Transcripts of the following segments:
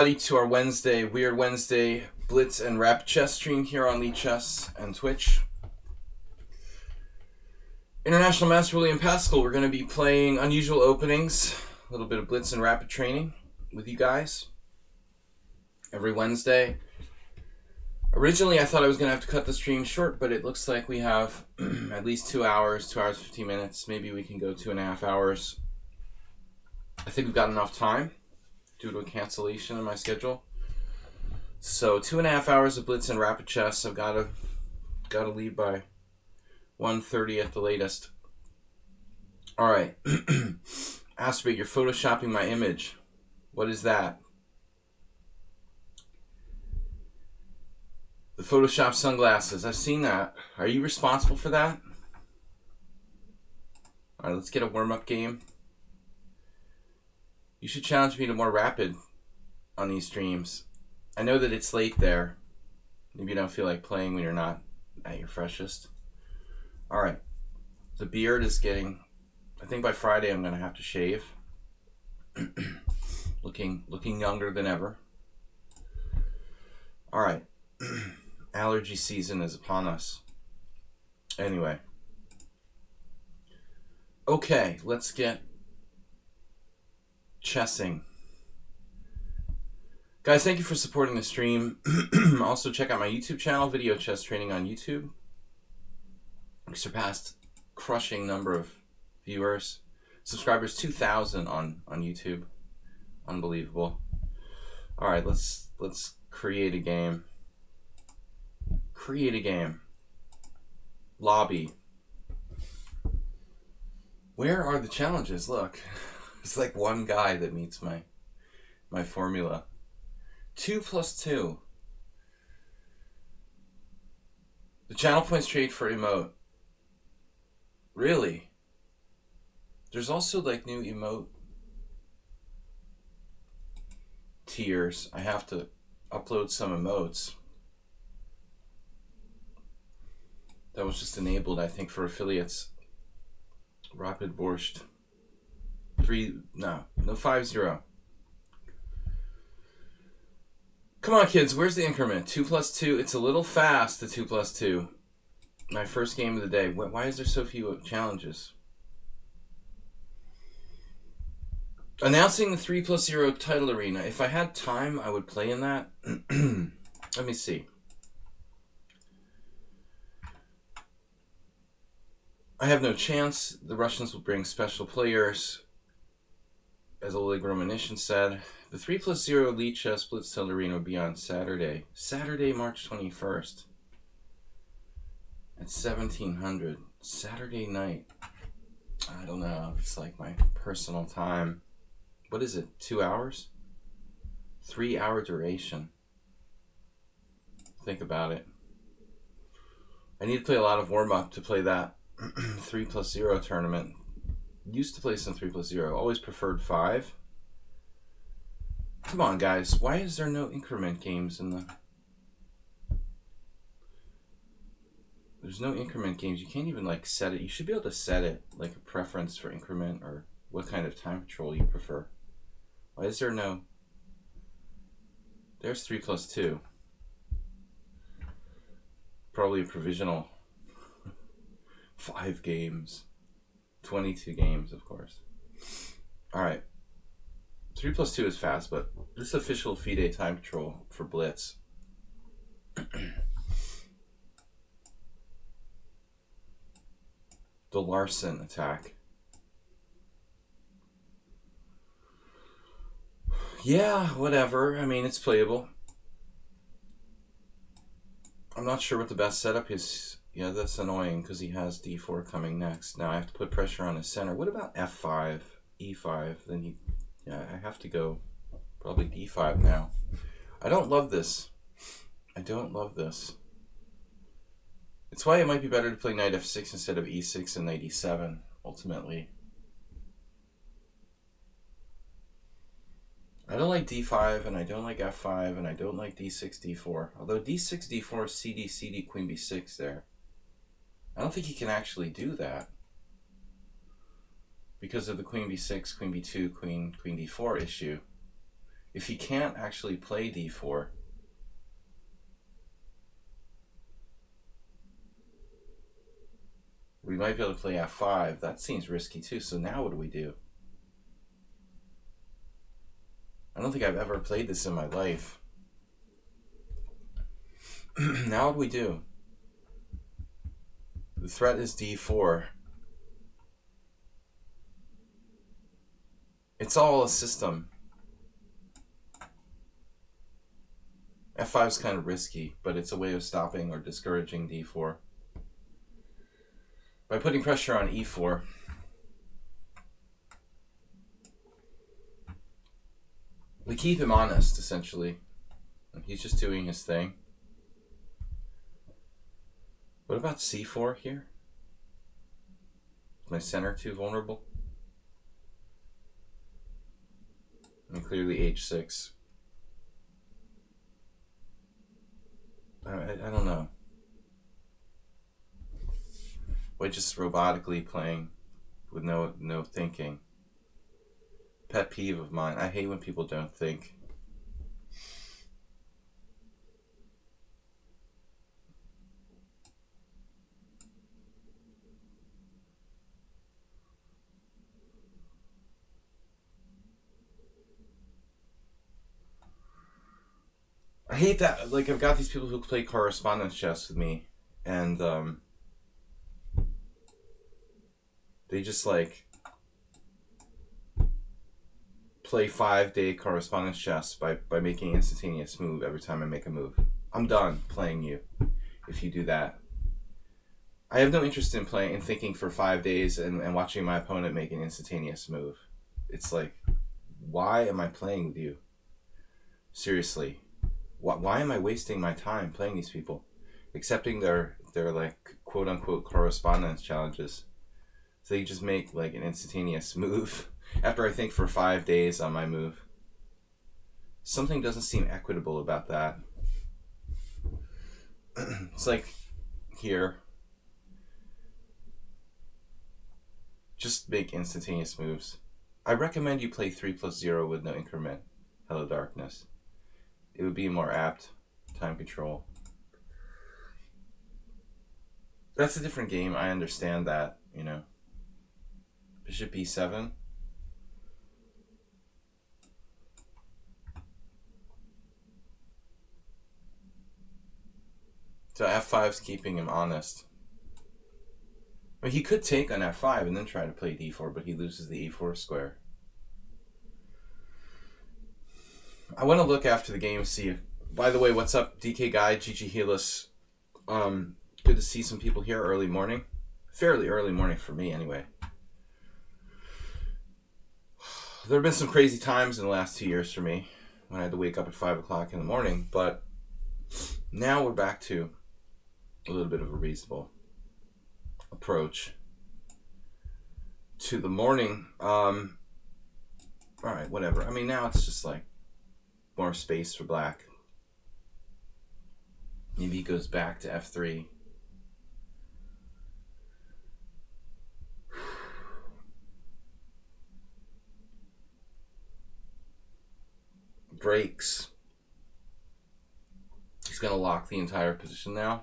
To our Wednesday, Weird Wednesday, Blitz and Rapid Chess stream here on lichess and Twitch. International Master Will Paschall, we're going to be playing unusual openings, a little bit of Blitz and Rapid training with you guys every Wednesday. Originally, I thought I was going to have to cut the stream short, but it looks like we have at least 2 hours, 2 hours, 15 minutes. Maybe we can go 2.5 hours. I think we've got enough time due to a cancellation in my schedule. So 2.5 hours of Blitz and Rapid Chess. I've got to leave by 1:30 at the latest. All right. Aspect, you're photoshopping my image. What is that? The Photoshop sunglasses. I've seen that. Are you responsible for that? All right, let's get a warm-up game. You should challenge me to more rapid on these streams. I know that it's late there. Maybe you don't feel like playing when you're not at your freshest. All right. The beard is getting... I think by Friday I'm going to have to shave. looking younger than ever. All right. Allergy season is upon us. Anyway. Okay, let's get chessing. Guys, thank you for supporting the stream. Also, check out my YouTube channel, Video Chess Training on YouTube. We surpassed crushing number of viewers. Subscribers, 2,000 on YouTube. Unbelievable. All right, let's create a game. Create a game. Lobby. Where are the challenges? Look. It's like one guy that meets my formula. 2 + 2. The channel points trade for emote. Really? There's also like new emote tiers. I have to upload some emotes. That was just enabled, I think, for affiliates. Rapid Borscht. No 5-0. Come on, kids, where's the increment? 2 + 2. It's a little fast, the 2 + 2. My first game of the day. Why is there so few challenges? Announcing the 3 + 0 title arena. If I had time, I would play in that. Let me see. I have no chance. The Russians will bring special players, as Oleg Romanishin said. The 3 + 0 lichess Blitz title arena will be on Saturday. Saturday, March 21st. At 1700. Saturday night. I don't know. It's like my personal time. What is it? 2 hours? 3-hour duration. Think about it. I need to play a lot of warm-up to play that 3 + 0 tournament. Used to play some 3 + 0. Always preferred 5. Come on, guys. Why is there no increment games in the... There's no increment games. You can't even, like, set it. You should be able to set it, like, a preference for increment or what kind of time control you prefer. Why is there no... There's 3 + 2. Probably a provisional 5 games. 22 games, of course. All right. 3 + 2 is fast, but this is official FIDE time control for Blitz. The Larson attack. Yeah, whatever. I mean, it's playable. I'm not sure what the best setup is. Yeah, that's annoying because he has d4 coming next. Now I have to put pressure on his center. What about f5, e5? Then he... Yeah, I have to go probably d5 now. I don't love this. I don't love this. It's why it might be better to play knight f6 instead of e6 and knight e7, ultimately. I don't like d5, and I don't like f5, and I don't like d6, d4. Although d6, d4, cd, cd, queen b6 there. I don't think he can actually do that. because of the queen b6, queen b2, queen d4 issue. If he can't actually play d4, we might be able to play f5. That seems risky too. So now what do we do? I don't think I've ever played this in my life. Now what do we do? The threat is d4. It's all a system. f5 is kind of risky, but it's a way of stopping or discouraging d4. By putting pressure on e4, we keep him honest, essentially. He's just doing his thing. What about c4 here? Is my center too vulnerable? And clearly h6. I don't know. We're just robotically playing with no thinking. Pet peeve of mine. I hate when people don't think. I hate that. Like, I've got these people who play correspondence chess with me, and they just like play 5-day correspondence chess by making an instantaneous move every time I make a move. I'm done playing you if you do that. I have no interest in playing and thinking for 5 days and watching my opponent make an instantaneous move. It's like, why am I playing with you? Seriously. Why am I wasting my time playing these people? Accepting their like quote unquote correspondence challenges. So you just make like an instantaneous move after I think for 5 days on my move. Something doesn't seem equitable about that. It's like here. Just make instantaneous moves. I recommend you play 3+0 with no increment. Hello Darkness. It would be more apt. Time control. That's a different game. I understand that, you know. Bishop b7. So f5's keeping him honest. Well, he could take on f5 and then try to play d4, but he loses the e4 square. I want to look after the game, see if... By the way, what's up, DK Guy, GG Helis? Good to see some people here early morning. Fairly early morning for me, anyway. There have been some crazy times in the last 2 years for me when I had to wake up at 5 o'clock in the morning, but now we're back to a little bit of a reasonable approach to the morning. Alright, whatever. I mean, now it's just like more space for black. Maybe he goes back to f3. Breaks. He's going to lock the entire position now.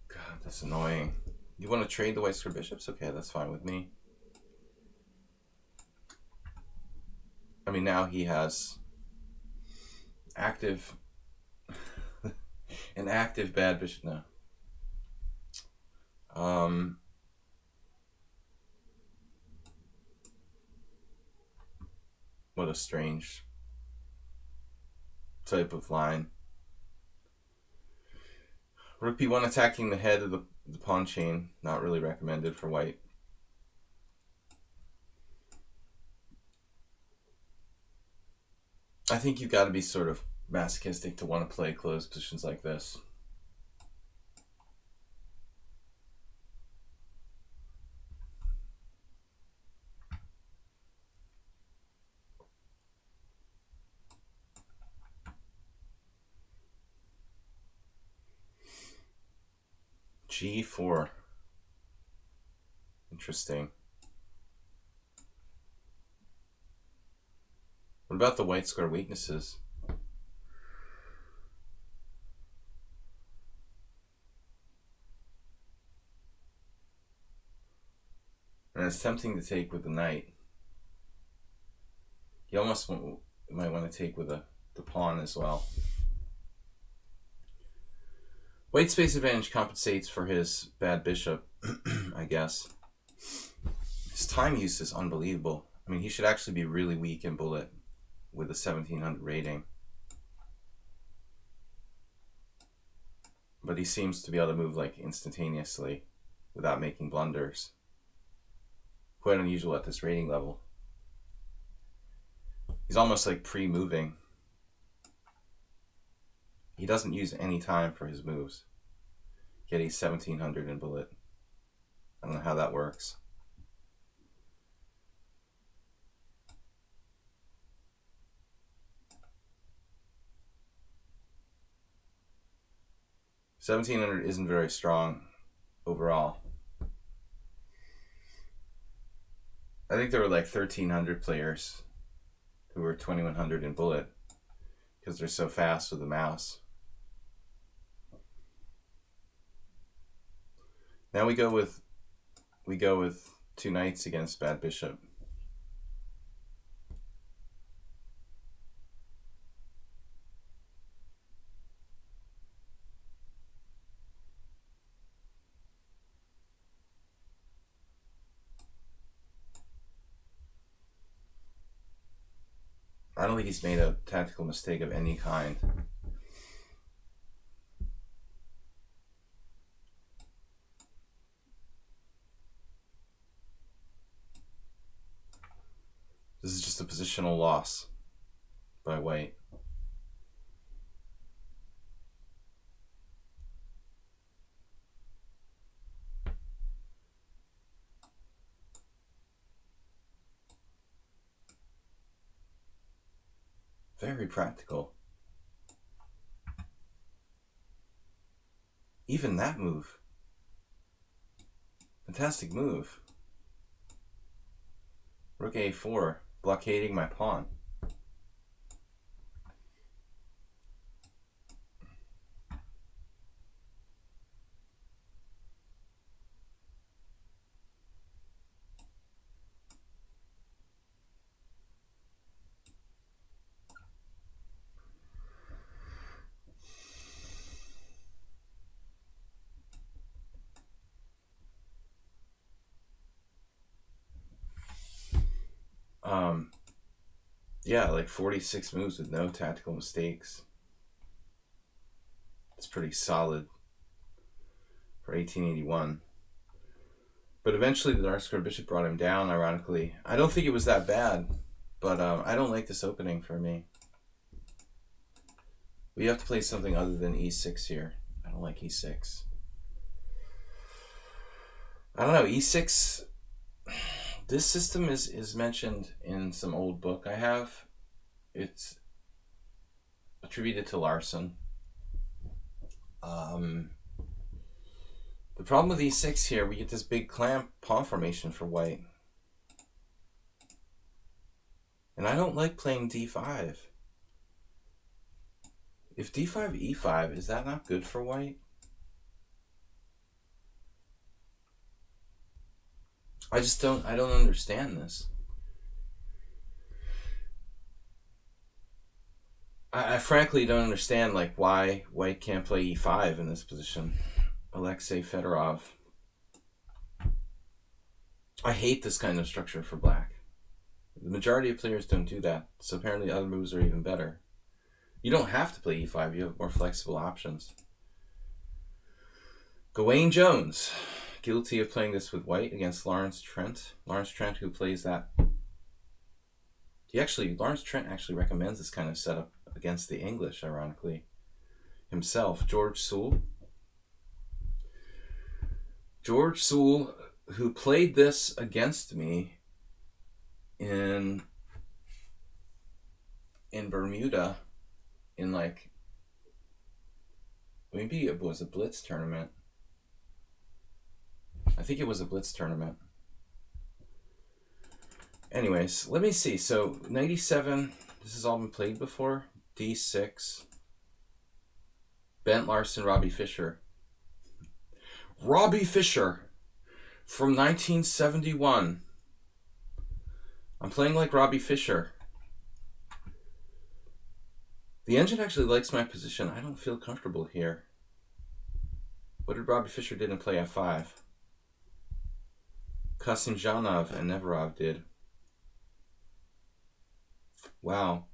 God, that's annoying. You want to trade the whites for bishops? Okay, that's fine with me. I mean, now he has active... an active bad bishop now. What a strange type of line. Rook b1 attacking the head of the pawn chain. Not really recommended for white. I think you've got to be sort of masochistic to want to play closed positions like this. G4. Interesting. What about the white square weaknesses? And it's tempting to take with the knight. You almost might want to take with the pawn as well. White space advantage compensates for his bad bishop, I guess. His time use is unbelievable. I mean, he should actually be really weak in bullet with a 1700 rating. But he seems to be able to move like instantaneously without making blunders. Quite unusual at this rating level. He's almost like pre-moving. He doesn't use any time for his moves. Yet he's 1700 in bullet. I don't know how that works. $1,700 isn't very strong overall. I think there were like 1,300 players who were 2,100 in bullet because they're so fast with the mouse. Now we go with two knights against bad bishop. I don't think he's made a tactical mistake of any kind. This is just a positional loss by white. Very practical. Even that move. Fantastic move. Rook a4, blockading my pawn. Yeah, like 46 moves with no tactical mistakes. It's pretty solid for 1881. But eventually the dark square bishop brought him down, ironically. I don't think it was that bad, but I don't like this opening for me. We have to play something other than e6 here. I don't like e6. I don't know, e6... This system is mentioned in some old book I have. It's attributed to Larson. The problem with e6 here, we get this big clamp pawn formation for white. And I don't like playing d5. If d5, e5, is that not good for white? I don't understand this. I frankly don't understand like why white can't play e5 in this position. Alexei Fedorov. I hate this kind of structure for black. The majority of players don't do that, so apparently other moves are even better. You don't have to play e5, you have more flexible options. Gawain Jones, guilty of playing this with white against Lawrence Trent. Lawrence Trent, who plays that. Lawrence Trent actually recommends this kind of setup against the English, ironically. Himself, George Sewell. George Sewell, who played this against me in Bermuda in like, maybe it was a blitz tournament. I think it was a blitz tournament. Anyways, let me see. So 97 This has all been played before. D6. Bent Larson, Robbie Fischer. Robbie Fischer from 1971. I'm playing like Robbie Fischer. The engine actually likes my position. I don't feel comfortable here. What did Robbie Fischer did in play F5? Kasimdzhanov and Neverov did. Wow.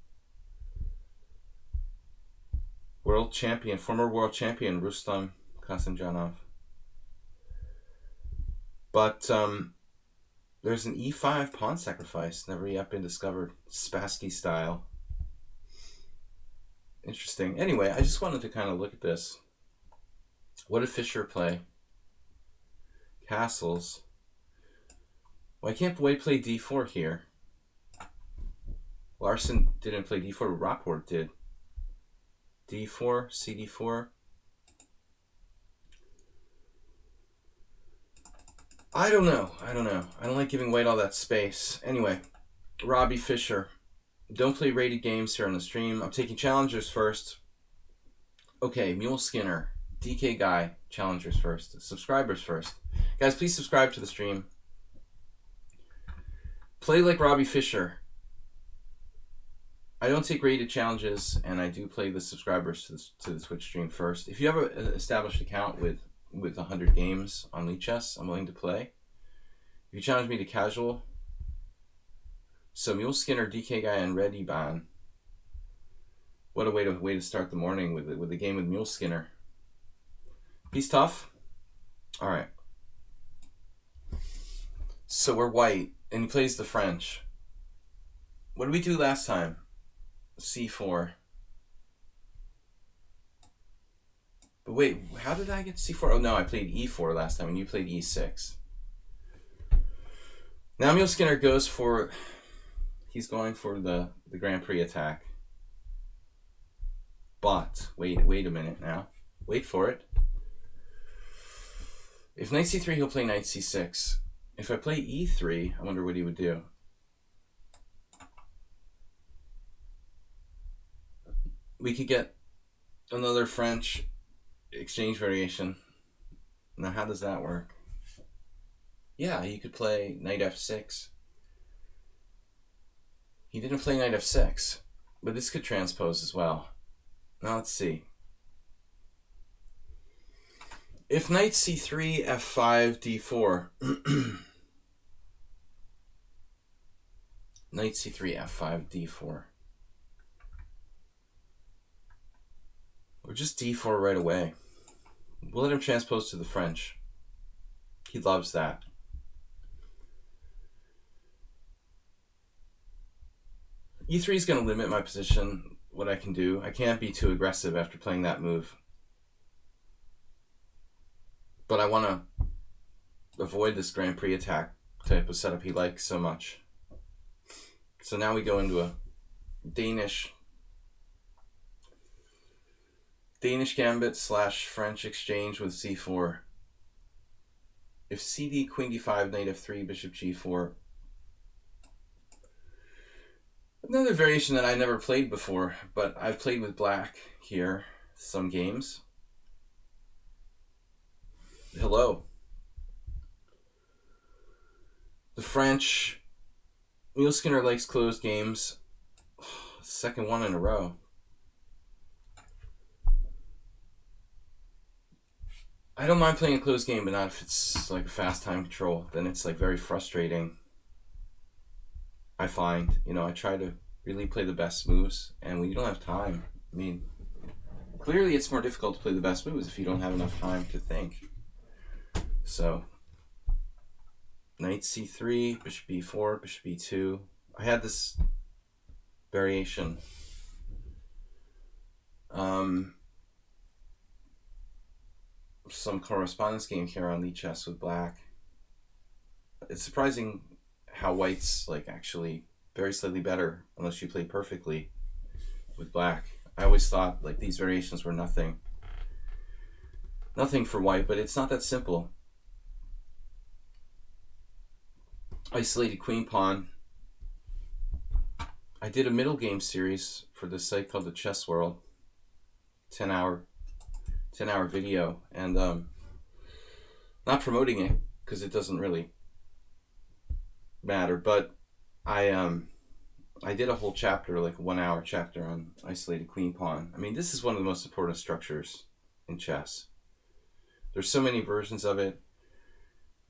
World champion, former world champion Rustam Kasimdzhanov. But there's an E5 pawn sacrifice, never yet been discovered. Spassky style. Interesting. Anyway, I just wanted to kind of look at this. What did Fischer play? Castles. Why can't White play D4 here? Larson didn't play D4, Rapport did. D4, CD4. I don't know. I don't like giving White all that space. Anyway, Robbie Fischer. Don't play rated games here on the stream. I'm taking challengers first. Okay, Mule Skinner. DK Guy. Challengers first. Subscribers first. Guys, please subscribe to the stream. Play like Robbie Fischer. I don't take rated challenges, and I do play the subscribers to the Twitch stream first. If you have an established account with 100 games on lichess, I'm willing to play. If you challenge me to casual, so Mule Skinner, DK Guy, and Red Iban. What a way to start the morning with the game with Mule Skinner. He's tough. All right. So we're White, and he plays the French. What did we do last time? C4. But wait, how did I get C4? Oh no, I played E4 last time, and you played E6. Now Mule Skinner goes for... He's going for the Grand Prix attack. But, wait a minute now. Wait for it. If Knight C3, he'll play Knight C6. If I play E3, I wonder what he would do. We could get another French exchange variation. Now, how does that work? Yeah, you could play Knight F6. He didn't play Knight F6, but this could transpose as well. Now, let's see. If Knight C3, F5, D4. Knight C3, F5, D4. Or just D4 right away. We'll let him transpose to the French. He loves that. E3 is going to limit my position, what I can do. I can't be too aggressive after playing that move. But I want to avoid this Grand Prix attack type of setup he likes so much. So now we go into a Danish gambit / French exchange with C4. If CD, Queen D5, Knight F3, Bishop G4. Another variation that I never played before, but I've played with black here some games. Hello. The French. Mule Skinner likes closed games. Second one in a row. I don't mind playing a closed game, but not if it's like a fast time control. Then it's like very frustrating. I find, I try to really play the best moves, and when you don't have time, I mean, clearly it's more difficult to play the best moves if you don't have enough time to think. So, Knight C3, Bishop B4, Bishop B2. I had this variation. Some correspondence game here on lichess with black. It's surprising how White's like actually very slightly better unless you play perfectly with black. I always thought like these variations were nothing for White, but it's not that simple. Isolated queen pawn. I did a middle game series for this site called the Chess World, 10 hour video, and not promoting it because it doesn't really matter, but I did a whole chapter, like a 1 hour chapter on isolated queen pawn. I mean, this is one of the most important structures in chess. There's so many versions of it.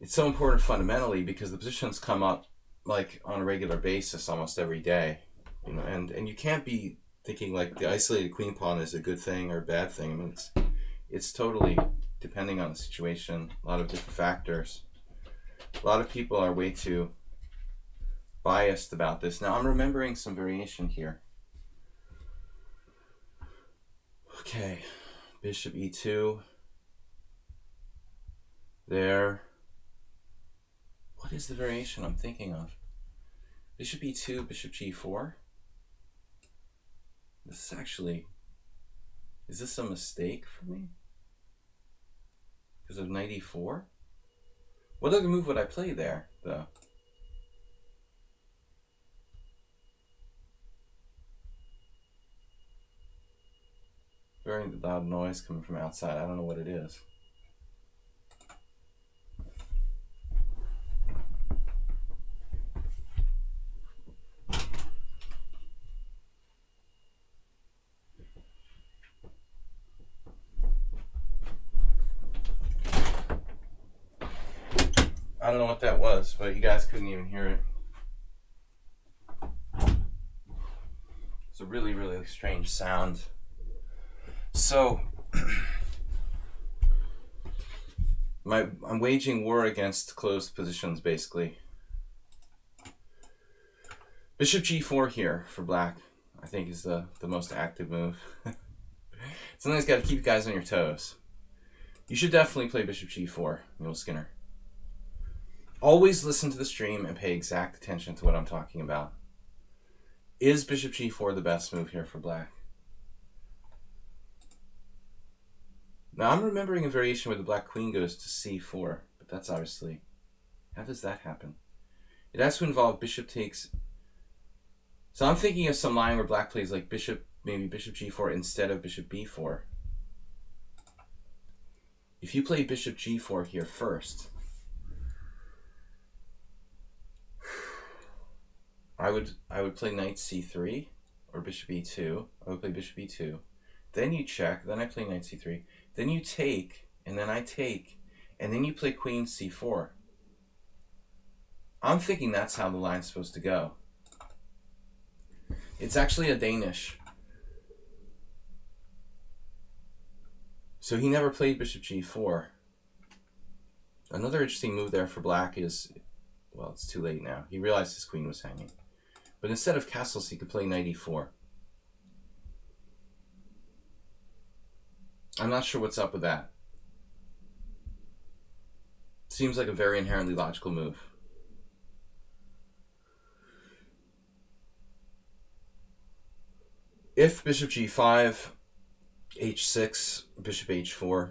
It's so important fundamentally because the positions come up like on a regular basis almost every day, you know, and you can't be thinking like the isolated queen pawn is a good thing or a bad thing. I mean, it's totally depending on the situation, a lot of different factors. A lot of people are way too biased about this. Now I'm remembering some variation here. Okay, bishop e2. There. What is the variation I'm thinking of? Bishop e2, bishop g4. This is actually, is this a mistake for me? Because of knight e4? What other move would I play there, though? Very loud noise coming from outside. I don't know what it is. I don't know what that was, but you guys couldn't even hear it. It's a really, really strange sound. So, I'm waging war against closed positions, basically. Bishop g4 here for black, I think, is the most active move. Something's got to keep you guys on your toes. You should definitely play bishop g4, Mule Skinner. Always listen to the stream and pay exact attention to what I'm talking about. Is bishop g4 the best move here for black? Now I'm remembering a variation where the black queen goes to c4, but that's obviously, how does that happen? It has to involve bishop takes. So I'm thinking of some line where black plays like bishop, maybe bishop g4 instead of bishop b4. If you play bishop g4 here first, I would play knight c3 or bishop e2. I would play bishop e2. Then you check, then I play knight c3. Then you take, and then I take, and then you play queen c4. I'm thinking that's how the line's supposed to go. It's actually a Danish. So he never played bishop g4. Another interesting move there for black is, well, it's too late now. He realized his queen was hanging. But instead of castles, he could play knight e4. I'm not sure what's up with that. Seems like a very inherently logical move. If bishop g5, h6, bishop h4.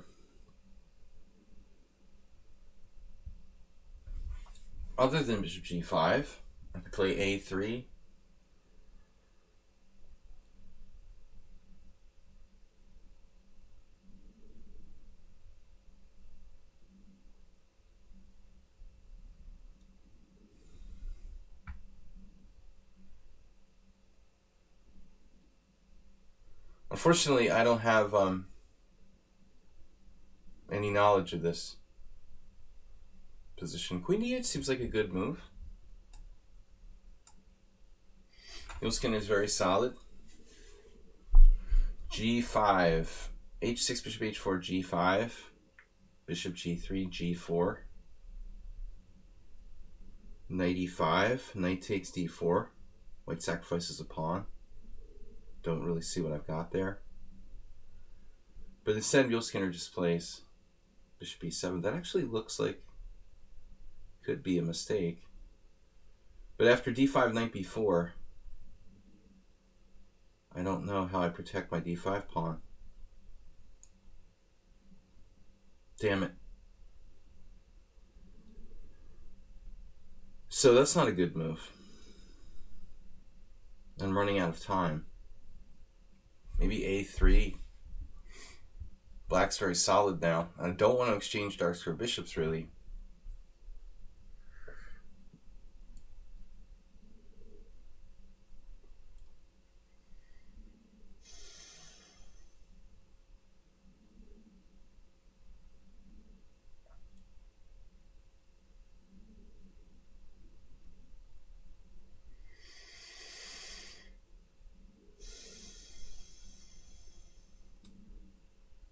Other than bishop g5, I could play a3. Unfortunately, I don't have any knowledge of this position. Queen d8 seems like a good move. Yulskin is very solid. g5, h6, bishop h4, g5, bishop g3, g4, knight e5, knight takes d4, white sacrifices a pawn. Don't really see what I've got there. But instead, Mule Skinner just plays bishop e7. That actually looks like could be a mistake. But after d5, knight b4, I don't know how I protect my d5 pawn. Damn it. So that's not a good move. I'm running out of time. Maybe a3. Black's very solid now. I don't want to exchange darks for bishops, really.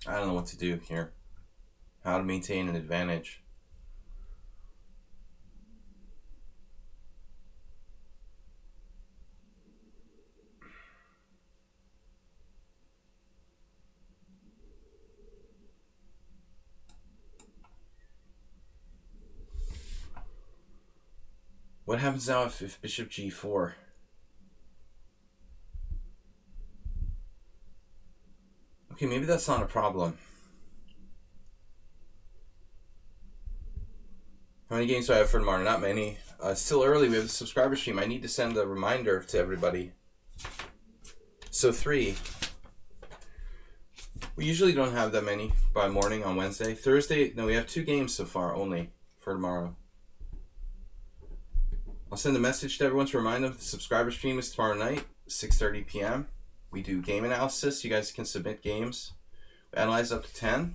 I don't know what to do here. How to maintain an advantage. What happens now if bishop g4? Okay, maybe that's not a problem. How many games do I have for tomorrow? Not many. It's still early. We have a subscriber stream. I need to send a reminder to everybody. So 3. We usually don't have that many by morning on Wednesday. Thursday, no, we have 2 games so far only for tomorrow. I'll send a message to everyone to remind them the subscriber stream is tomorrow night, 6:30 p.m. We do game analysis. You guys can submit games. We analyze up to 10.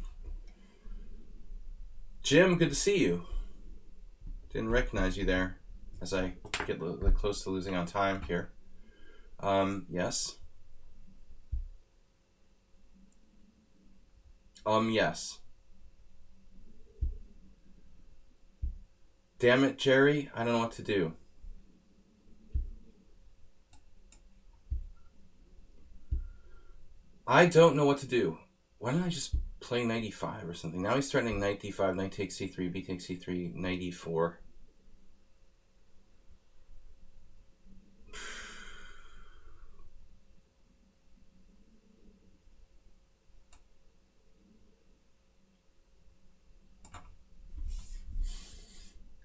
Jim, good to see you. Didn't recognize you there as I get a little close to losing on time here. Yes. Yes. Damn it, Jerry. I don't know what to do. I don't know what to do. Why don't I just play knight e5 or something? Now he's threatening knight d5, knight takes c3, b takes c3, knight e4.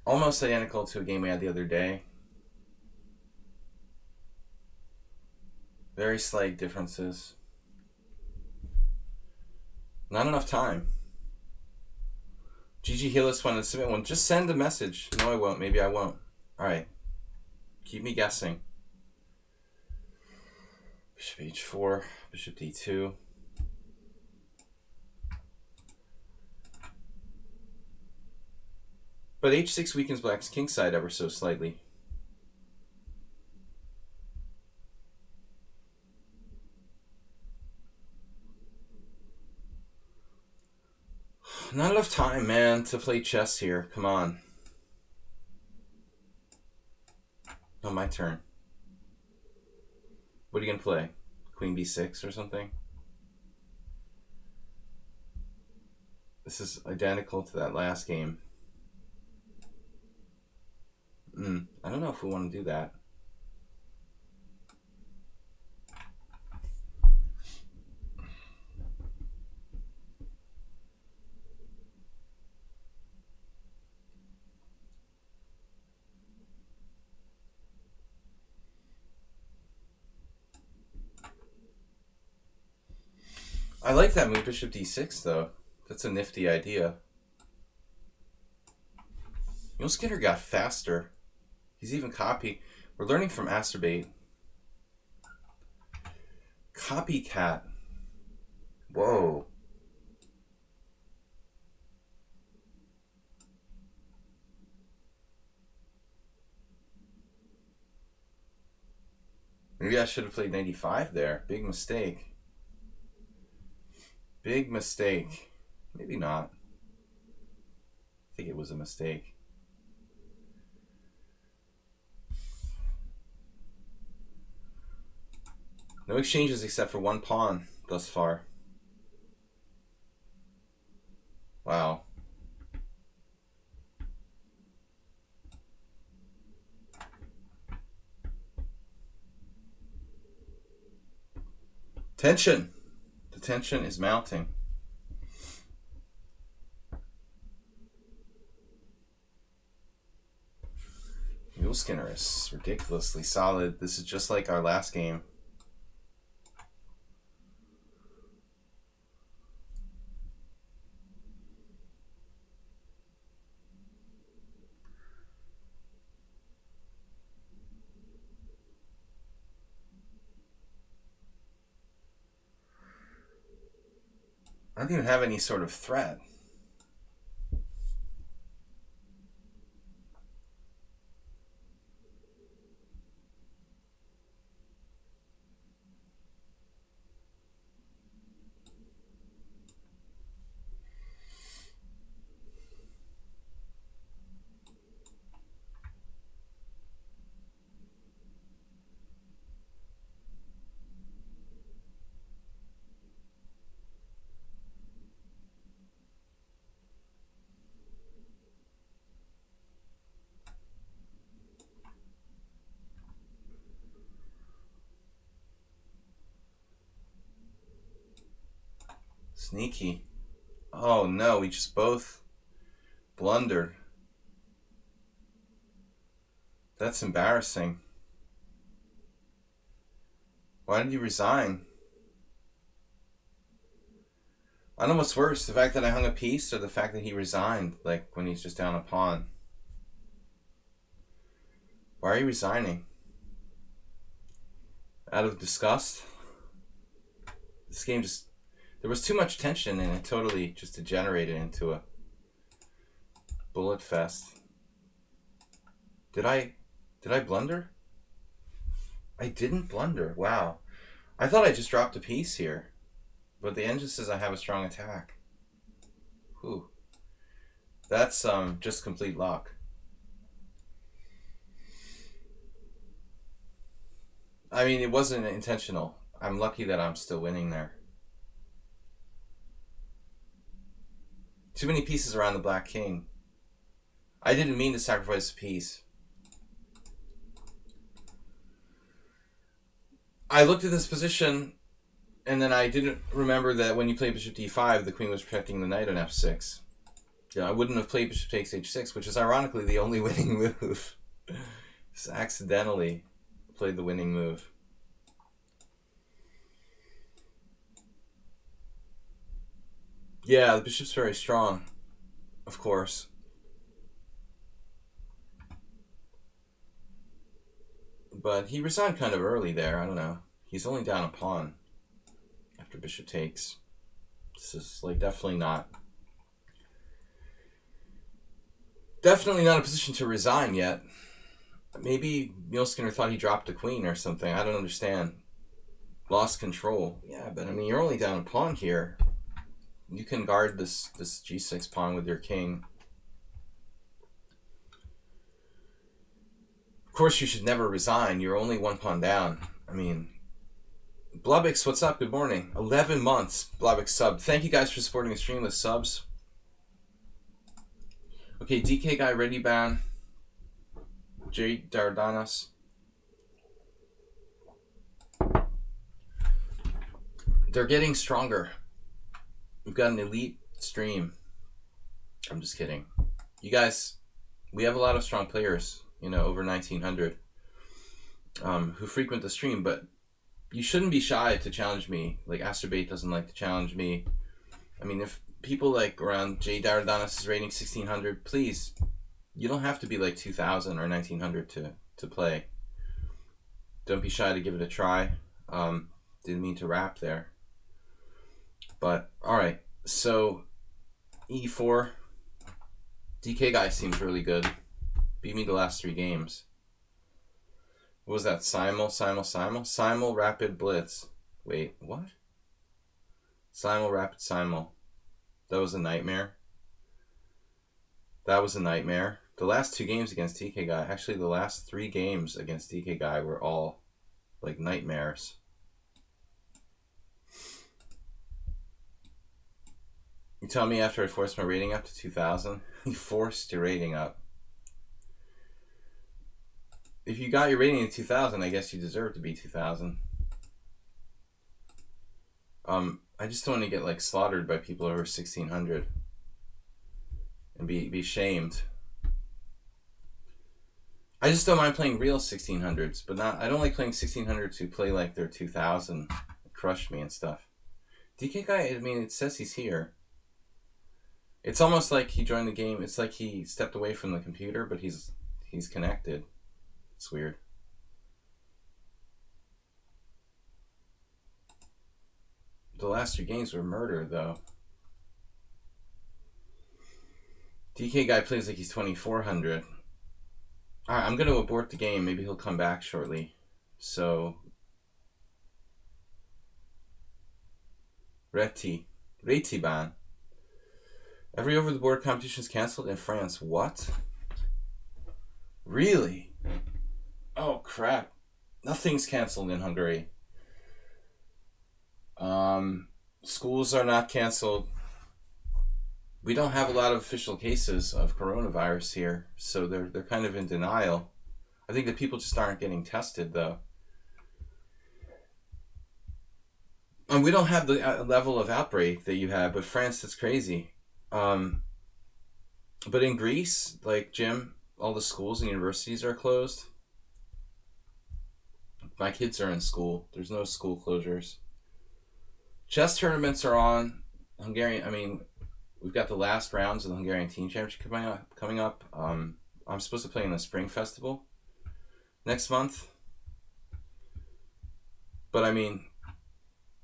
Almost identical to a game we had the other day. Very slight differences. Not enough time. GG Hillis wanted to submit one. Just send a message. No, I won't. Maybe I won't. Alright. Keep me guessing. Bishop h4. Bishop d2. But h6 weakens black's kingside ever so slightly. Not enough time, man, to play chess here. Come on. Oh, my turn. What are you going to play? Queen b6 or something? This is identical to that last game. I don't know if we want to do that. I like that move, bishop d6, though. That's a nifty idea. Neil Skinner got faster. He's even copied. We're learning from Asterbait. Copycat. Whoa. Maybe I should have played 95 there. Big mistake. Big mistake. Maybe not. I think it was a mistake. No exchanges except for one pawn thus far. Wow. Tension. The tension is mounting. Will Skinner is ridiculously solid. This is just like our last game. I don't even have any sort of threat. Sneaky. Oh no, we just both blundered. That's embarrassing. Why did you resign? I don't know what's worse, the fact that I hung a piece or the fact that he resigned, like when he's just down a pawn. Why are you resigning? Out of disgust? This game just... There was too much tension and it totally just degenerated into a bullet fest. Did I blunder? I didn't blunder. Wow. I thought I just dropped a piece here. But the engine says I have a strong attack. Whew. That's just complete luck. I mean, it wasn't intentional. I'm lucky that I'm still winning there. Too many pieces around the black king. I didn't mean to sacrifice a piece. I looked at this position, and then I didn't remember that when you play bishop d5, the queen was protecting the knight on f6. Yeah, I wouldn't have played bishop takes h6, which is ironically the only winning move. Just accidentally played the winning move. Yeah, the bishop's very strong, of course. But he resigned kind of early there, I don't know. He's only down a pawn after bishop takes. This is like definitely not a position to resign yet. Maybe Will Skinner thought he dropped the queen or something. I don't understand. Lost control. Yeah, but I mean, you're only down a pawn here. You can guard this g6 pawn with your king. Of course, you should never resign. You're only one pawn down. I mean, Blubix, what's up? Good morning. 11 months, Blubix sub. Thank you guys for supporting the stream with subs. Okay, DK guy ready ban. J Dardanas. They're getting stronger. We've got an elite stream. I'm just kidding. You guys, we have a lot of strong players, you know, over 1900 who frequent the stream, but you shouldn't be shy to challenge me. Like, Asterbait doesn't like to challenge me. I mean, if people like around J Dardanas is rating 1600, please, you don't have to be like 2000 or 1900 to play. Don't be shy to give it a try. Didn't mean to rap there. But, alright, so e4. DK guy seems really good. Beat me the last 3 games. What was that? Simul, rapid blitz. Wait, what? Simul, rapid simul. That was a nightmare. That was a nightmare. The last 2 games against DK guy, actually the last 3 games against DK guy were all like nightmares. You tell me after I forced my rating up to 2000? You forced your rating up. If you got your rating at 2000, I guess you deserve to be 2000. I just don't want to get like slaughtered by people over 1600 and be shamed. I just don't mind playing real 1600s, but not. I don't like playing 1600s who play like they're 2000, crush me and stuff. DK guy, I mean, it says he's here. It's almost like he joined the game. It's like he stepped away from the computer, but he's connected. It's weird. The last 3 games were murder, though. DK guy plays like he's 2400. Alright, I'm going to abort the game. Maybe he'll come back shortly. So, Retiban. Every over-the-board competition is cancelled in France. What? Really? Oh, crap. Nothing's cancelled in Hungary. Schools are not cancelled. We don't have a lot of official cases of coronavirus here, so they're kind of in denial. I think that people just aren't getting tested, though. And we don't have the level of outbreak that you have, but France, that's crazy. But in Greece, like Jim, all the schools and universities are closed. My kids are in school. There's no school closures. Chess tournaments are on. We've got the last rounds of the Hungarian Team Championship coming up. I'm supposed to play in the Spring Festival next month. But I mean,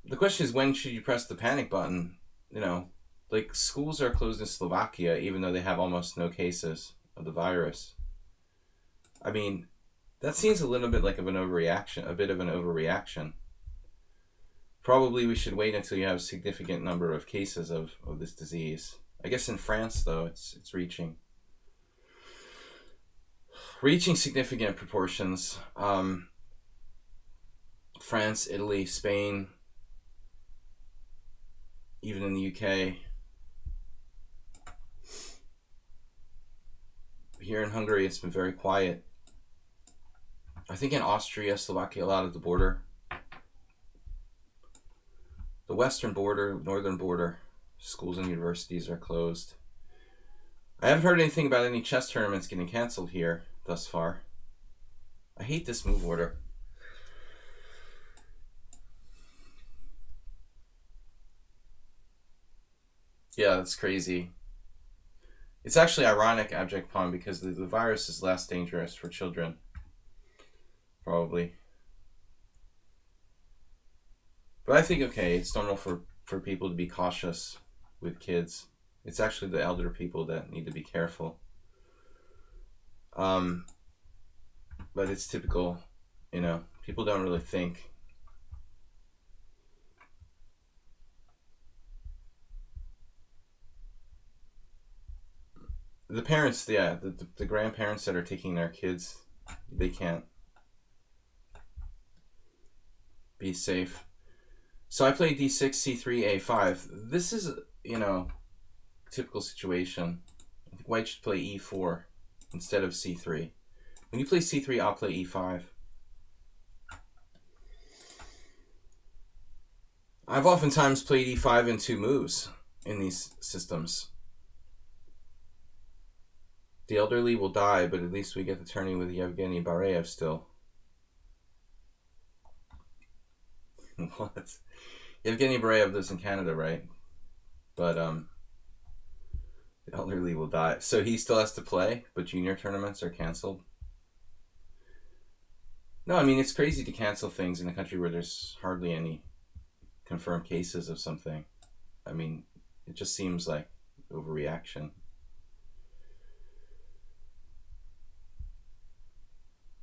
the question is, when should you press the panic button? You know, like schools are closed in Slovakia, even though they have almost no cases of the virus. I mean, that seems a little bit like a bit of an overreaction. Probably we should wait until you have a significant number of cases of this disease. I guess in France, though, it's reaching significant proportions. France, Italy, Spain, even in the UK. Here in Hungary, it's been very quiet. I think in Austria, Slovakia, a lot of the border. The western border, northern border, schools and universities are closed. I haven't heard anything about any chess tournaments getting canceled here thus far. I hate this move order. Yeah, that's crazy. It's actually ironic, abject pawn, because the virus is less dangerous for children. Probably. But I think, okay, it's normal for people to be cautious with kids. It's actually the elder people that need to be careful. But it's typical, people don't really think. The parents, the grandparents that are taking their kids, they can't be safe. So I played d6, c3, a5. This is, typical situation. I think white should play e4 instead of c3. When you play c3, I'll play e5. I've oftentimes played e5 in 2 moves in these systems. The elderly will die, but at least we get the tourney with Yevgeny Bareyev still. What? Yevgeny Bareyev lives in Canada, right? But the elderly will die. So he still has to play, but junior tournaments are canceled. No, I mean, it's crazy to cancel things in a country where there's hardly any confirmed cases of something. I mean, it just seems like overreaction.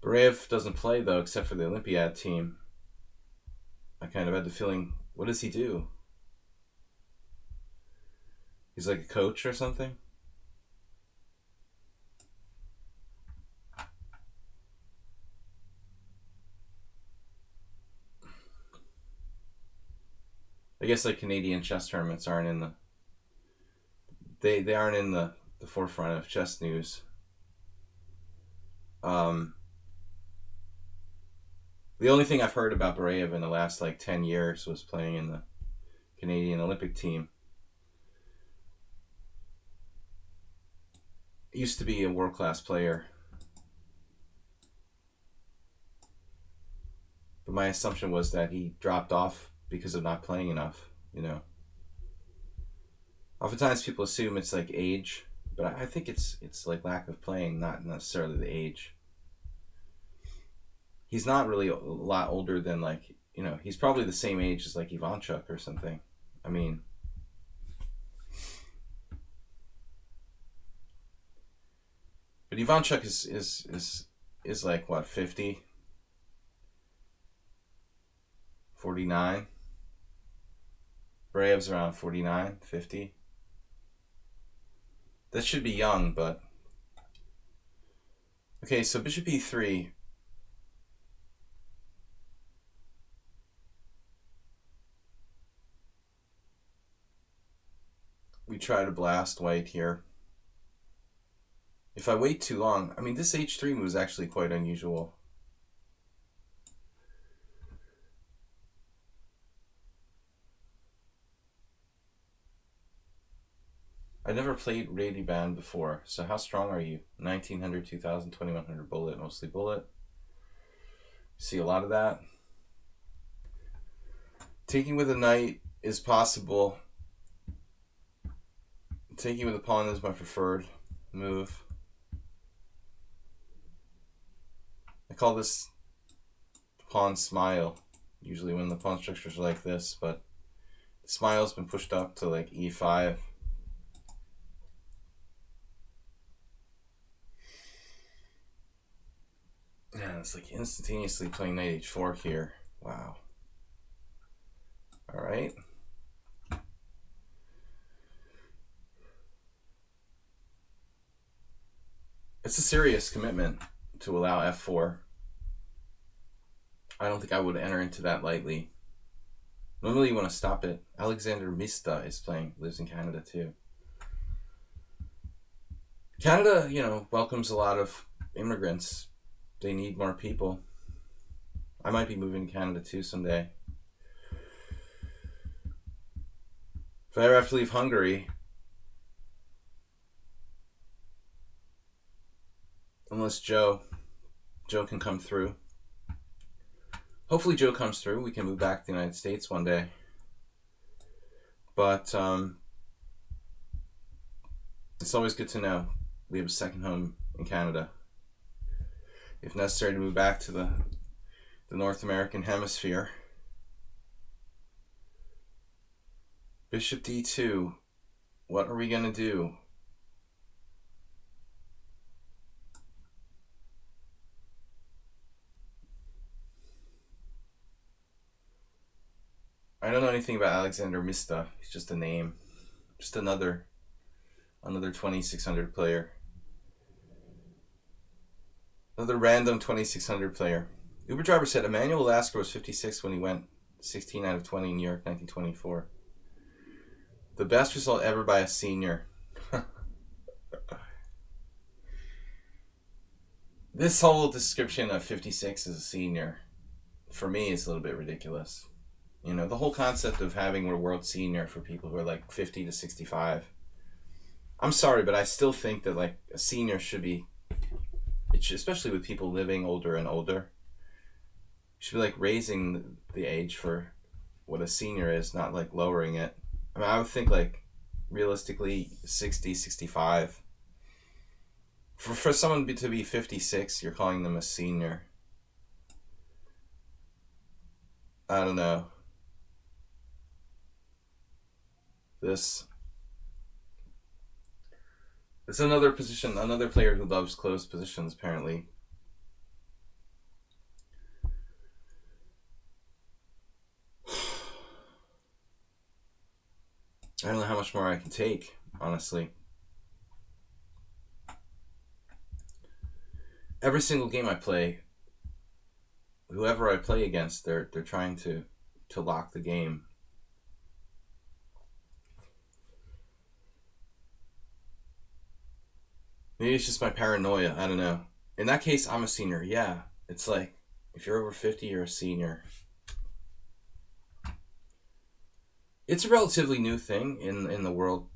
Bareyev doesn't play, though, except for the Olympiad team. I kind of had the feeling, what does he do? He's like a coach or something? I guess like Canadian chess tournaments aren't in the... They aren't in the forefront of chess news. The only thing I've heard about Bareyev in the last 10 years was playing in the Canadian Olympic team. He used to be a world-class player. But my assumption was that he dropped off because of not playing enough, you know. Oftentimes people assume it's like age, but I think it's like lack of playing, not necessarily the age. He's not really a lot older than, like, you know, he's probably the same age as like Ivanchuk or something. I mean, but Ivanchuk is like what, 50? 49? Braev's around 49, 50. That should be young, but okay, so bishop e3. We try to blast white here. If I wait too long, I mean, this h3 move is actually quite unusual. I never played Radiband before, so how strong are you? 1900, 2000, 2100 bullet, mostly bullet. See a lot of that. Taking with a knight is possible. Taking with a pawn is my preferred move. I call this pawn smile, usually when the pawn structures are like this, but the smile's been pushed up to like e5. Yeah, it's like instantaneously playing knight h4 here. Wow. All right. It's a serious commitment to allow f4. I don't think I would enter into that lightly. Normally you want to stop it. Alexander Mista is playing, lives in Canada too. Canada, you know, welcomes a lot of immigrants. They need more people. I might be moving to Canada too someday. If I ever have to leave Hungary, unless Joe can come through. Hopefully Joe comes through. We can move back to the United States one day. But it's always good to know we have a second home in Canada. If necessary, to move back to the North American hemisphere. Bishop d2. What are we going to do? I don't know anything about Alexander Mista. He's just a name. Just another 2600 player. Another random 2600 player. Uber driver said Emmanuel Lasker was 56 when he went 16 out of 20 in New York, 1924. The best result ever by a senior. This whole description of 56 as a senior, for me, is a little bit ridiculous. You know, the whole concept of having a world senior for people who are like 50 to 65. I'm sorry, but I still think that like a senior should be, especially with people living older and older, should be like raising the age for what a senior is, not like lowering it. I mean, I would think like realistically 60, 65. For someone to be 56, you're calling them a senior. I don't know. This is another position, another player who loves closed positions, apparently. I don't know how much more I can take, honestly. Every single game I play, whoever I play against, they're trying to lock the game. Maybe it's just my paranoia. I don't know. In that case, I'm a senior. Yeah, it's like if you're over 50, you're a senior. It's a relatively new thing in the world,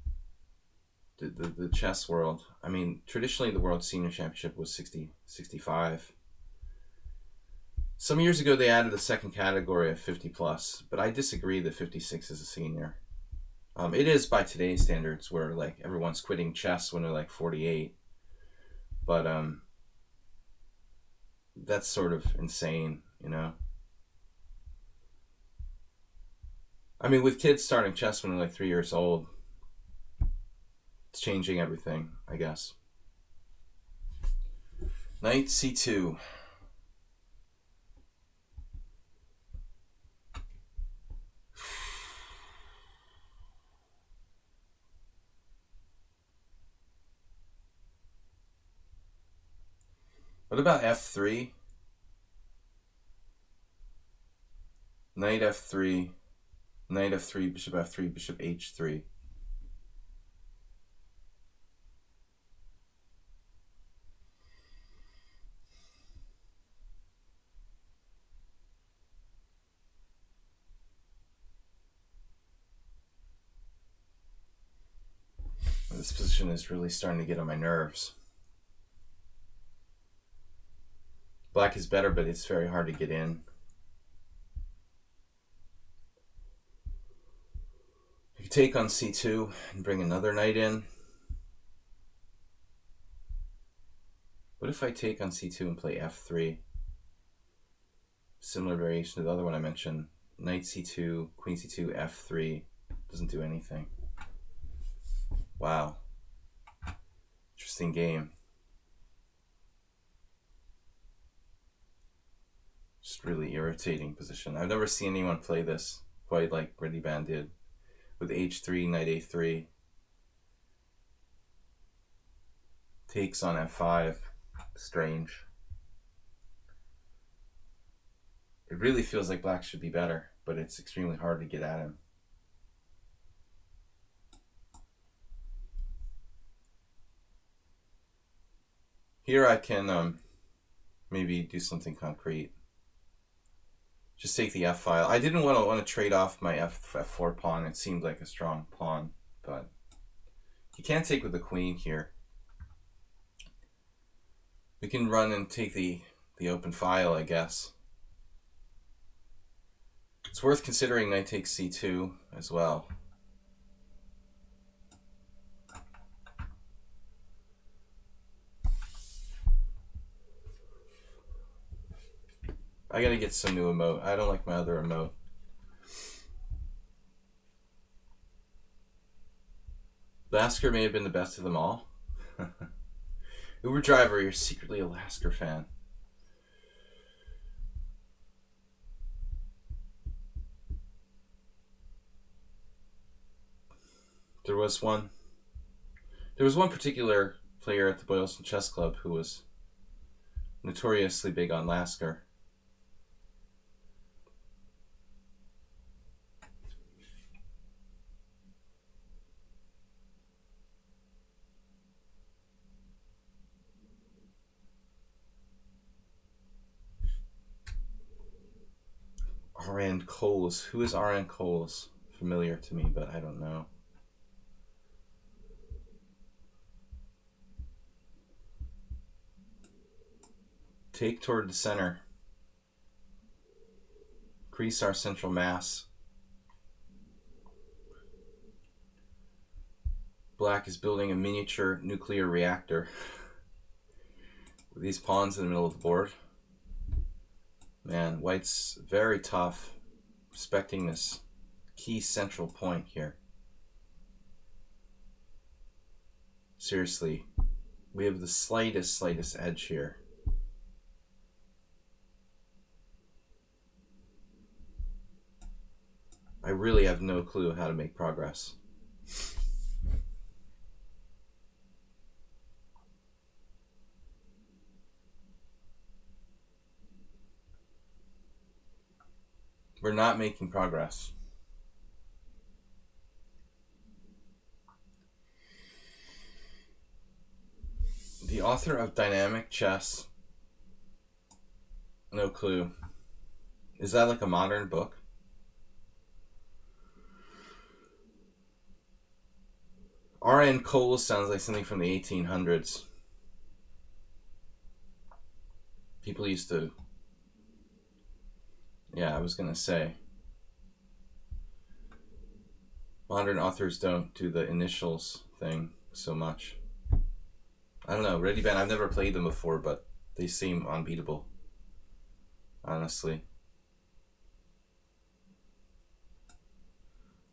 the chess world. I mean, traditionally the World Senior Championship was 60, 65. Some years ago, they added a second category of 50 plus, but I disagree that 56 is a senior. It is by today's standards, where like everyone's quitting chess when they're like 48, but that's sort of insane, you know. I mean, with kids starting chess when they're like 3 years old, it's changing everything, I guess. Knight c2. What about f3? Knight f3, knight f3, bishop f3, bishop h3. This position is really starting to get on my nerves. Black is better, but it's very hard to get in. You take on c2 and bring another knight in. What if I take on c2 and play f3? Similar variation to the other one I mentioned. Knight c2, queen c2, f3. Doesn't do anything. Wow. Interesting game. Just really irritating position. I've never seen anyone play this quite like Riddiban did. With h3, knight a3. Takes on f5. Strange. It really feels like black should be better, but it's extremely hard to get at him. Here I can maybe do something concrete. Just take the f file. I didn't want to trade off my f4 pawn. It seemed like a strong pawn, but you can't take with the queen here. We can run and take the open file, I guess. It's worth considering knight takes c2 as well. I gotta get some new emote. I don't like my other emote. Lasker may have been the best of them all. Uber driver, you're secretly a Lasker fan. There was one particular player at the Boylston Chess Club who was notoriously big on Lasker. Arand Coles. Who is Arand Coles? Familiar to me, but I don't know. Take toward the center. Increase our central mass. Black is building a miniature nuclear reactor with these pawns in the middle of the board. Man, white's very tough, respecting this key central point here. Seriously, we have the slightest edge here. I really have no clue how to make progress. We're not making progress. The author of Dynamic Chess, no clue. Is that like a modern book? R.N. Coles sounds like something from the 1800s. People used to Yeah, I was gonna say. Modern authors don't do the initials thing so much. I don't know. Ready Band, I've never played them before, but they seem unbeatable. Honestly.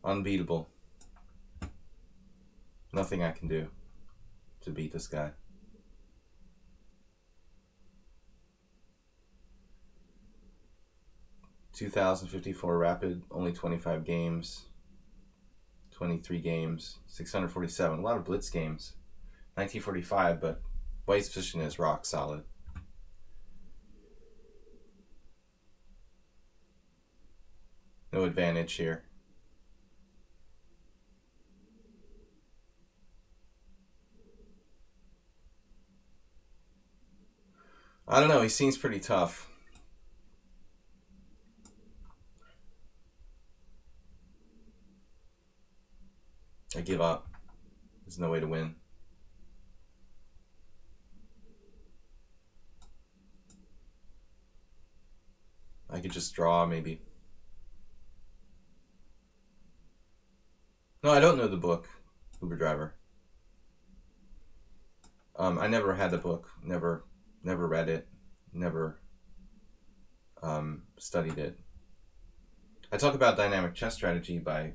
Unbeatable. Nothing I can do to beat this guy. $2,054 rapid, only 25 games. 23 games, 647. A lot of blitz games. 1945, but White's position is rock solid. No advantage here. I don't know, he seems pretty tough. I give up. There's no way to win. I could just draw, maybe. No, I don't know the book, Uber Driver. I never had the book. Never read it. Never studied it. I talk about dynamic chess strategy by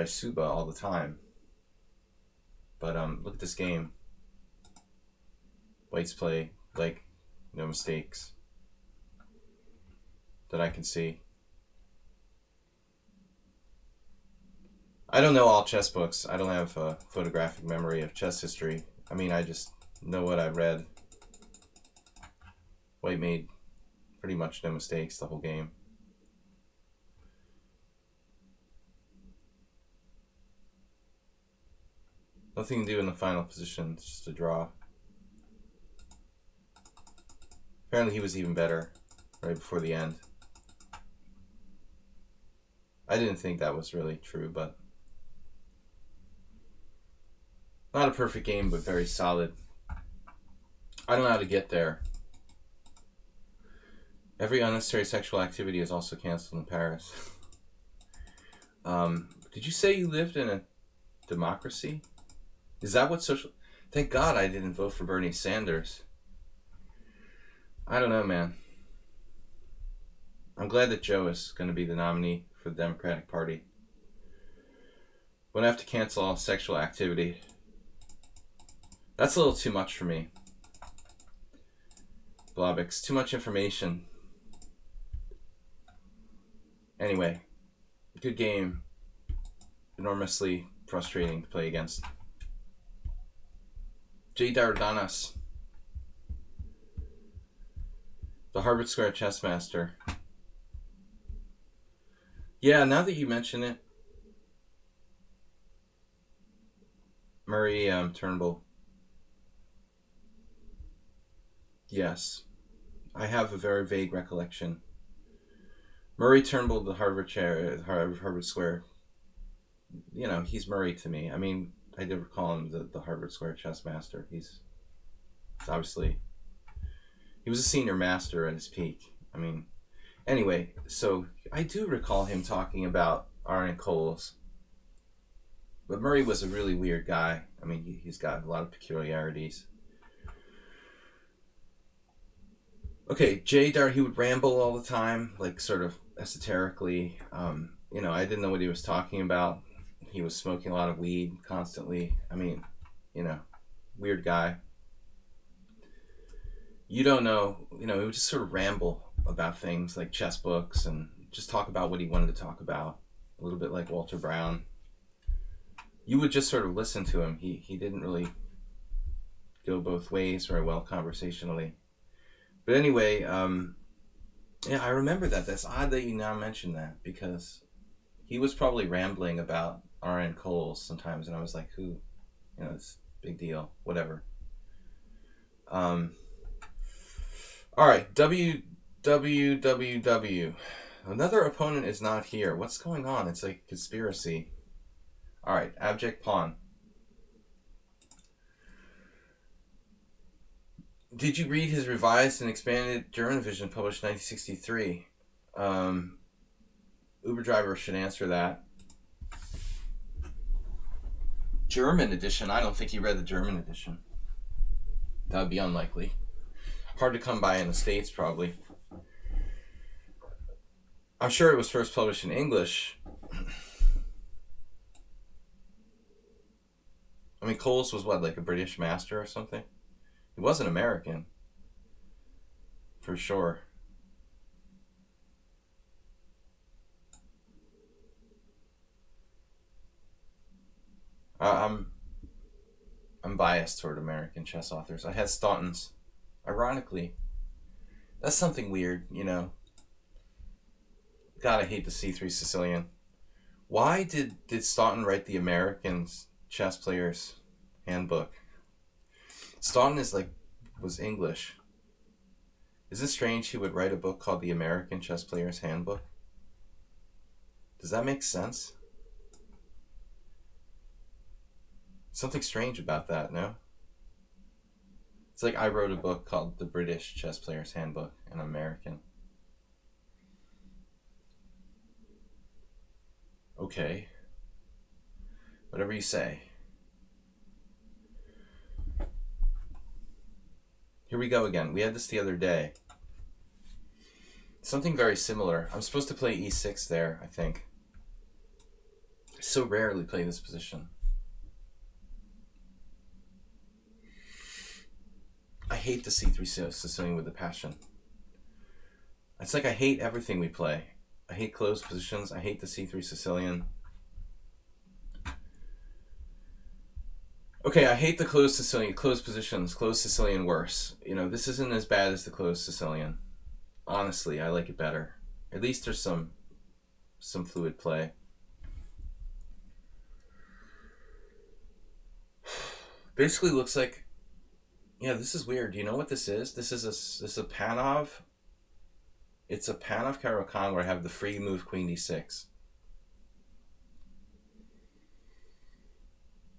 Suba all the time. But look at this game. White's play, like, no mistakes that I can see. I don't know all chess books. I don't have a photographic memory of chess history. I mean, I just know what I read. White made pretty much no mistakes the whole game. Nothing to do in the final position. It's just a draw. Apparently he was even better right before the end. I didn't think that was really true, but not a perfect game, but very solid. I don't know how to get there. Every unnecessary sexual activity is also canceled in Paris. Did you say you lived in a democracy? Is that what social... Thank God I didn't vote for Bernie Sanders. I don't know, man. I'm glad that Joe is going to be the nominee for the Democratic Party. We're going to have to cancel all sexual activity. That's a little too much for me. Blobix, too much information. Anyway, good game. Enormously frustrating to play against. J. Dardanas, the Harvard Square chess master. Yeah, now that you mention it, Murray Turnbull. Yes, I have a very vague recollection. Murray Turnbull, the Harvard Square. You know, he's Murray to me. I mean, I did call him the Harvard Square chess master. He's obviously, he was a senior master at his peak. I mean, anyway, so I do recall him talking about Arne Coles. But Murray was a really weird guy. I mean, he's got a lot of peculiarities. Okay, Jay Dart, he would ramble all the time, like sort of esoterically. You know, I didn't know what he was talking about. He was smoking a lot of weed constantly. I mean, you know, weird guy. You don't know, you know, he would just sort of ramble about things like chess books and just talk about what he wanted to talk about. A little bit like Walter Brown. You would just sort of listen to him. He didn't really go both ways very well conversationally. But anyway, yeah, I remember that. That's odd that you now mention that, because he was probably rambling about R.N. Coles sometimes, and I was like, who? You know, it's a big deal. Whatever. All right, WWWW. Another opponent is not here. What's going on? It's like conspiracy. All right, abject pawn. Did you read his revised and expanded German edition published in 1963? Uber driver should answer that. German edition? I don't think he read the German edition. That would be unlikely. Hard to come by in the States, probably. I'm sure it was first published in English. I mean, Coles was what, like a British master or something? He was an American. For sure. I'm biased toward American chess authors. I had Staunton's. Ironically, that's something weird, you know. God, I hate the C3 Sicilian. Why did Staunton write the American chess players handbook? Staunton was English. Is it strange he would write a book called the American Chess Players Handbook? Does that make sense? Something strange about that, no? It's like I wrote a book called The British Chess Players Handbook, and I'm American. Okay. Whatever you say. Here we go again. We had this the other day. Something very similar. I'm supposed to play e6 there, I think. I so rarely play this position. I hate the C3 Sicilian with a passion. It's like I hate everything we play. I hate closed positions. I hate the C3 Sicilian. Okay, I hate the closed Sicilian, closed positions, closed Sicilian worse. You know, this isn't as bad as the closed Sicilian. Honestly, I like it better. At least there's some fluid play. Basically looks like, yeah, this is weird. Do you know what this is? This is a Panov. It's a Panov Caro-Kann where I have the free move queen d6.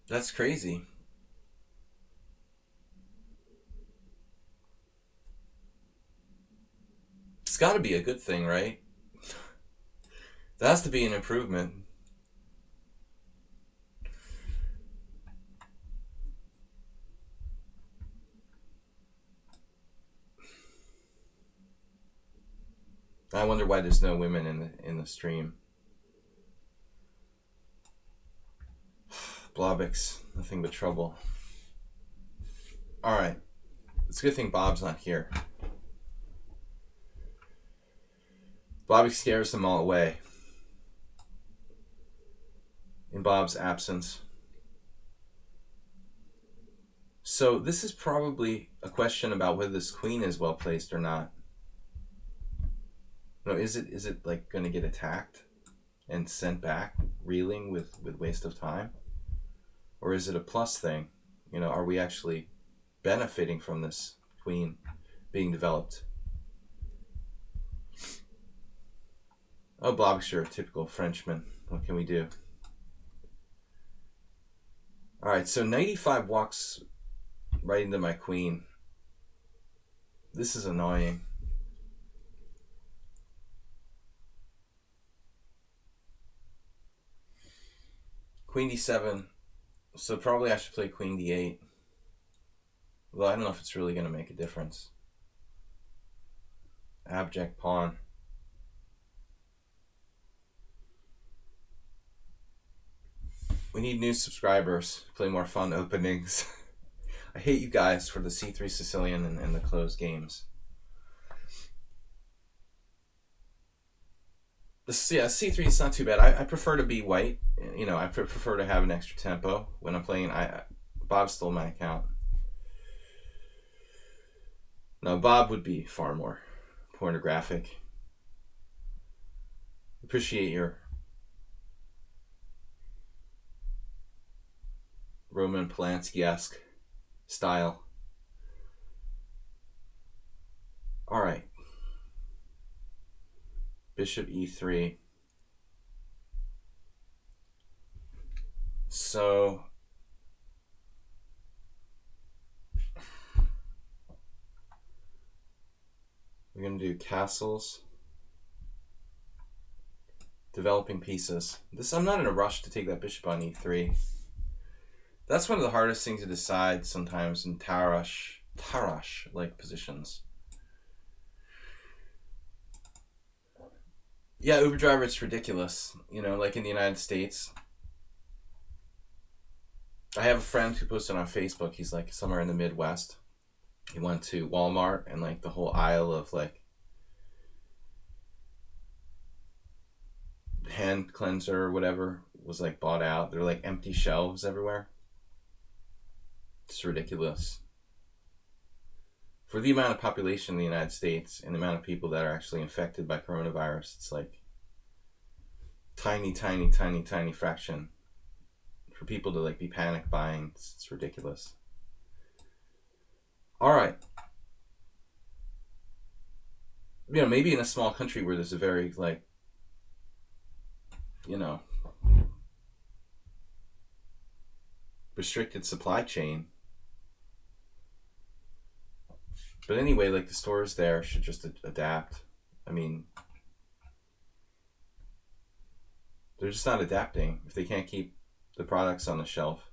That's crazy. It's got to be a good thing, right? That has to be an improvement. I wonder why there's no women in the stream. Blobix, nothing but trouble. All right, it's a good thing Bob's not here. Blobix scares them all away. In Bob's absence. So this is probably a question about whether this queen is well placed or not. No, is it like going to get attacked and sent back, reeling with waste of time? Or is it a plus thing? You know, are we actually benefiting from this queen being developed? Oh, Blobix, you're a typical Frenchman. What can we do? All right, so knight e5 walks right into my queen. This is annoying. Queen d7. So probably I should play queen d8. Well, I don't know if it's really going to make a difference. Abject pawn. We need new subscribers. Play more fun openings. I hate you guys for the C3 Sicilian and the closed games. Yeah, C3 is not too bad. I prefer to be white. You know, I prefer to have an extra tempo when I'm playing. Bob stole my account. No, Bob would be far more pornographic. Appreciate your Roman Polanski-esque style. All right. Bishop e3. So We're going to do castles. Developing pieces. I'm not in a rush to take that bishop on e3. That's one of the hardest things to decide sometimes in Tarrasch-like positions. Yeah, Uber driver, it's ridiculous. You know, like in the United States. I have a friend who posted on Facebook, he's like somewhere in the Midwest. He went to Walmart and like the whole aisle of like hand cleanser or whatever was like bought out. They're like empty shelves everywhere. It's ridiculous. For the amount of population in the United States and the amount of people that are actually infected by coronavirus, it's like tiny fraction for people to like be panic buying. It's ridiculous. All right. You know, maybe in a small country where there's a very like, you know, restricted supply chain. But anyway, like the stores there should just adapt. I mean, they're just not adapting if they can't keep the products on the shelf.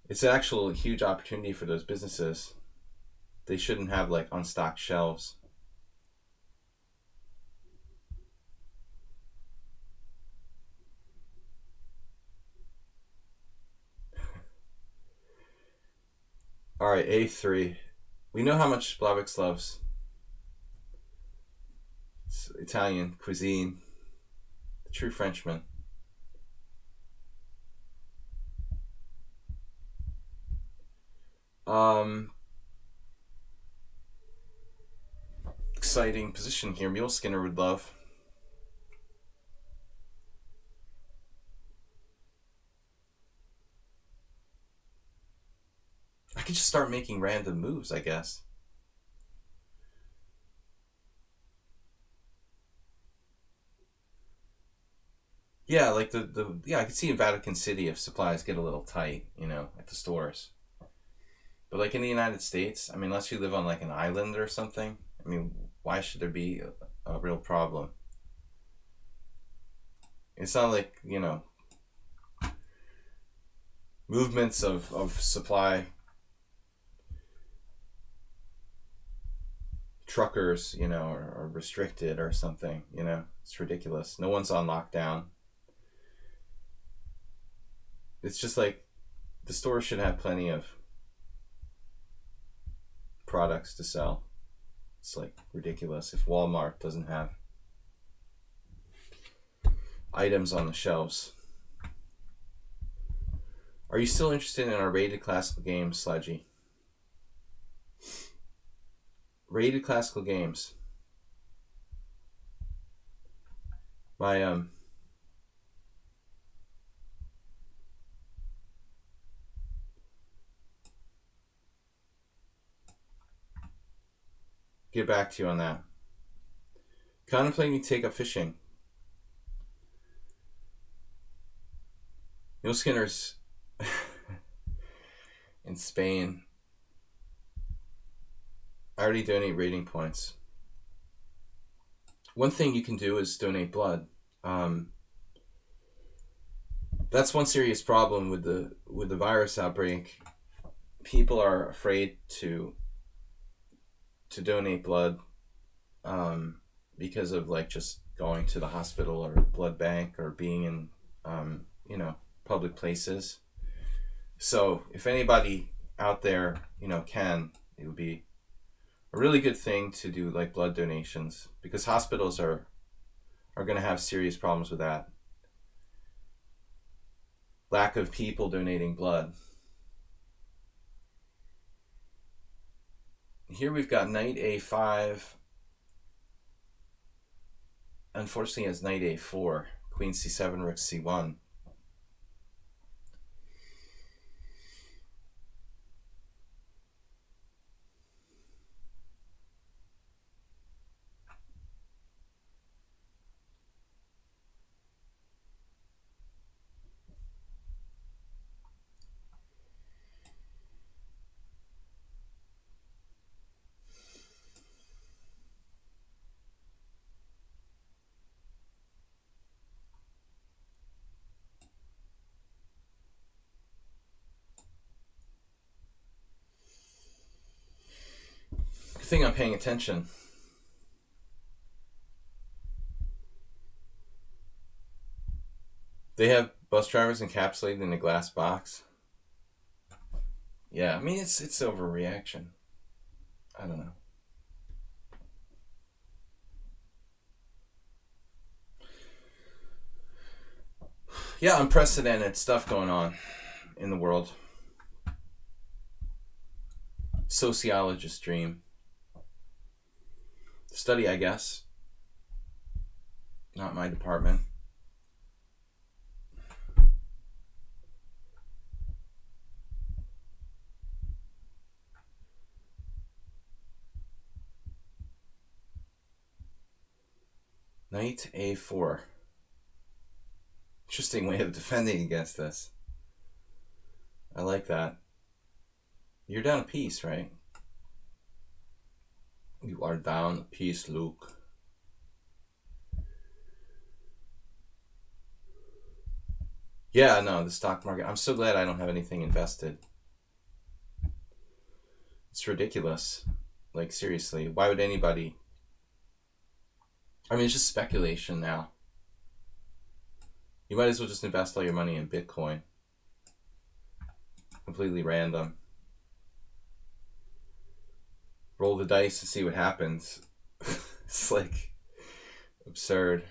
It's an actual huge opportunity for those businesses. They shouldn't have like unstocked shelves. All right, A3. We know how much Blavix loves Italian cuisine. The true Frenchman. Exciting position here. Mule Skinner would love. I could just start making random moves, I guess. Yeah, like I could see in Vatican City if supplies get a little tight, you know, at the stores. But like in the United States, I mean, unless you live on like an island or something, I mean, why should there be a real problem? It's not like, you know, movements of supply truckers, you know, are restricted or something, you know. It's ridiculous. No one's on lockdown. It's just like the store should have plenty of products to sell. It's like ridiculous if Walmart doesn't have items on the shelves. Are you still interested in our rated classical games, Sledgy? Rated classical games. My get back to you on that. Contemplating to take up fishing. Neil Skinner's in Spain. I already donate rating points. One thing you can do is donate blood. That's one serious problem with the virus outbreak. People are afraid to donate blood because of like just going to the hospital or blood bank or being in you know, public places. So if anybody out there, you know, it would be a really good thing to do like blood donations, because hospitals are going to have serious problems with that. Lack of people donating blood. Here we've got knight a5. Unfortunately, has knight a4, queen c7, rook c1. think I'm paying attention. They have bus drivers encapsulated in a glass box. Yeah, I mean, it's overreaction. I don't know. Yeah, unprecedented stuff going on in the world. Sociologist's dream. Study, I guess. Not my department. Knight A4. Interesting way of defending against this. I like that. You're down a piece, right? You are down a piece, Luke. Yeah, no, the stock market. I'm so glad I don't have anything invested. It's ridiculous. Like, seriously, why would anybody... I mean, it's just speculation now. You might as well just invest all your money in Bitcoin. Completely random. Roll the dice and see what happens. It's like absurd.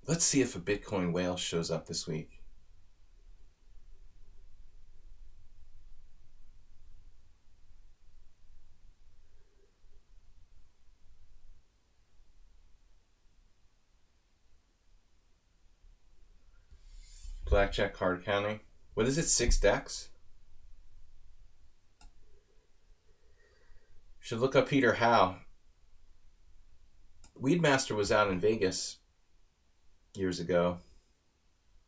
Let's see if a Bitcoin whale shows up this week. Blackjack card counting. What is it? 6 decks? Should look up Peter Howe. Weedmaster was out in Vegas years ago.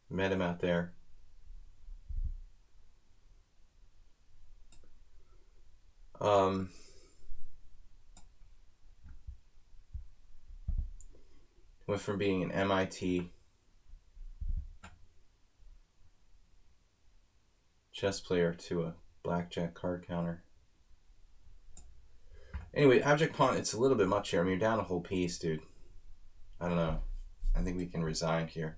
Met him out there. Went from being an MIT chess player to a blackjack card counter. Anyway, abject pawn, it's a little bit much here. I mean, you're down a whole piece, dude. I don't know. I think we can resign here.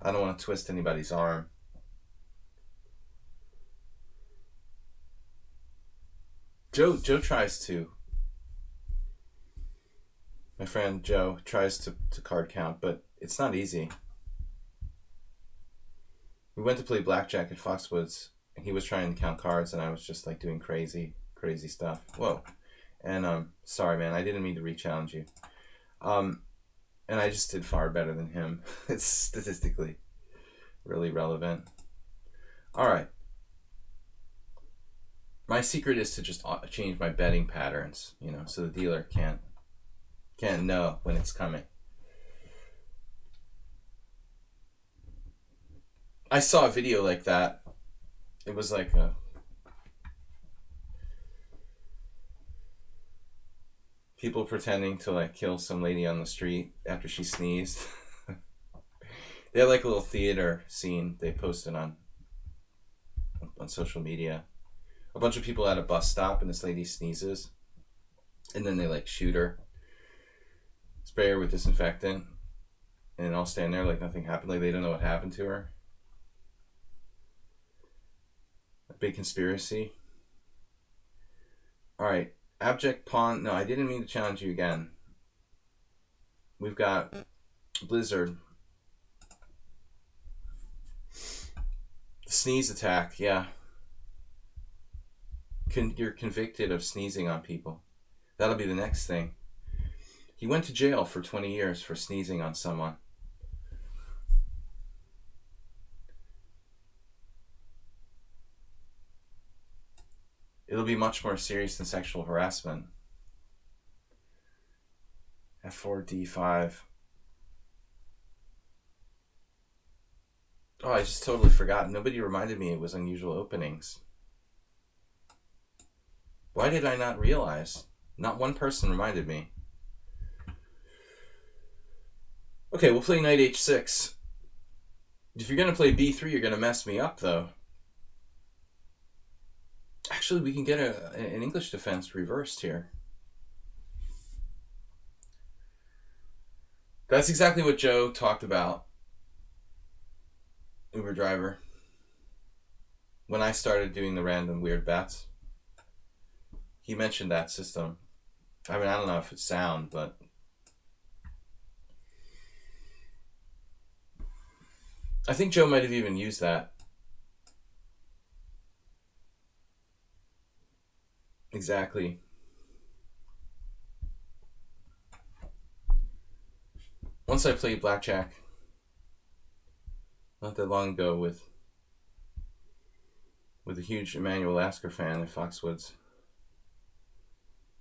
I don't want to twist anybody's arm. Joe tries to. My friend Joe tries to card count, but it's not easy. We went to play blackjack at Foxwoods, and he was trying to count cards, and I was just like doing crazy stuff. Whoa. And sorry, man, I didn't mean to re-challenge you. And I just did far better than him. It's statistically really relevant. All right. My secret is to just change my betting patterns, you know, so the dealer can't know when it's coming. I saw a video like that. It was like people pretending to like kill some lady on the street after she sneezed. They had like a little theater scene they posted on social media. A bunch of people at a bus stop, and this lady sneezes, and then they like shoot her, spray her with disinfectant, and all stand there like nothing happened, like they don't know what happened to her. A big conspiracy. All right, abject pawn. No, I didn't mean to challenge you again. We've got Blizzard. The sneeze attack, yeah. You're convicted of sneezing on people. That'll be the next thing. He went to jail for 20 years for sneezing on someone. It'll be much more serious than sexual harassment. F4, D5. Oh, I just totally forgot. Nobody reminded me it was unusual openings. Why did I not realize? Not one person reminded me. Okay, we'll play knight h6. If you're going to play b3, you're going to mess me up, though. Actually, we can get an English defense reversed here. That's exactly what Joe talked about, Uber driver, when I started doing the random weird bets. He mentioned that system. I mean, I don't know if it's sound, but I think Joe might have even used that. Exactly. Once I played blackjack not that long ago with a huge Emmanuel Lasker fan at Foxwoods.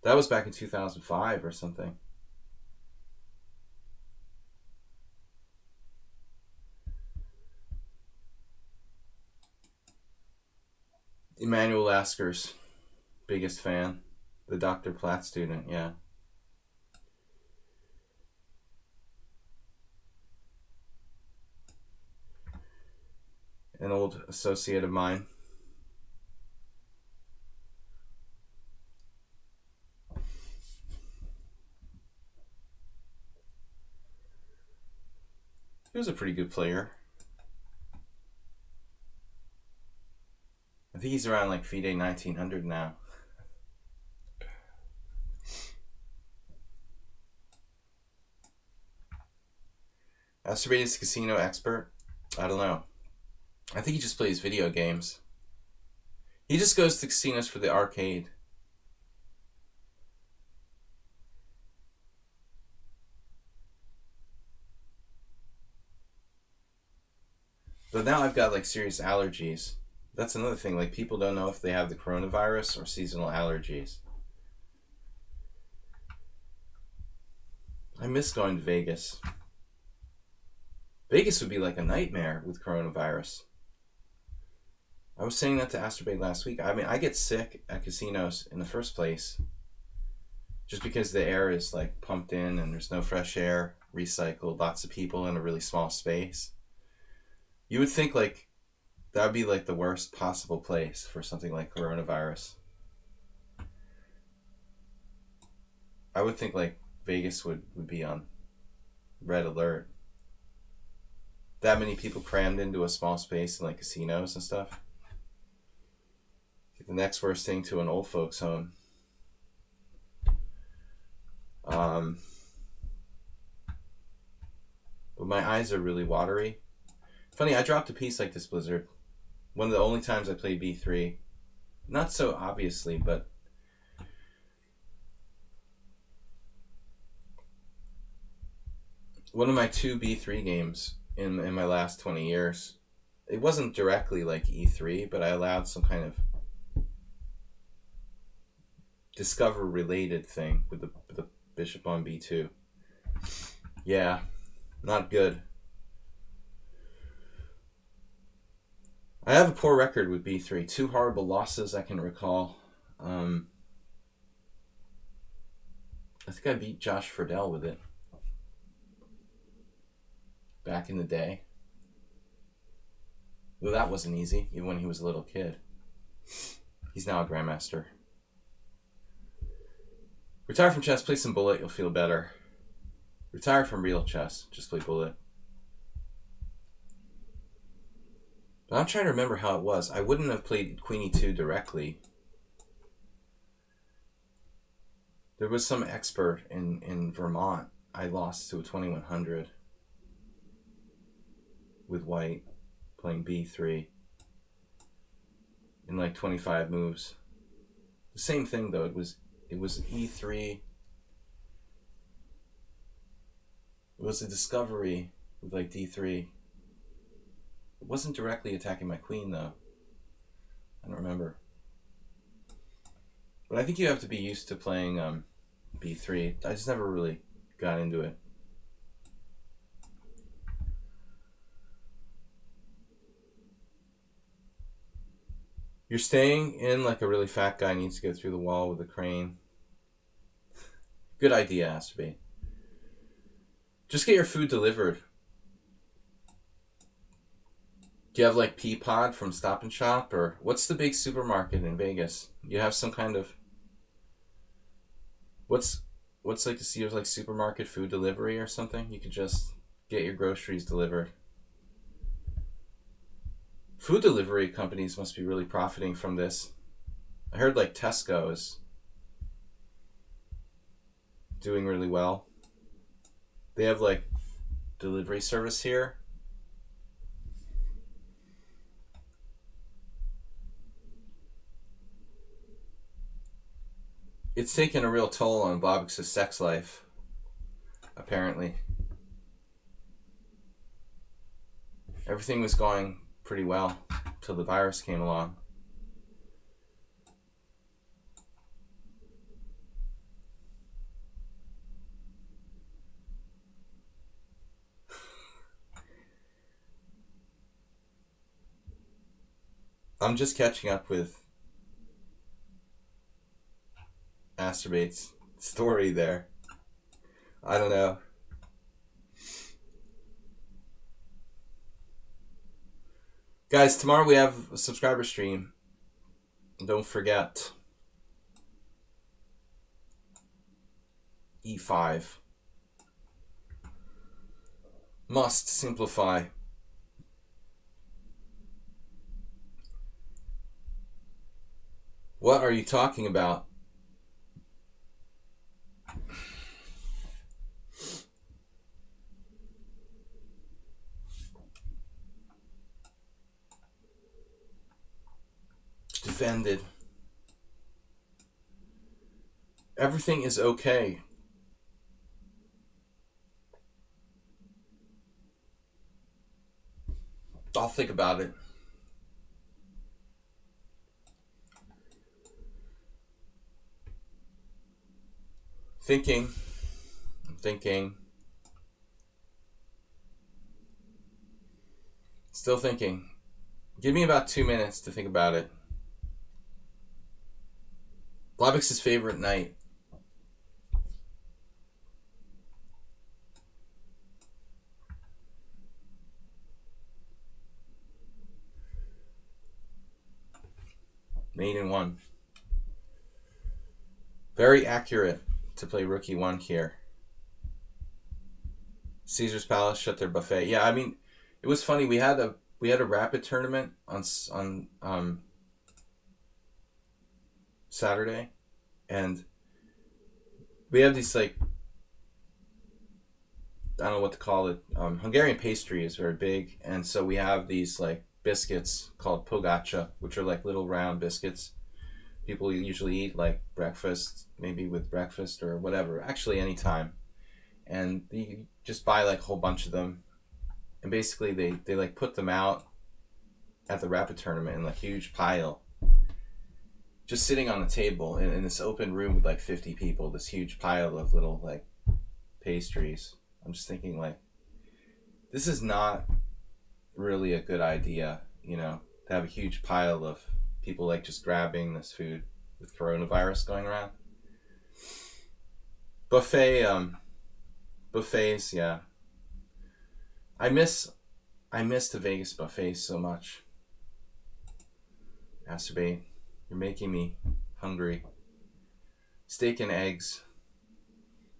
That was back in 2005 or something. Emmanuel Lasker's biggest fan, the Dr. Platt student, yeah. An old associate of mine. He was a pretty good player. I think he's around like FIDE 1900 now. Masturbated casino expert? I don't know. I think he just plays video games. He just goes to casinos for the arcade. But now I've got like serious allergies. That's another thing. Like, people don't know if they have the coronavirus or seasonal allergies. I miss going to Vegas. Vegas would be like a nightmare with coronavirus. I was saying that to Astrobate last week. I mean, I get sick at casinos in the first place just because the air is like pumped in and there's no fresh air, recycled, lots of people in a really small space. You would think like that would be like the worst possible place for something like coronavirus. I would think like Vegas would be on red alert. That many people crammed into a small space in like casinos and stuff. The next worst thing to an old folks home. But my eyes are really watery. Funny, I dropped a piece like this, Blizzard. One of the only times I played B3. Not so obviously, but one of my two B3 games in my last 20 years, it wasn't directly like E3, but I allowed some kind of discover related thing with the bishop on B2. Yeah, not good. I have a poor record with B3. 2 horrible losses I can recall. I think I beat Josh Friedel with it back in the day. Well, that wasn't easy, even when he was a little kid. He's now a grandmaster. Retire from chess, play some bullet, you'll feel better. Retire from real chess, just play bullet. But I'm trying to remember how it was. I wouldn't have played Queen E2 directly. There was some expert in Vermont I lost to a 2100 with white playing B3 in like 25 moves. The same thing though, it was E3. It was a discovery with like D3. It wasn't directly attacking my queen though. I don't remember. But I think you have to be used to playing B3. I just never really got into it. You're staying in like a really fat guy needs to go through the wall with a crane. Good idea, Asterby. Just get your food delivered. Do you have like Peapod from Stop and Shop, or what's the big supermarket in Vegas? You have some kind of what's like to see like supermarket food delivery or something? You could just get your groceries delivered. Food delivery companies must be really profiting from this. I heard like Tesco is doing really well. They have like delivery service here. It's taken a real toll on Bobix's sex life, apparently. Everything was going pretty well till the virus came along. I'm just catching up with Masturbate's story there. I don't know. Guys, tomorrow we have a subscriber stream. Don't forget. E5. Must simplify. What are you talking about? Defended. Everything is okay. I'll think about it. Thinking. Still thinking. Give me about 2 minutes to think about it. Blobix's favorite night. Mate in 1. Very accurate to play rookie 1 here. Caesar's Palace shut their buffet. Yeah, I mean, it was funny. We had a rapid tournament on Saturday, and we have these like, I don't know what to call it. Hungarian pastry is very big, and so we have these like biscuits called pogacha, which are like little round biscuits. People usually eat like breakfast, maybe with breakfast or whatever. Actually, anytime, and you just buy like a whole bunch of them, and basically they like put them out at the rapid tournament in a huge pile, just sitting on the table in this open room with like 50 people. This huge pile of little like pastries. I'm just thinking like, this is not really a good idea, you know, to have a huge pile of people like just grabbing this food with coronavirus going around. Buffets, yeah. I miss the Vegas buffets so much. Masturbate, you're making me hungry. Steak and eggs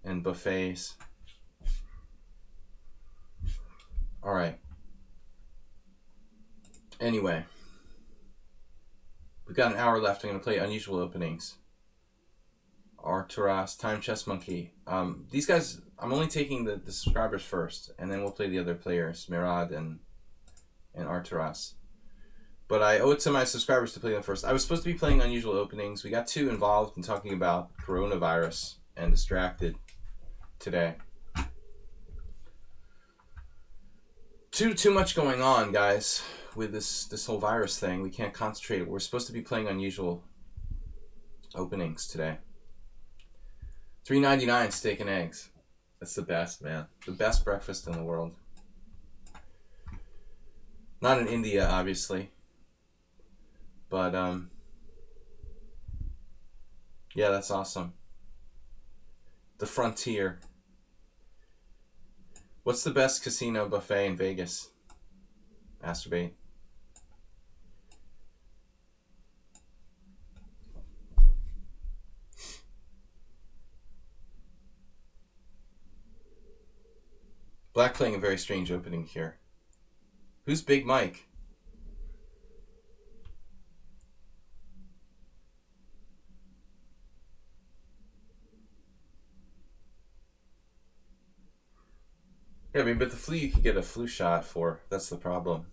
and buffets. All right. Anyway, we've got an hour left. I'm going to play unusual openings. Arturas, Time Chess Monkey. These guys, I'm only taking the subscribers first, and then we'll play the other players, Mirad and Arturas. But I owe it to my subscribers to play them first. I was supposed to be playing unusual openings. We got too involved in talking about coronavirus and distracted today. Too much going on, guys, with this whole virus thing. We can't concentrate. We're supposed to be playing unusual openings today. $3.99 steak and eggs. That's the best, man. The best breakfast in the world. Not in India, obviously. But, yeah, that's awesome. The frontier. What's the best casino buffet in Vegas? Masturbate. Black playing a very strange opening here. Who's Big Mike? Yeah, I mean, but the flu you could get a flu shot for. That's the problem.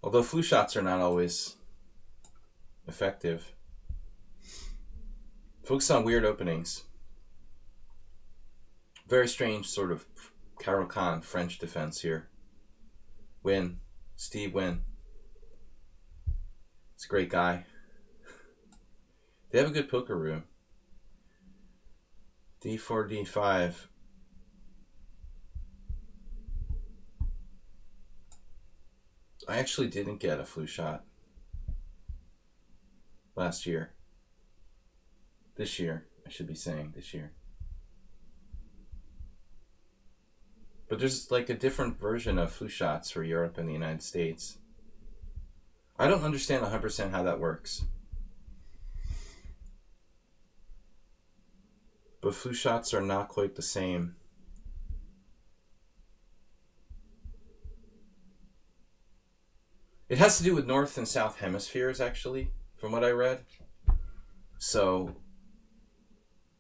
Although flu shots are not always effective. Focus on weird openings. Very strange sort of Carol Khan French defense here. Win. Steve Win. He's a great guy. They have a good poker room. D4, D5. I actually didn't get a flu shot last year. This year, I should be saying this year. But there's like a different version of flu shots for Europe and the United States. I don't understand 100% how that works. But flu shots are not quite the same. It has to do with North and South hemispheres, actually, from what I read. So,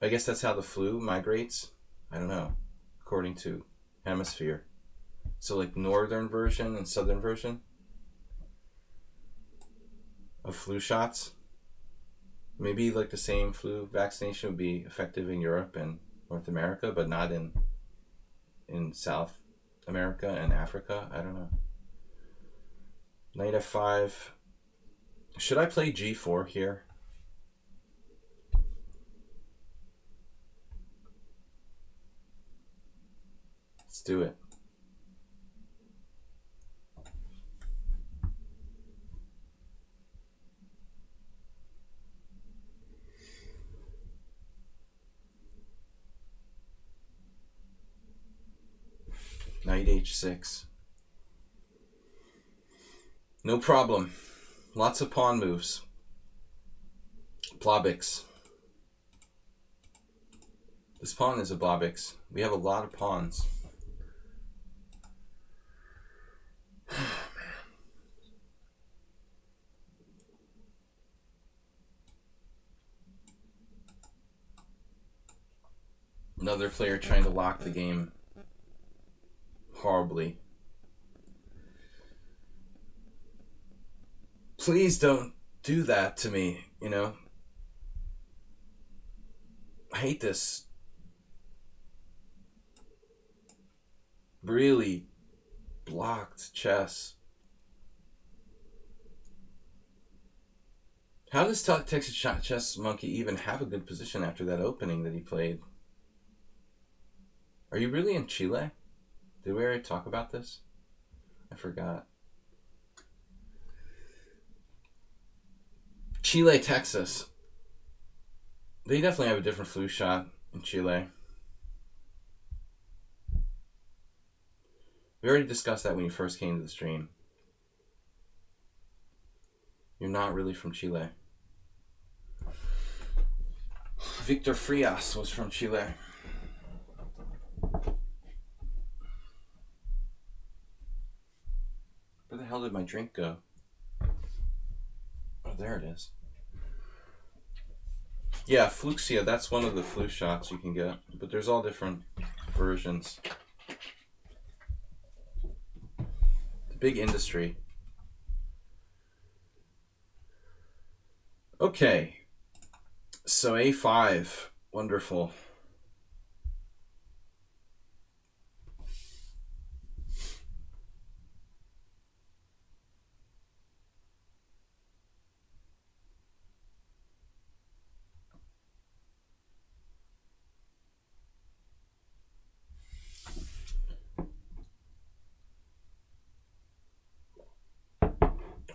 I guess that's how the flu migrates. I don't know, according to hemisphere. So, like, northern version and southern version of flu shots. Maybe, like, the same flu vaccination would be effective in Europe and North America, but not in South America and Africa. I don't know. Knight f5. Should I play g4 here? Let's do it. Knight h6. No problem. Lots of pawn moves. Blobix. This pawn is a Blobix. We have a lot of pawns. Another player trying to lock the game horribly. Please don't do that to me, you know? I hate this. Really blocked chess. How does Texas Chess Monkey even have a good position after that opening that he played? Are you really in Chile? Did we already talk about this? I forgot. Chile, Texas. They definitely have a different flu shot in Chile. We already discussed that when you first came to the stream. You're not really from Chile. Victor Frias was from Chile. Where the hell did my drink go? Oh, there it is. Yeah, Fluxia, that's one of the flu shots you can get. But there's all different versions. It's a big industry. Okay. So A5. Wonderful.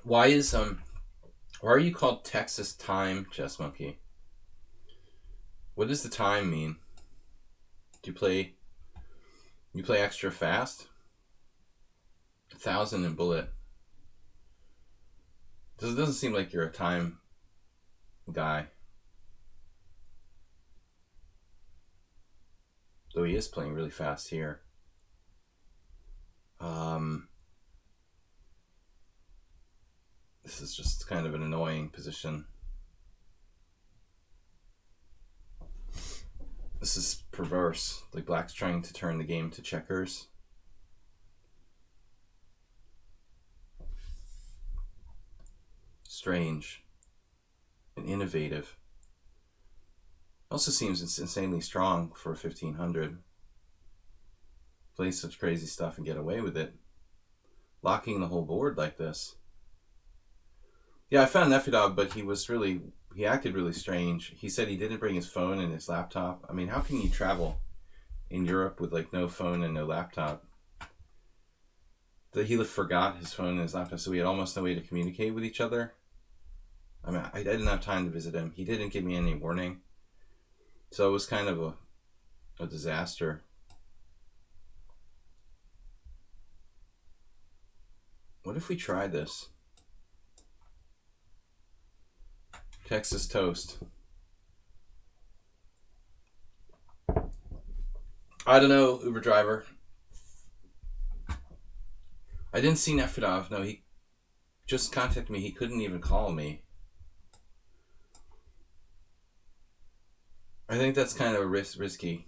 Why are you called Texas Time, Chess Monkey? What does the time mean? Do you play You play extra fast? 1,000 in bullet. It doesn't seem like you're a time guy. Though he is playing really fast here. This is just kind of an annoying position. This is perverse. Like black's trying to turn the game to checkers. Strange and innovative. Also seems insanely strong for 1500. Play such crazy stuff and get away with it. Locking the whole board like this. Yeah, I found Nefedov, but he acted really strange. He said he didn't bring his phone and his laptop. I mean, how can you travel in Europe with like no phone and no laptop? That he forgot his phone and his laptop, so we had almost no way to communicate with each other. I mean, I didn't have time to visit him. He didn't give me any warning. So it was kind of a disaster. What if we tried this? Texas toast. I don't know, Uber driver. I didn't see Nefedov. No, he just contacted me. He couldn't even call me. I think that's kind of a risky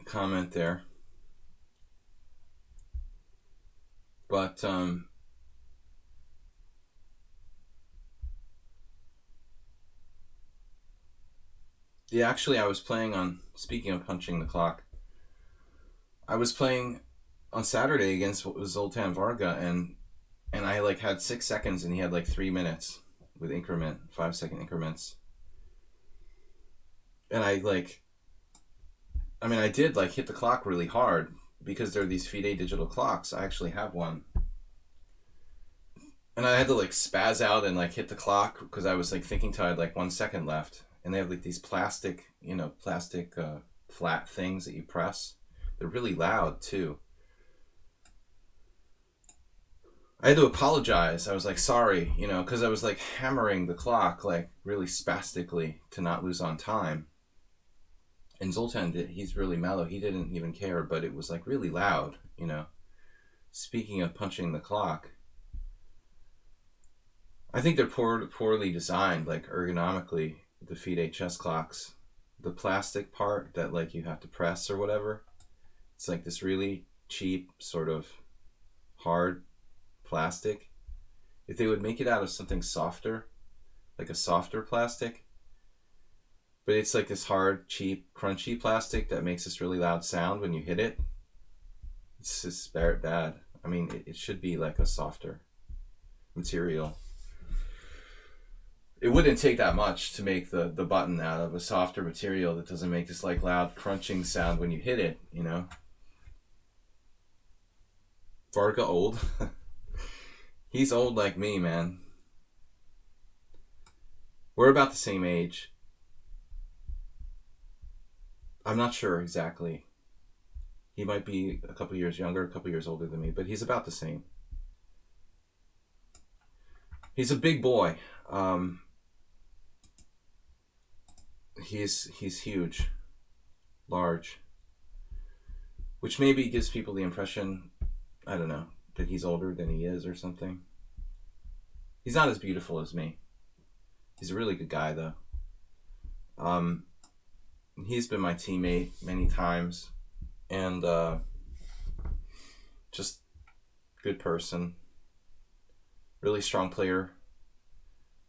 comment there. But yeah, actually I was playing on, speaking of punching the clock, I was playing on Saturday against Zoltan Varga, and I like had 6 seconds and he had like 3 minutes with 5-second increments. And I did like hit the clock really hard because there are these FIDE digital clocks. I actually have one. And I had to like spaz out and like hit the clock because I was like thinking till I had like 1 second left. And they have like these plastic flat things that you press. They're really loud too. I had to apologize. I was like, sorry, because I was like hammering the clock like really spastically to not lose on time. And Zoltan, he's really mellow. He didn't even care, but it was like really loud, Speaking of punching the clock, I think they're poorly designed, like ergonomically, the FIDE chess clocks. The plastic part that like you have to press or whatever, it's like this really cheap sort of hard plastic. If they would make it out of something softer, like a softer plastic, but it's like this hard, cheap, crunchy plastic that makes this really loud sound when you hit it. It's just bad. I mean, it should be like a softer material. It wouldn't take that much to make the button out of a softer material that doesn't make this like loud crunching sound when you hit it, Varga old? He's old like me, man. We're about the same age. I'm not sure exactly. He might be a couple years younger, a couple years older than me, but he's about the same. He's a big boy. He's huge, large, which maybe gives people the impression, I don't know, that he's older than he is or something. He's not as beautiful as me. He's a really good guy though. He's been my teammate many times, and just good person, really strong player.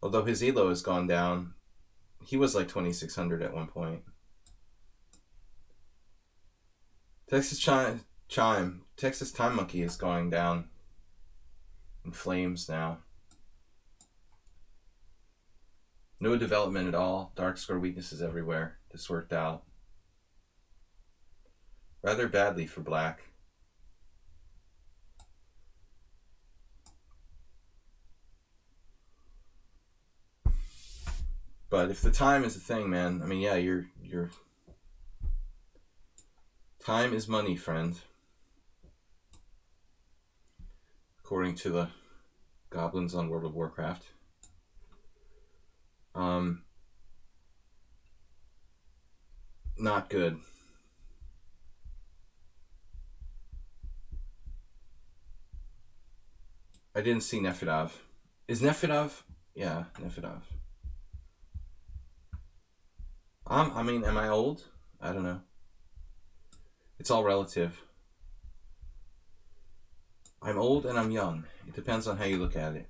Although his elo has gone down, he was like 2,600 at one point. Texas Time Monkey is going down in flames now. No development at all. Dark square weaknesses everywhere. This worked out rather badly for black. But if the time is the thing, man, I mean, yeah, you're Time is money, friend. According to the goblins on World of Warcraft. Not good. I didn't see Nefedov. Is Nefedov? Yeah, Nefedov. I mean, am I old? I don't know. It's all relative. I'm old and I'm young. It depends on how you look at it.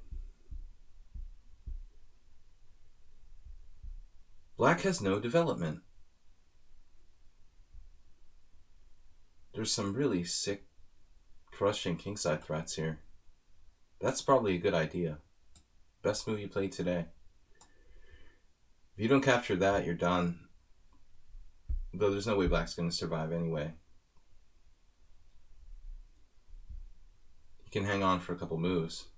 Black has no development. There's some really sick, crushing kingside threats here. That's probably a good idea. Best move you played today. If you don't capture that, you're done. Though there's no way Black's going to survive anyway. He can hang on for a couple moves.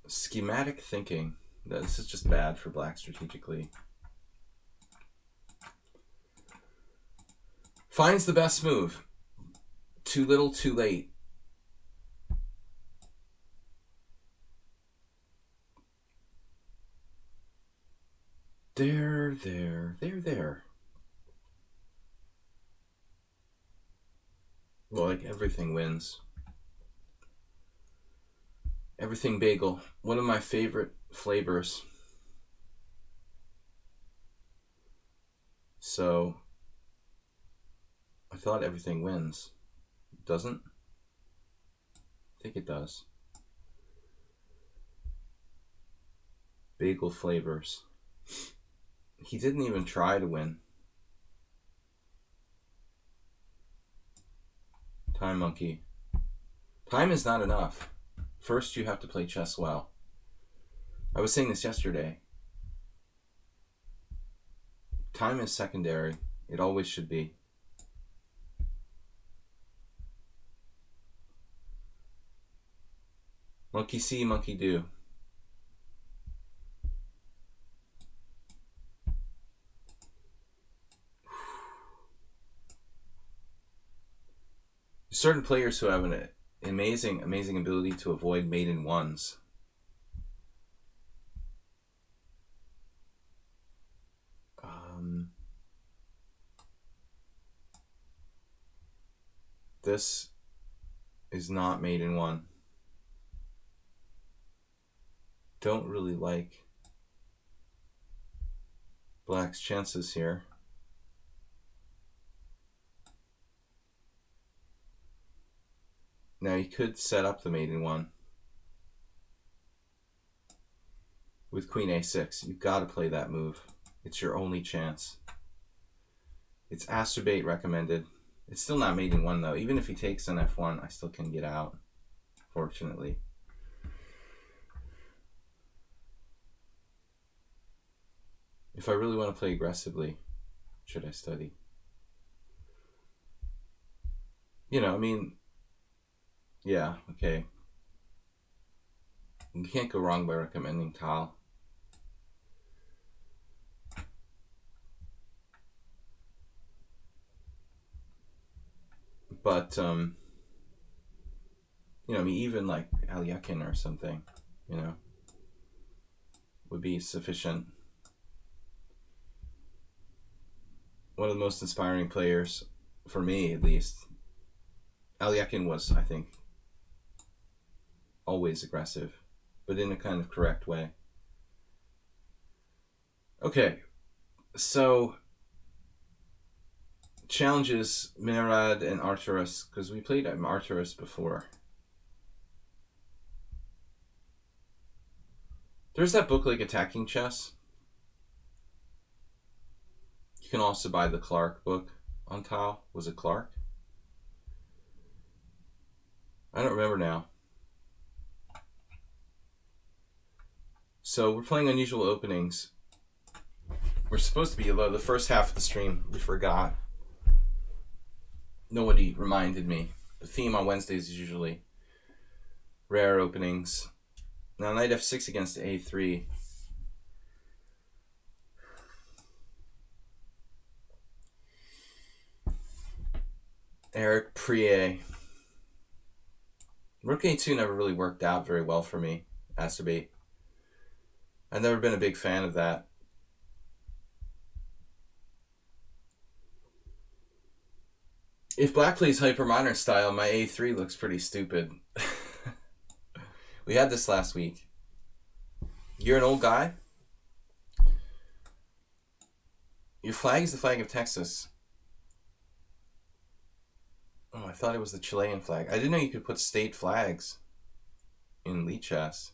Schematic thinking. This is just bad for Black strategically. Finds the best move. Too little, too late. There. Well, like everything wins. Everything bagel. One of my favorite flavors. So, I thought everything wins. Doesn't? I think it does. Bagel flavors. He didn't even try to win. Time monkey. Time is not enough. First, you have to play chess well. I was saying this yesterday. Time is secondary. It always should be. Monkey see, monkey do. Certain players who have an amazing ability to avoid mate in ones. This is not mate in one. Don't really like Black's chances here. Now you could set up the mate in one with Queen A6. You've got to play that move. It's your only chance. It's Astrobate recommended. It's still not mate in one though. Even if he takes an F1, I still can get out, fortunately. If I really want to play aggressively, should I study? You know, I mean, yeah, okay. You can't go wrong by recommending Tal. But, you know, I mean, even like Aliakin or something, you know, would be sufficient. One of the most inspiring players, for me at least. Aliakin was, I think, always aggressive, but in a kind of correct way. Okay, so challenges Minarad and Arturus, because we played Arturus before. There's that book like Attacking Chess. You can also buy the Clark book on Tile. Was it Clark? I don't remember now. So we're playing unusual openings. We're supposed to be the first half of the stream. We forgot. Nobody reminded me. The theme on Wednesdays is usually rare openings. Now knight f6 against a3. Eric Prier. Rook A2 never really worked out very well for me, Acerbate. I've never been a big fan of that. If black plays hyper modern style, my A3 looks pretty stupid. We had this last week. You're an old guy? Your flag is the flag of Texas. Oh, I thought it was the Chilean flag. I didn't know you could put state flags in lichess.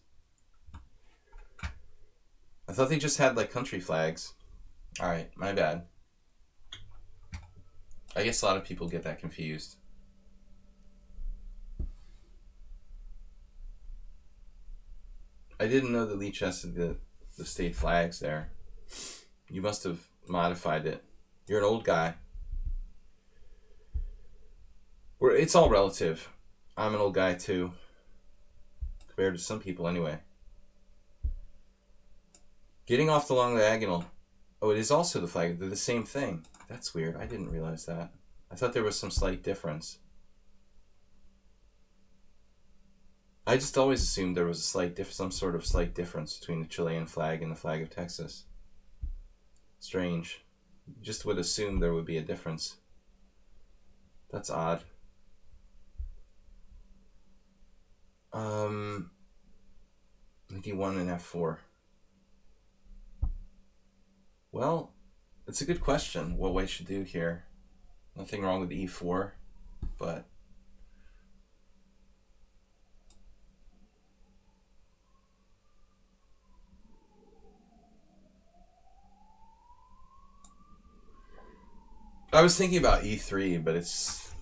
I thought they just had like country flags. Alright, my bad. I guess a lot of people get that confused. I didn't know that lichess had the state flags there. You must have modified it. You're an old guy. It's all relative. I'm an old guy too. Compared to some people anyway. Getting off the long diagonal. Oh, it is also the flag. They're the same thing. That's weird. I didn't realize that. I thought there was some slight difference. I just always assumed there was some sort of slight difference between the Chilean flag and the flag of Texas. Strange. Just would assume there would be a difference. That's odd. D1 and F4. Well, it's a good question what white should do here. Nothing wrong with E4, but I was thinking about E3, but it's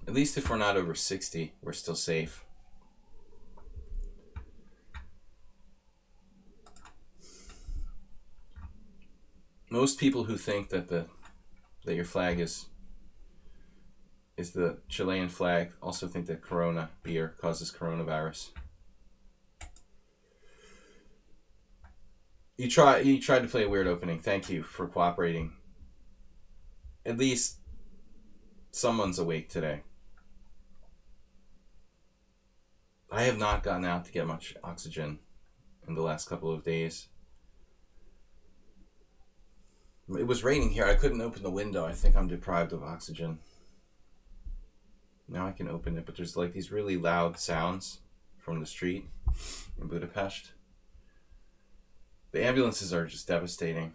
at least if we're not over 60, we're still safe. Most people who think that that your flag is the Chilean flag also think that Corona beer causes coronavirus. You tried to play a weird opening. Thank you for cooperating. At least someone's awake today. I have not gotten out to get much oxygen in the last couple of days. It was raining here. I couldn't open the window. I think I'm deprived of oxygen. Now I can open it, but there's like these really loud sounds from the street in Budapest. The ambulances are just devastating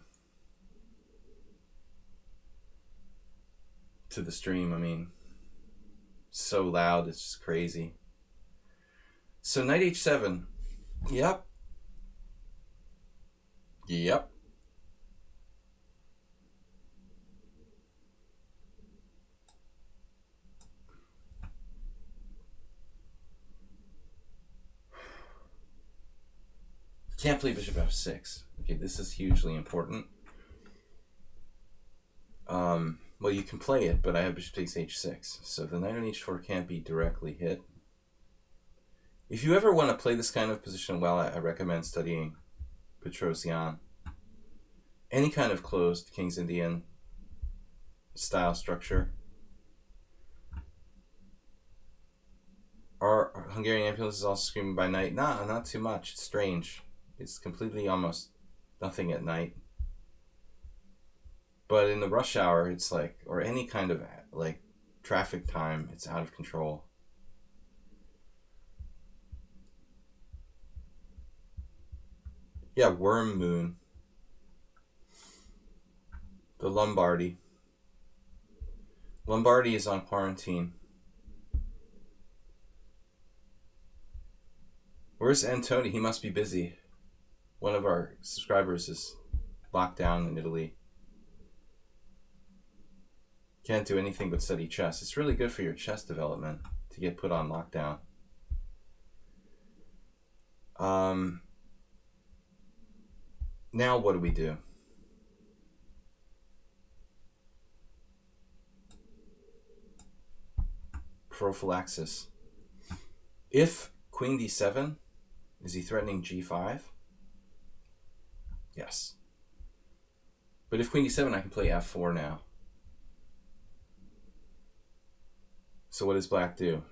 to the stream. I mean, so loud, it's just crazy. So knight h7. Yep. Yep. Can't play bishop f6. Okay, this is hugely important. Well, you can play it, but I have bishop takes h6. So the knight on h4 can't be directly hit. If you ever want to play this kind of position well, I recommend studying Petrosian. Any kind of closed King's Indian style structure. Our Hungarian ambulance is also screaming by night. Nah, not too much. It's strange. It's completely almost nothing at night. But in the rush hour, it's like, or any kind of like traffic time, it's out of control. Yeah, Worm Moon. The Lombardy. Lombardy is on quarantine. Where's Antoni? He must be busy. One of our subscribers is locked down in Italy. Can't do anything but study chess. It's really good for your chess development to get put on lockdown. Now what do we do? Prophylaxis. If Queen d7, is he threatening g5? Yes. But if queen d7, I can play f4 now. So what does black do?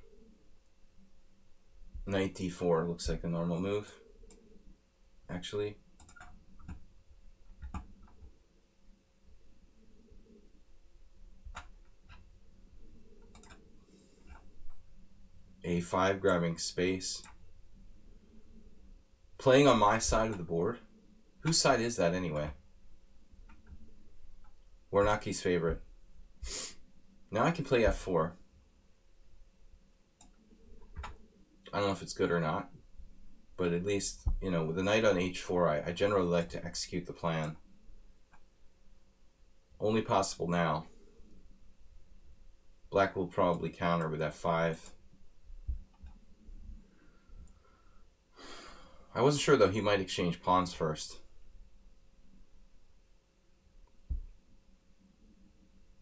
Knight d4 looks like a normal move, actually. A5 grabbing space. Playing on my side of the board. Whose side is that anyway? Warnocki's favorite. Now I can play f4. I don't know if it's good or not, but at least, you know, with the knight on h4, I generally like to execute the plan. Only possible now. Black will probably counter with f5. I wasn't sure, though. He might exchange pawns first.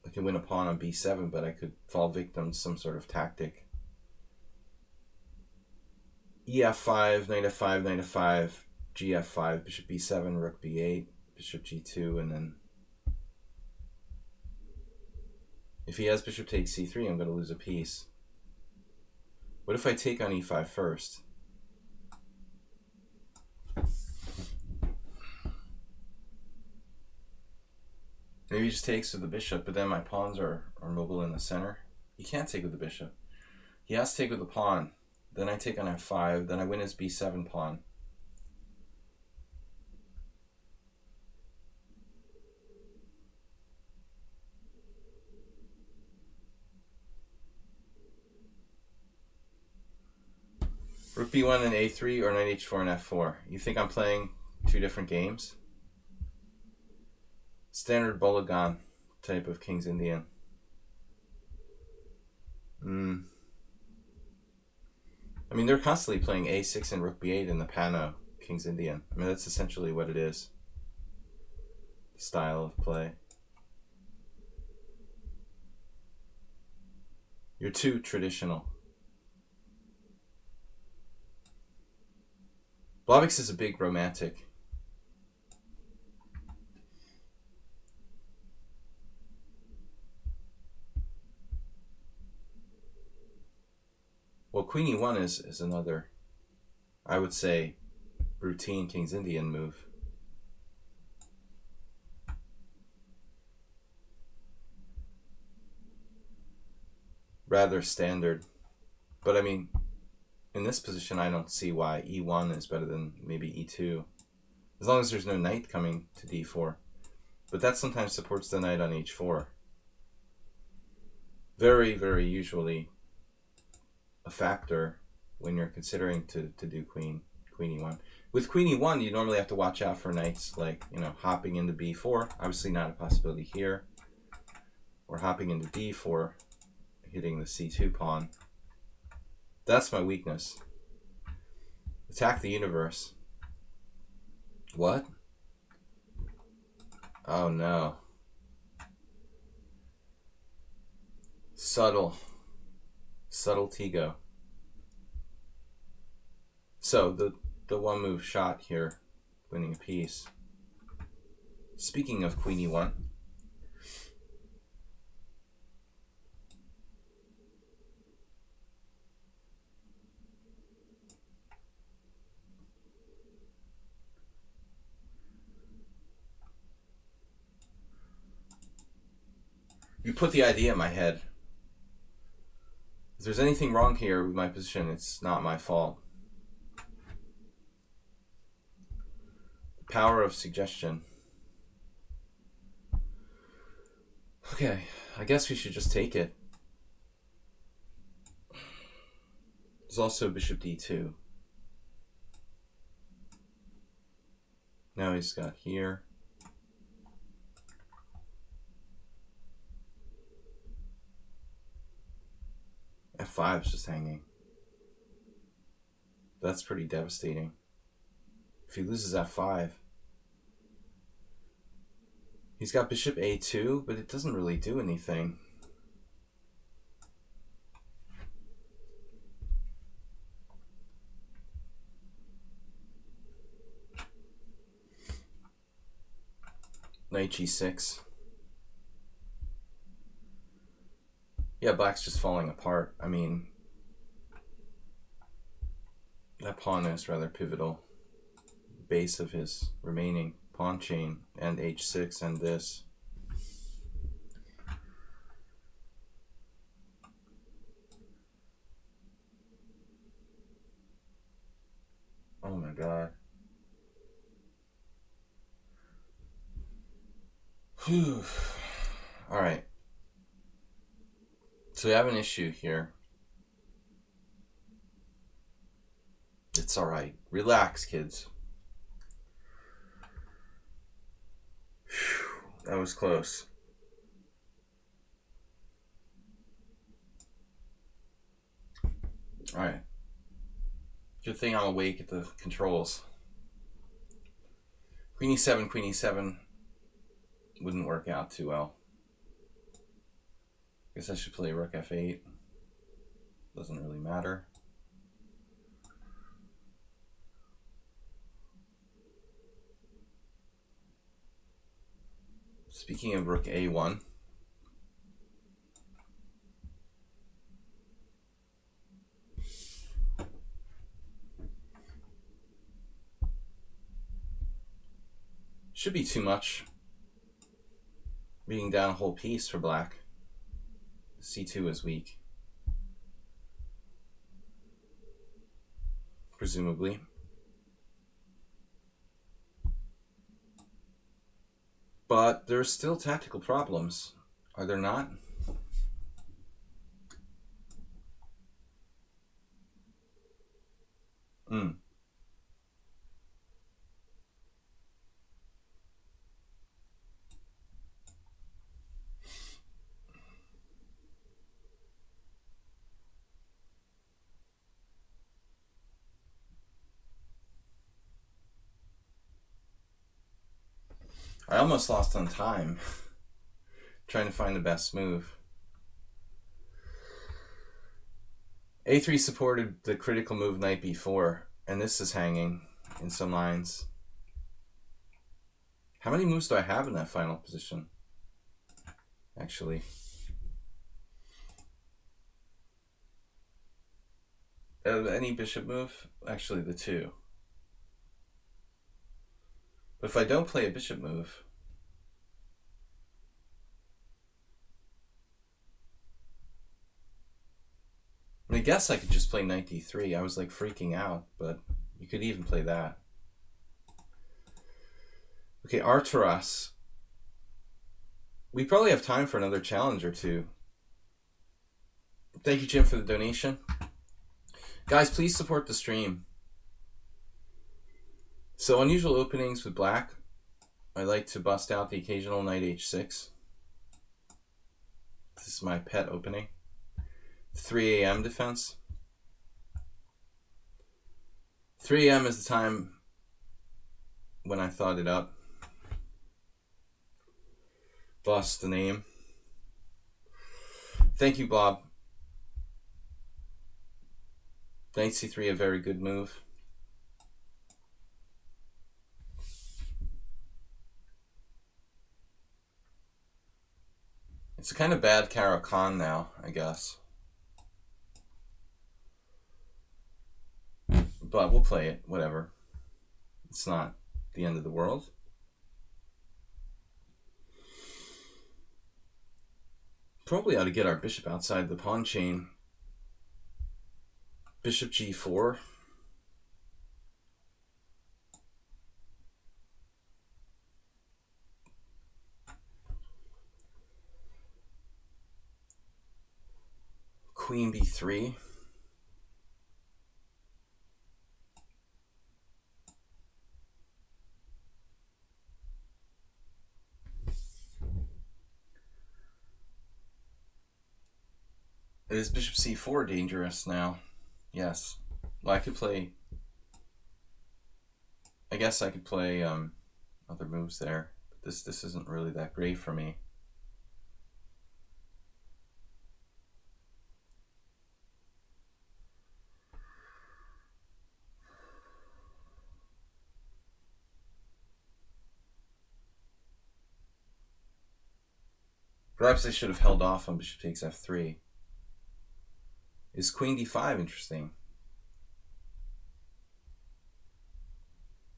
I can win a pawn on b7, but I could fall victim to some sort of tactic. ef5, knight f5, knight f5, gf5, bishop b7, rook b8, bishop g2, and then if he has bishop takes c3, I'm going to lose a piece. What if I take on e5 first? Maybe he just takes with the bishop, but then my pawns are mobile in the center. He can't take with the bishop. He has to take with the pawn. Then I take on f5, then I win his b7 pawn. Rook b1 and a3 or knight h4 and f4. You think I'm playing two different games? Standard Bologan type of King's Indian. I mean, they're constantly playing a6 and rook b8 in the Pano King's Indian. I mean, that's essentially what it is. The style of play. You're too traditional. Blavix is a big romantic. Well, Queen e1 is another, I would say, routine King's Indian move. Rather standard. But I mean, in this position, I don't see why e1 is better than maybe e2. As long as there's no knight coming to d4. But that sometimes supports the knight on h4. Very, very usually a factor when you're considering to do queen e1. With queen e1, you normally have to watch out for knights like, you know, hopping into b4. Obviously not a possibility here. Or hopping into d4, hitting the c2 pawn. That's my weakness. Attack the universe. What? Oh no. Subtle Tigo. So the one move shot here, winning a piece. Speaking of Queen e1. You put the idea in my head. If there's anything wrong here with my position, it's not my fault. The power of suggestion. Okay, I guess we should just take it. There's also bishop d2. Now he's got here. f5 is just hanging. That's pretty devastating. If he loses f5, he's got bishop a2, but it doesn't really do anything. Knight g6. Yeah, black's just falling apart. I mean, that pawn is rather pivotal. Base of his remaining pawn chain, and h6 and this. Oh my god. Whew. Alright. So we have an issue here. It's alright. Relax, kids. Whew. That was close. Alright. Good thing I'm awake at the controls. Queen e7 wouldn't work out too well. Guess I should play rook f8. Doesn't really matter. Speaking of rook a1. Should be too much. Being down a whole piece for black. c2 is weak. Presumably. But there's still tactical problems, are there not? I almost lost on time trying to find the best move. A3 supported the critical move knight b4, and this is hanging in some lines. How many moves do I have in that final position? Actually. Any bishop move? Actually, the two. But if I don't play a bishop move, I guess I could just play knight d3. I was like freaking out, but you could even play that. Okay, Arturas. We probably have time for another challenge or two. Thank you, Jim, for the donation. Guys, please support the stream. So, unusual openings with black. I like to bust out the occasional knight h6. This is my pet opening. 3 a.m. defense. 3 a.m. is the time when I thought it up. Bust the name. Thank you, Bob. Knight c3, a very good move. It's a kind of bad Caro-Kann now, I guess. But we'll play it, whatever. It's not the end of the world. Probably ought to get our bishop outside the pawn chain. Bishop g4. Queen b3. Is bishop c4 dangerous now? Yes. Well, I could play... I guess I could play other moves there. But this isn't really that great for me. Perhaps I should have held off on bishop takes f3. Is queen d5 interesting?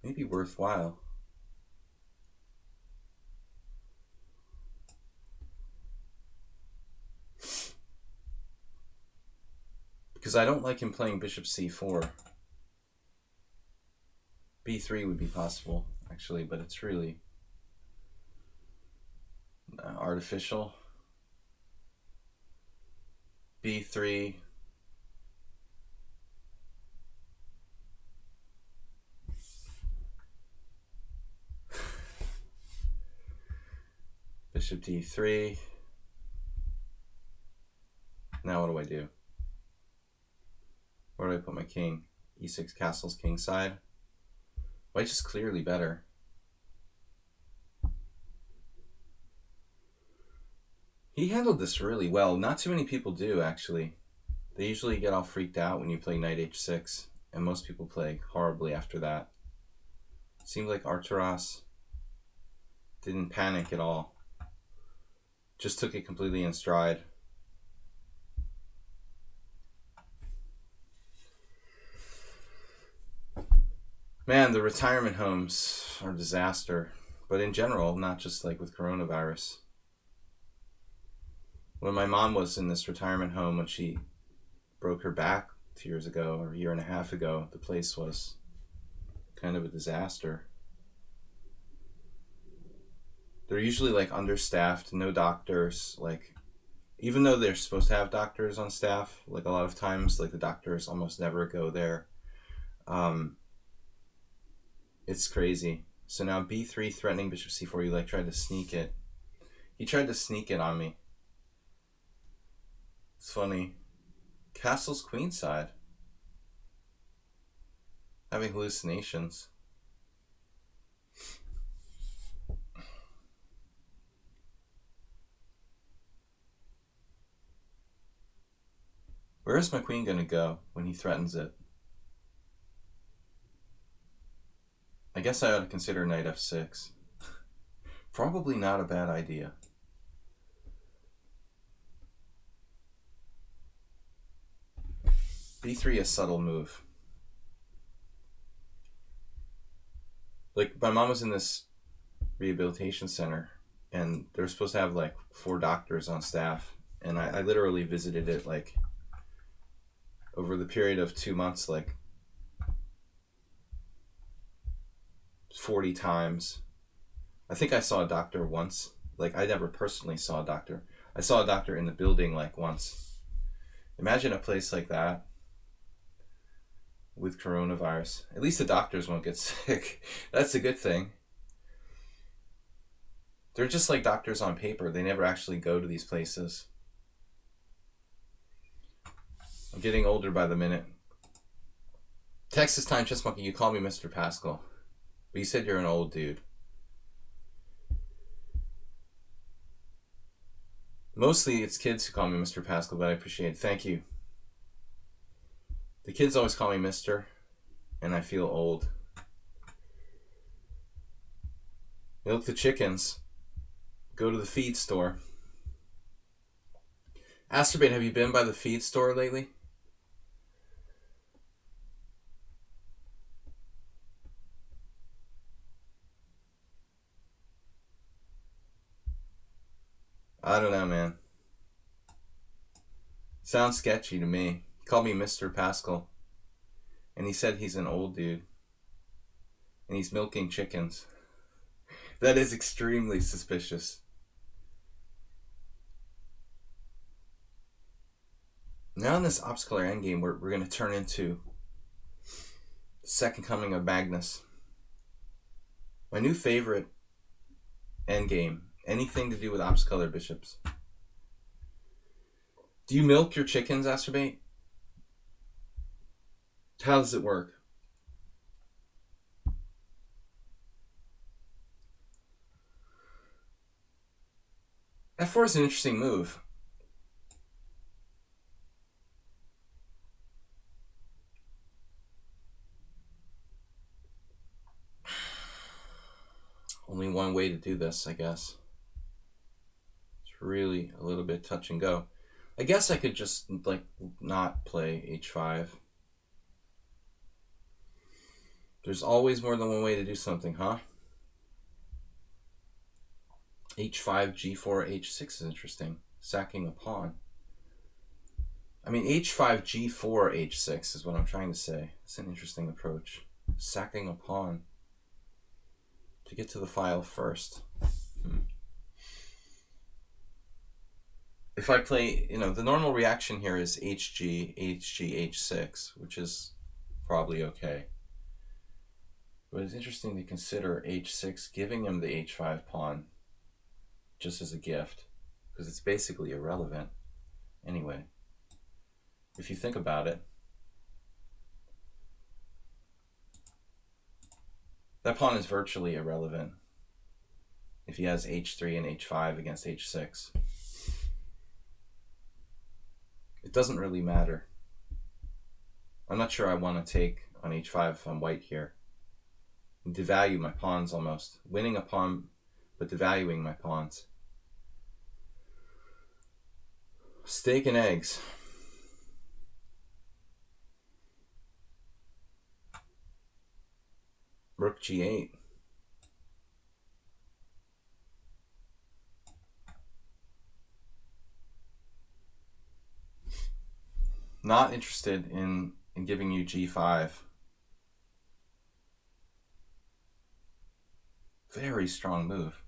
Maybe worthwhile. Because I don't like him playing bishop c4. b3 would be possible, actually, but it's really artificial. b3. Bishop d3. Now what do I do? Where do I put my king? e6 castles king side. White's just clearly better. He handled this really well. Not too many people do, actually. They usually get all freaked out when you play knight h6, and most people play horribly after that. Seemed like Arturas didn't panic at all. Just took it completely in stride. Man, the retirement homes are a disaster. But in general, not just like with coronavirus. When my mom was in this retirement home when she broke her back 2 years ago, or a year and a half ago, the place was kind of a disaster. They're usually like understaffed, no doctors, like even though they're supposed to have doctors on staff, like a lot of times like the doctors almost never go there. It's crazy. So now b3 threatening bishop c4, you like tried to sneak it. He tried to sneak it on me. It's funny. Castle's queenside. Having hallucinations. Where is my queen going to go when he threatens it? I guess I ought to consider knight f6. Probably not a bad idea. b3, a subtle move. Like, my mom was in this rehabilitation center, and they're supposed to have like 4 doctors on staff, and I literally visited it like over the period of 2 months, like 40 times. I think I saw a doctor once. Like, I never personally saw a doctor. I saw a doctor in the building like once. Imagine a place like that with coronavirus. At least the doctors won't get sick. That's a good thing. They're just like doctors on paper. They never actually go to these places. I'm getting older by the minute. Texas Time Chess Monkey, you call me Mr. Paschall. But you said you're an old dude. Mostly it's kids who call me Mr. Paschall, but I appreciate it. Thank you. The kids always call me Mr., and I feel old. Milk the chickens. Go to the feed store. Astrobate, have you been by the feed store lately? I don't know, man. Sounds sketchy to me. He called me Mr. Paschall. And he said he's an old dude. And he's milking chickens. That is extremely suspicious. Now in this obscure endgame, we're going to turn into the second coming of Magnus. My new favorite endgame. Anything to do with obscure bishops. Do you milk your chickens, Astrobate? How does it work? F4 is an interesting move. Only one way to do this, I guess. It's really a little bit touch and go. I guess I could just like not play h5. There's always more than one way to do something, huh? h5, g4, h6 is interesting. Sacking a pawn. I mean, h5, g4, h6 is what I'm trying to say. It's an interesting approach. Sacking a pawn to get to the file first. If I play, the normal reaction here is hg, hg, h6, which is probably okay. But it's interesting to consider h6 giving him the h5 pawn just as a gift, because it's basically irrelevant anyway. If you think about it, that pawn is virtually irrelevant if he has h3 and h5 against h6. It doesn't really matter. I'm not sure I want to take on h5 if I'm white here. Devalue my pawns almost. Winning a pawn, but devaluing my pawns. Steak and eggs. Rook g8. Not interested in giving you g5. Very strong move.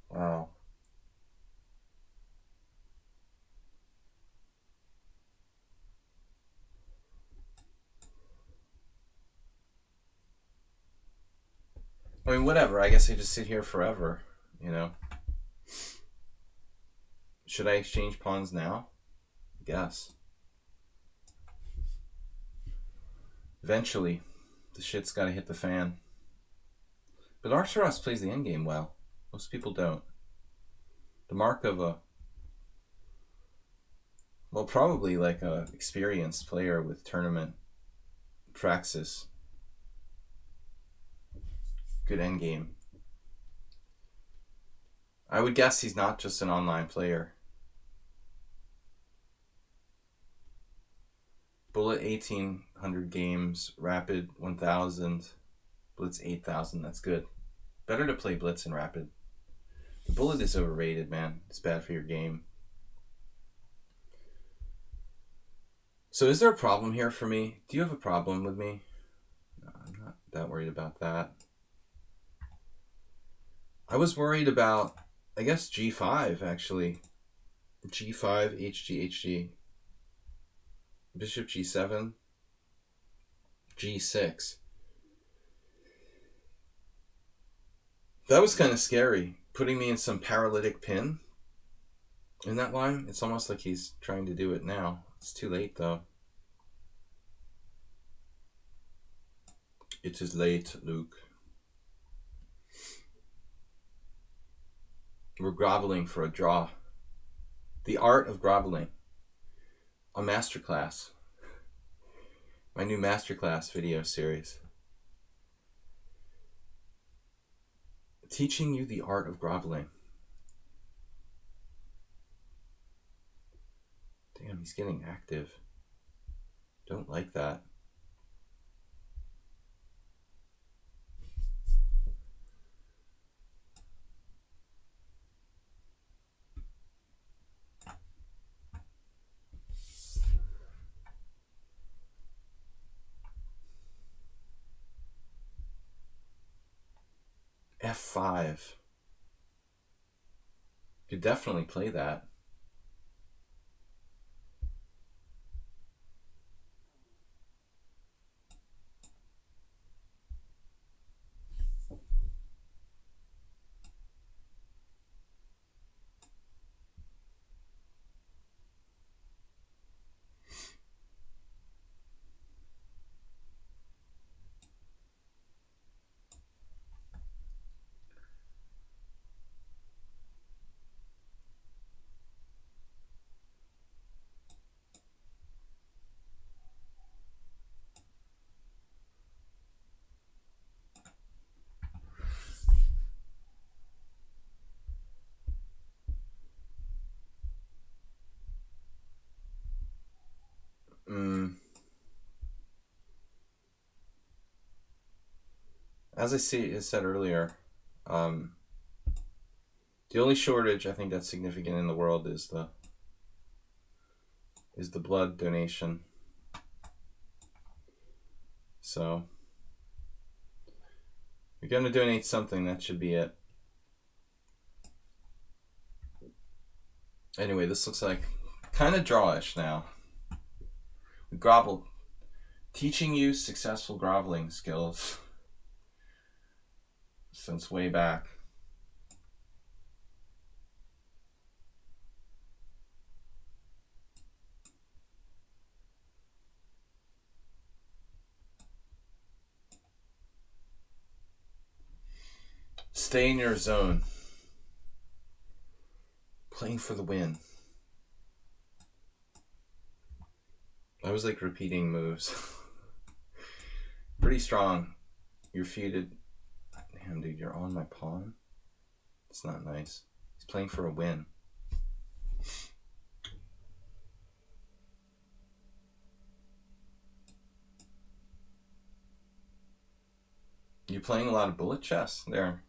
Wow. I mean, whatever. I guess I just sit here forever, Should I exchange pawns now? I guess. Eventually, the shit's got to hit the fan. But Arthur Ross plays the endgame well. Most people don't. The mark of probably like a experienced player with tournament praxis. Good endgame. I would guess he's not just an online player. Bullet 1800 games, Rapid 1000, Blitz 8000. That's good. Better to play Blitz and Rapid. The Bullet is overrated, man. It's bad for your game. So is there a problem here for me? Do you have a problem with me? No, I'm not that worried about that. I was worried about, I guess, g5, actually. g5, hg, hg. Bishop g7, g6. That was kind of scary, putting me in some paralytic pin in that line. It's almost like he's trying to do it now. It's too late, though. It is late, Luke. We're groveling for a draw. The art of groveling. A masterclass. My new masterclass video series. Teaching you the art of groveling. Damn, he's getting active. Don't like that. f5. Could definitely play that. as I said earlier, the only shortage I think that's significant in the world is the blood donation. So you're gonna donate something. That should be it. Anyway, this looks like kind of drawish now. We grovel, teaching you successful groveling skills since way back. Stay in your zone. Playing for the win. I was like repeating moves. Pretty strong. You're feuded. Damn, dude, you're on my pawn? It's not nice. He's playing for a win. You're playing a lot of bullet chess there.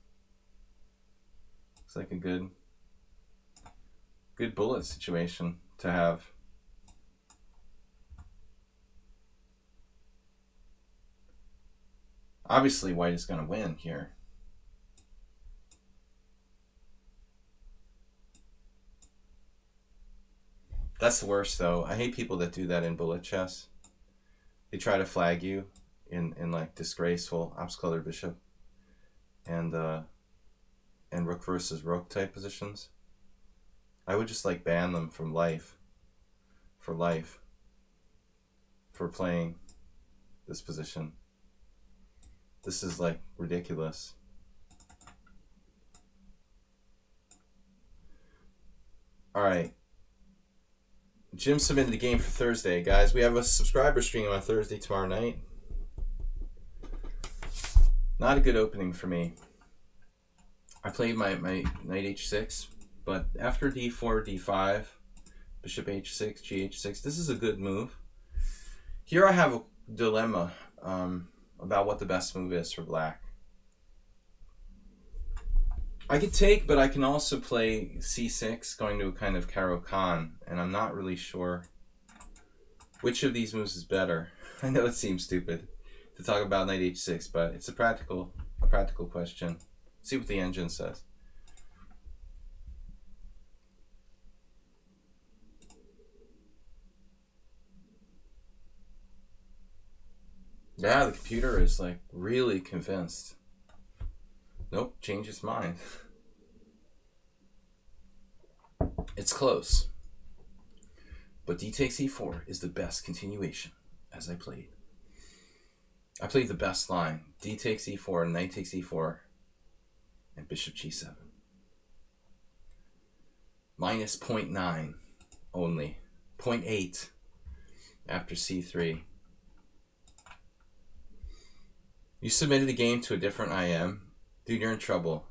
Looks like a good bullet situation to have. Obviously, white is going to win here. That's the worst, though. I hate people that do that in bullet chess. They try to flag you in like disgraceful ops-colored bishop and rook versus rook type positions. I would just like ban them from life for playing this position. This is like ridiculous. All right. Jim submitted the game for Thursday, guys. We have a subscriber stream on Thursday tomorrow night. Not a good opening for me. I played my knight h6, but after d4, d5, bishop h6, gh6, this is a good move. Here I have a dilemma about what the best move is for black. I could take, but I can also play c6, going to a kind of Caro-Kann, and I'm not really sure which of these moves is better. I know it seems stupid to talk about knight h6, but it's a practical question. See what the engine says. Yeah, the computer is like really convinced. Nope, changed its mind. It's close. But d takes e4 is the best continuation, as I played. I played the best line. D takes e4, knight takes e4, and bishop g7. Minus 0.9 only. 0.8 after c3. You submitted the game to a different IM. Dude, you're in trouble.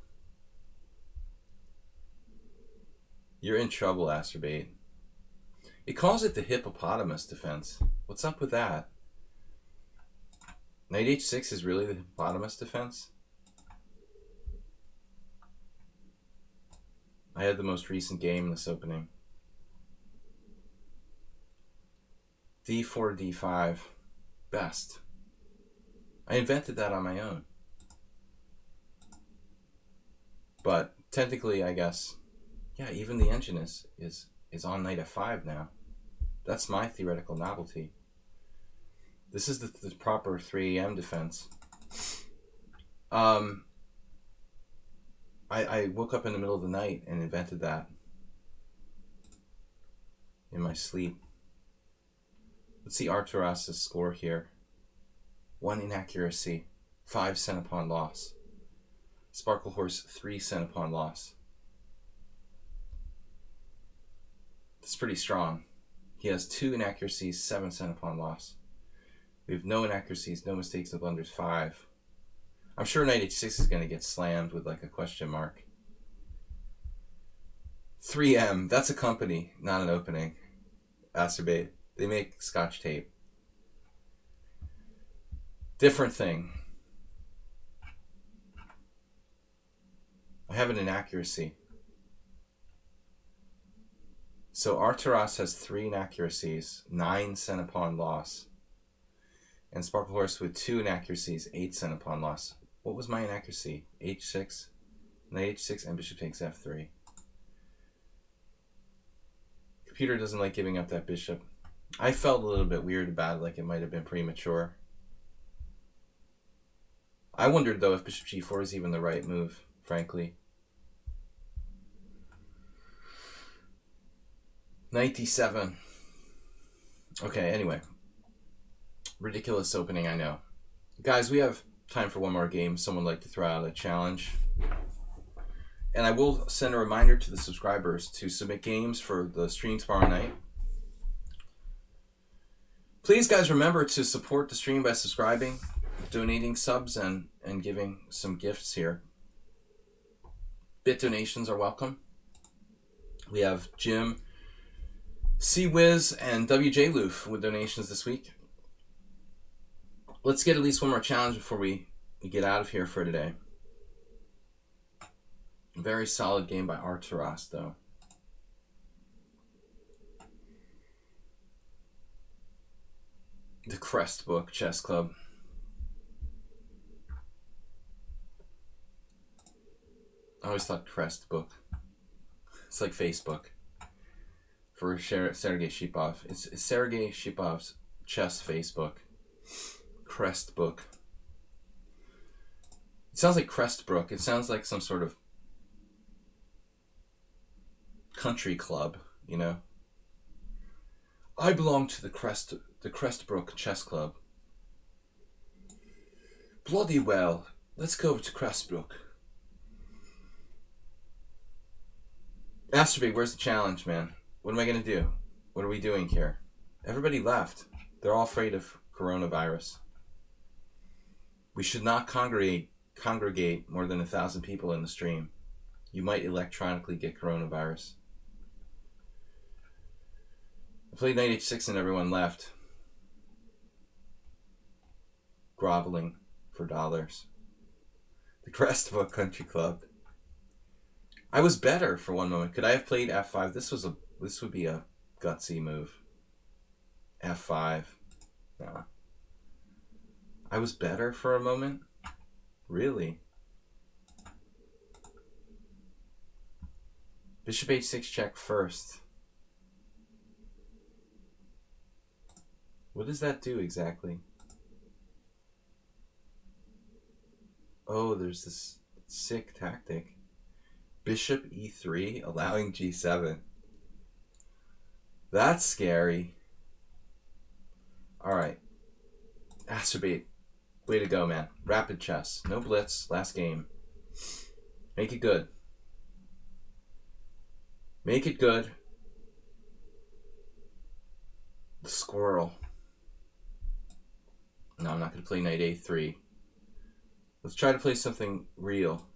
You're in trouble, Acerbate. It calls it the hippopotamus defense. What's up with that? Knight h6 is really the hippopotamus defense? I had the most recent game in this opening. d4, d5. Best. I invented that on my own. But technically, I guess, yeah, even the engine is on knight f5 now. That's my theoretical novelty. This is the proper 3 AM defense. I woke up in the middle of the night and invented that in my sleep. Let's see Arturas's score here. 1 inaccuracy, 5 cent upon loss. Sparkle Horse, 3 cent upon loss. That's pretty strong. He has 2 inaccuracies, 7 cent upon loss. We have no inaccuracies, no mistakes, no blunders, 5. I'm sure knight h6 is going to get slammed with like a question mark. 3M, that's a company, not an opening. Acerbate. They make Scotch tape. Different thing. have an inaccuracy. So Arturas has 3 inaccuracies, 9 cent pawn loss. And Sparkle Horse with 2 inaccuracies, 8 cent pawn loss. What was my inaccuracy? H6, knight H6, and bishop takes F3. Computer doesn't like giving up that bishop. I felt a little bit weird about it, like it might have been premature. I wondered, though, if bishop g4 is even the right move, frankly. Knight d7. Okay, anyway. Ridiculous opening, I know. Guys, we have time for one more game. Someone would like to throw out a challenge. And I will send a reminder to the subscribers to submit games for the stream tomorrow night. Please, guys, remember to support the stream by subscribing, donating subs, and giving some gifts here. Bit donations are welcome. We have Jim, C-Wiz, and WJ Loof with donations this week. Let's get at least one more challenge before we get out of here for today. Very solid game by Arturas, though. The Crest Book Chess Club. I always thought Crest Book. It's like Facebook. For Sergei Shipov. It's Sergei Shipov's chess Facebook. Crest Book. It sounds like Crestbrook. It sounds like some sort of country club, you know. I belong to the Crestbrook Chess Club. Bloody well. Let's go to Crestbrook. Masturbate, where's the challenge, man? What am I going to do? What are we doing here? Everybody left. They're all afraid of coronavirus. We should not congregate more than 1,000 people in the stream. You might electronically get coronavirus. I played knight h6 and everyone left. Groveling for dollars. The Crestbook Country Club. I was better for one moment. Could I have played f5? This would be a gutsy move. f5. Nah. I was better for a moment? Really? Bishop h6 check first. What does that do exactly? Oh, there's this sick tactic. Bishop e3, allowing g7. That's scary. Alright. Acerbate. Way to go, man. Rapid chess. No blitz. Last game. Make it good. Make it good. The squirrel. No, I'm not going to play knight a3. Let's try to play something real.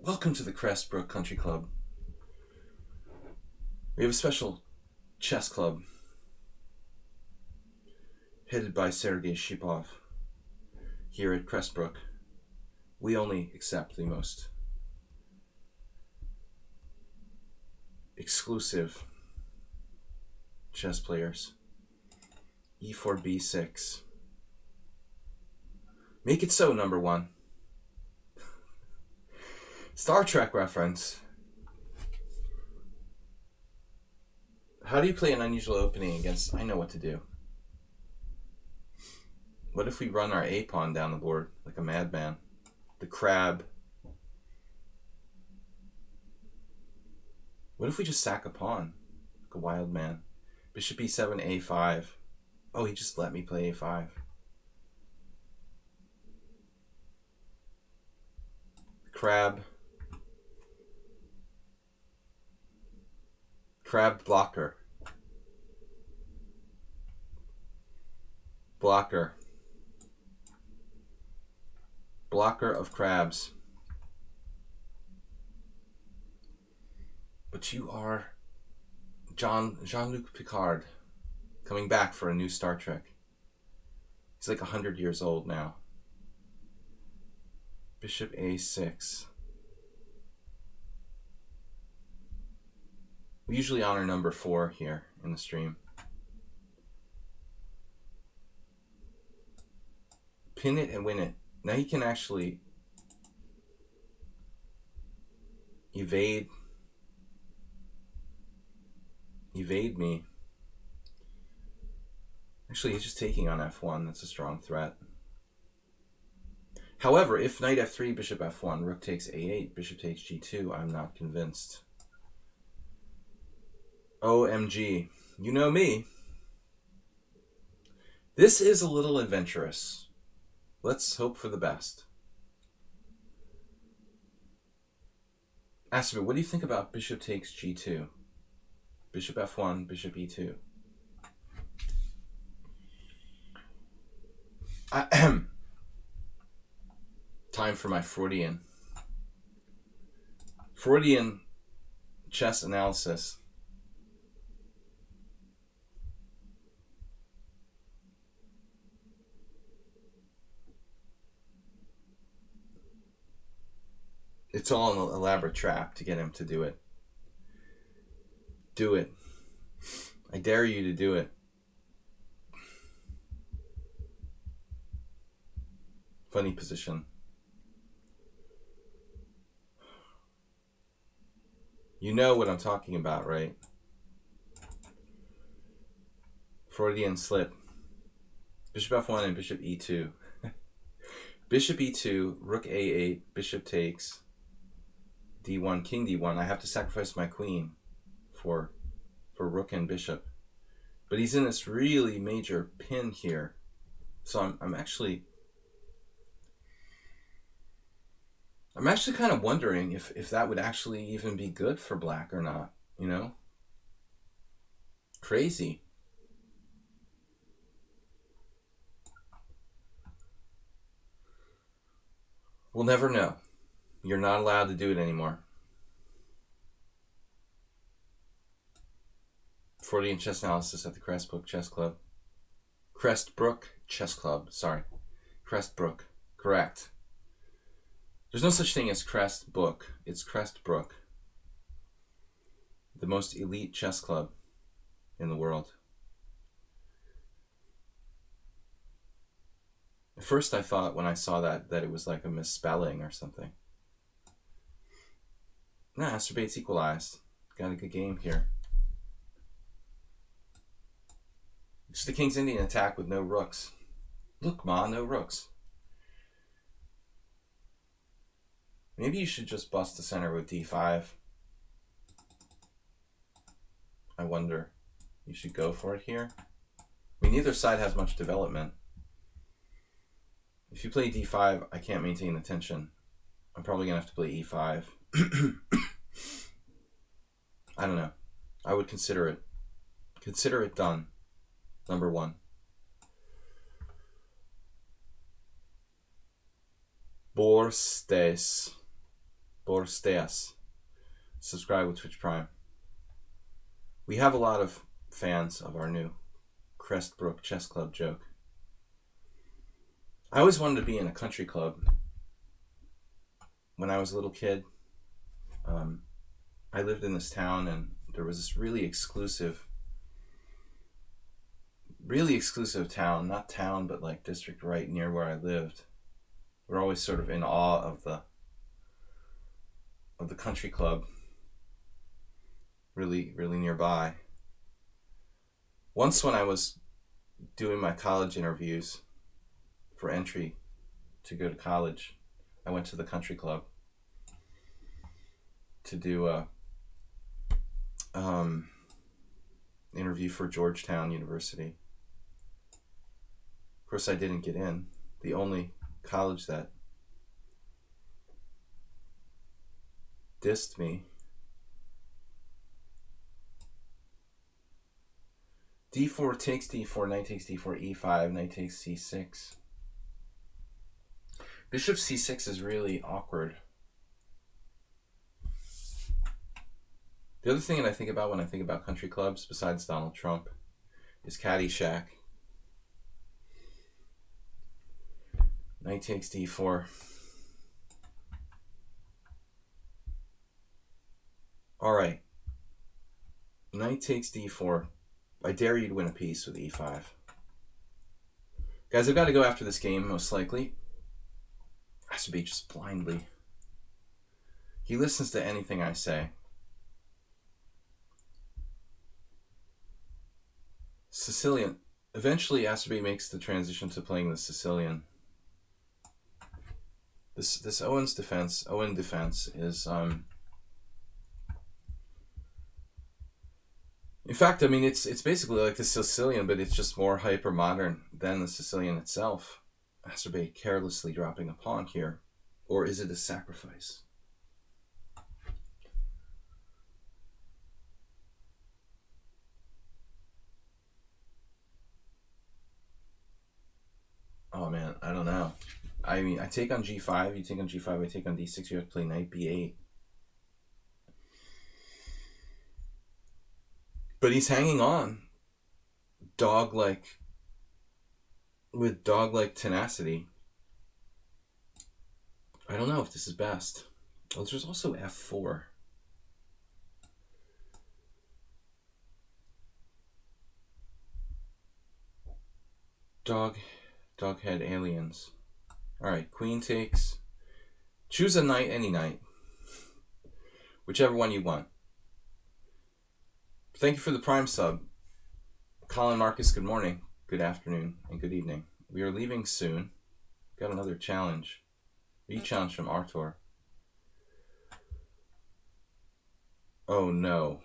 Welcome to the Crestbrook Country Club. We have a special chess club headed by Sergei Shipov here at Crestbrook. We only accept the most exclusive chess players. e4, b6. Make it so, number 1. Star Trek reference. How do you play an unusual opening against... I know what to do. What if we run our a-pawn down the board like a madman? The crab. What if we just sack a pawn like a wild man? Bishop e7, a5. Oh, he just let me play a5. Crab. Crab blocker. Blocker. Blocker of crabs. But you are Jean-Luc Picard, coming back for a new Star Trek. He's like 100 years old now. Bishop a6. We usually honor number 4 here in the stream. Pin it and win it. Now he can actually evade me. Actually, he's just taking on f1. That's a strong threat. However, if knight f3, bishop f1, rook takes a8, bishop takes g2, I'm not convinced. OMG. You know me. This is a little adventurous. Let's hope for the best. Ask me, what do you think about bishop takes g2? Bishop f1, bishop e2. Time for my Freudian chess analysis. It's all an elaborate trap to get him to do it. Do it. I dare you to do it. Funny position. You know what I'm talking about, right? Freudian slip. Bishop f1 and bishop e2. Bishop e2, rook a8, bishop takes, d1, king d1. I have to sacrifice my queen for rook and bishop. But he's in this really major pin here. So I'm actually kind of wondering if that would actually even be good for black or not, you know? Crazy. We'll never know. You're not allowed to do it anymore. Freudian chess analysis at the Crestbrook Chess Club. Crestbrook Chess Club, sorry. Crestbrook, correct. There's no such thing as Crestbrook. It's Crestbrook. The most elite chess club in the world. At first I thought when I saw that it was like a misspelling or something. Nah, Astrobate's equalized. Got a good game here. Just the King's Indian attack with no rooks. Look, Ma, no rooks. Maybe you should just bust the center with d5. I wonder. You should go for it here. I mean, neither side has much development. If you play d5, I can't maintain the tension. I'm probably going to have to play e5. I don't know. I would consider it. Consider it done. Number 1. Borsteas. Subscribe with Twitch Prime. We have a lot of fans of our new Crestbrook Chess Club joke. I always wanted to be in a country club. When I was a little kid, I lived in this town and there was this really exclusive town, not town, but like district right near where I lived. We're always sort of in awe of the country club really, really nearby. Once when I was doing my college interviews for entry to go to college, I went to the country club to do a interview for Georgetown University. Of course, I didn't get in. The only college that dissed me. d4 takes d4, knight takes d4, e5, knight takes c6. Bishop c6 is really awkward. The other thing that I think about when I think about country clubs, besides Donald Trump, is Caddyshack. Knight takes d4. All right. Knight takes d4. I dare you to win a piece with e5. Guys, I've got to go after this game, most likely. Has to be just blindly. He listens to anything I say. Sicilian. Eventually, Acerbi makes the transition to playing the Sicilian. This Owen defense is in fact, I mean it's basically like the Sicilian, but it's just more hyper modern than the Sicilian itself. Acerbi carelessly dropping a pawn here, or is it a sacrifice? Oh man, I don't know. I mean, I take on g5, you take on g5, I take on d6, you have to play knight b8. But he's hanging on. With dog-like tenacity. I don't know if this is best. Oh, there's also f4. Doghead aliens. Alright, queen takes. Choose a knight, any knight. Whichever one you want. Thank you for the Prime sub. Colin Marcus, good morning, good afternoon, and good evening. We are leaving soon. Got another challenge. Re-challenge from Artur. Oh no.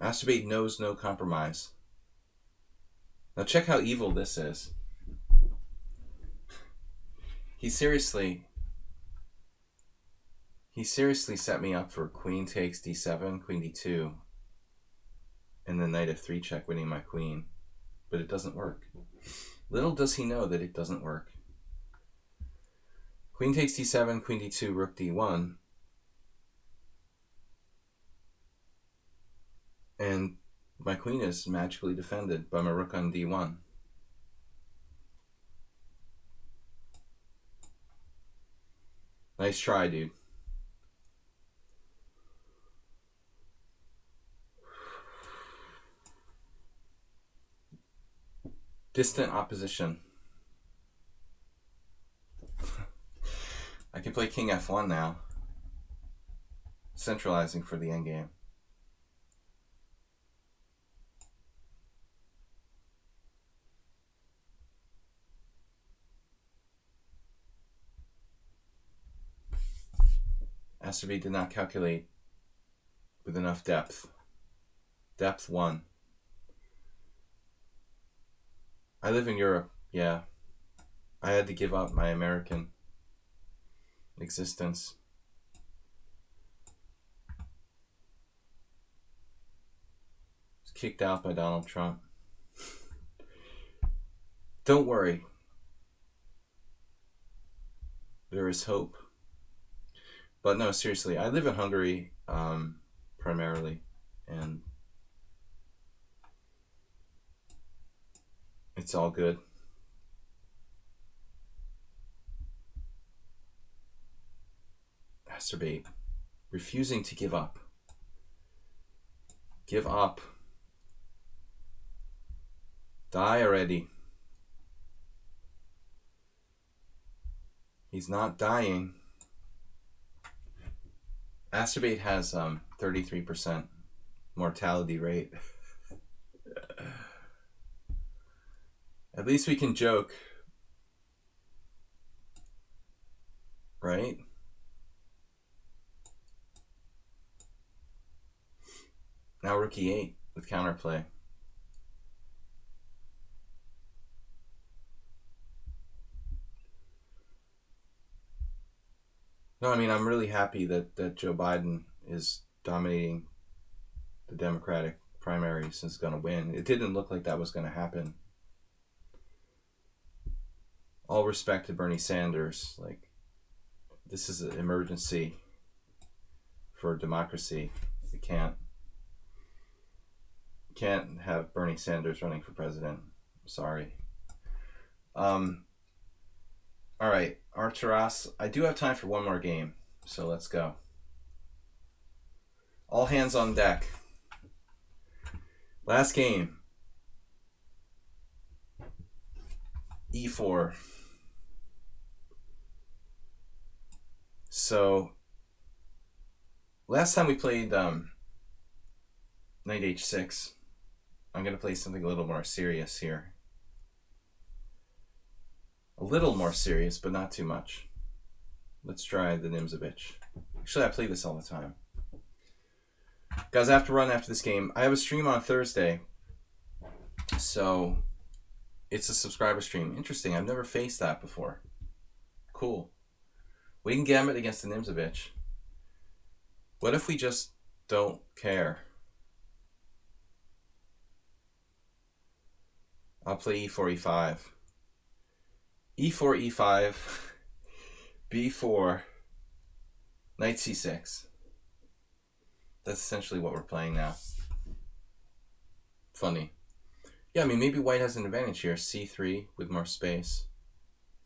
Masturbate knows no compromise. Now check how evil this is. He seriously set me up for queen takes d7, queen d2, and then knight f3 check, winning my queen. But it doesn't work. Little does he know that it doesn't work. Queen takes d7, queen d2, rook d1. And my queen is magically defended by my rook on d1. Nice try, dude. Distant opposition. I can play king f1 now. Centralizing for the endgame. Acerbi did not calculate with enough depth. Depth 1. I live in Europe, yeah. I had to give up my American existence. Was kicked out by Donald Trump. Don't worry. There is hope. But no, seriously, I live in Hungary primarily, and it's all good. Masturbate. Refusing to give up. Give up. Die already. He's not dying. Masturbate has 33% mortality rate. At least we can joke. Right? Now rook e8 with counterplay. No, I mean, I'm really happy that Joe Biden is dominating the Democratic primaries and is going to win. It didn't look like that was going to happen. All respect to Bernie Sanders. Like, this is an emergency for democracy. We can't have Bernie Sanders running for president. I'm sorry. All right, Arturas, I do have time for one more game, so let's go. All hands on deck. Last game. E4. So, last time we played knight h6. I'm going to play something a little more serious here. A little more serious, but not too much. Let's try the Nimzovich. Actually, I play this all the time. Guys, I have to run after this game. I have a stream on Thursday. So, it's a subscriber stream. Interesting. I've never faced that before. Cool. Waiting Gambit against the Nimzovich. What if we just don't care? I'll play e4, e5. e4, e5. b4. Knight c6. That's essentially what we're playing now. Funny. Yeah, I mean, maybe white has an advantage here. c3 with more space.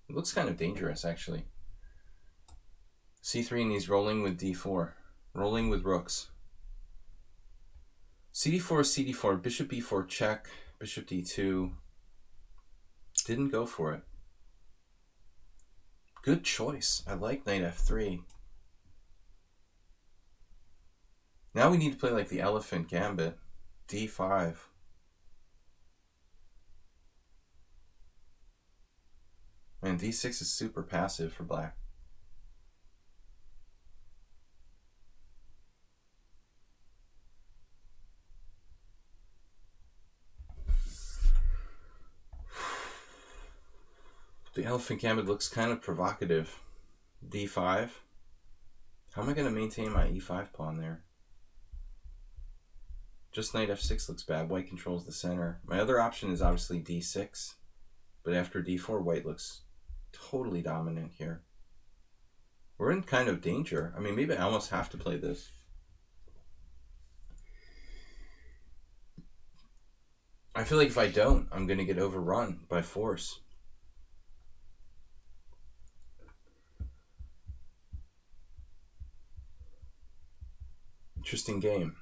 It looks kind of dangerous, actually. c3, and he's rolling with d4. Rolling with rooks. cd4, cd4, bishop b4 check, bishop d2. Didn't go for it. Good choice. I like knight f3. Now we need to play like the elephant gambit. d5. Man, d6 is super passive for black. The elephant gambit looks kind of provocative. d5. How am I going to maintain my e5 pawn there? Just knight f6 looks bad. White controls the center. My other option is obviously d6. But after d4, white looks totally dominant here. We're in kind of danger. I mean, maybe I almost have to play this. I feel like if I don't, I'm going to get overrun by force. Interesting game.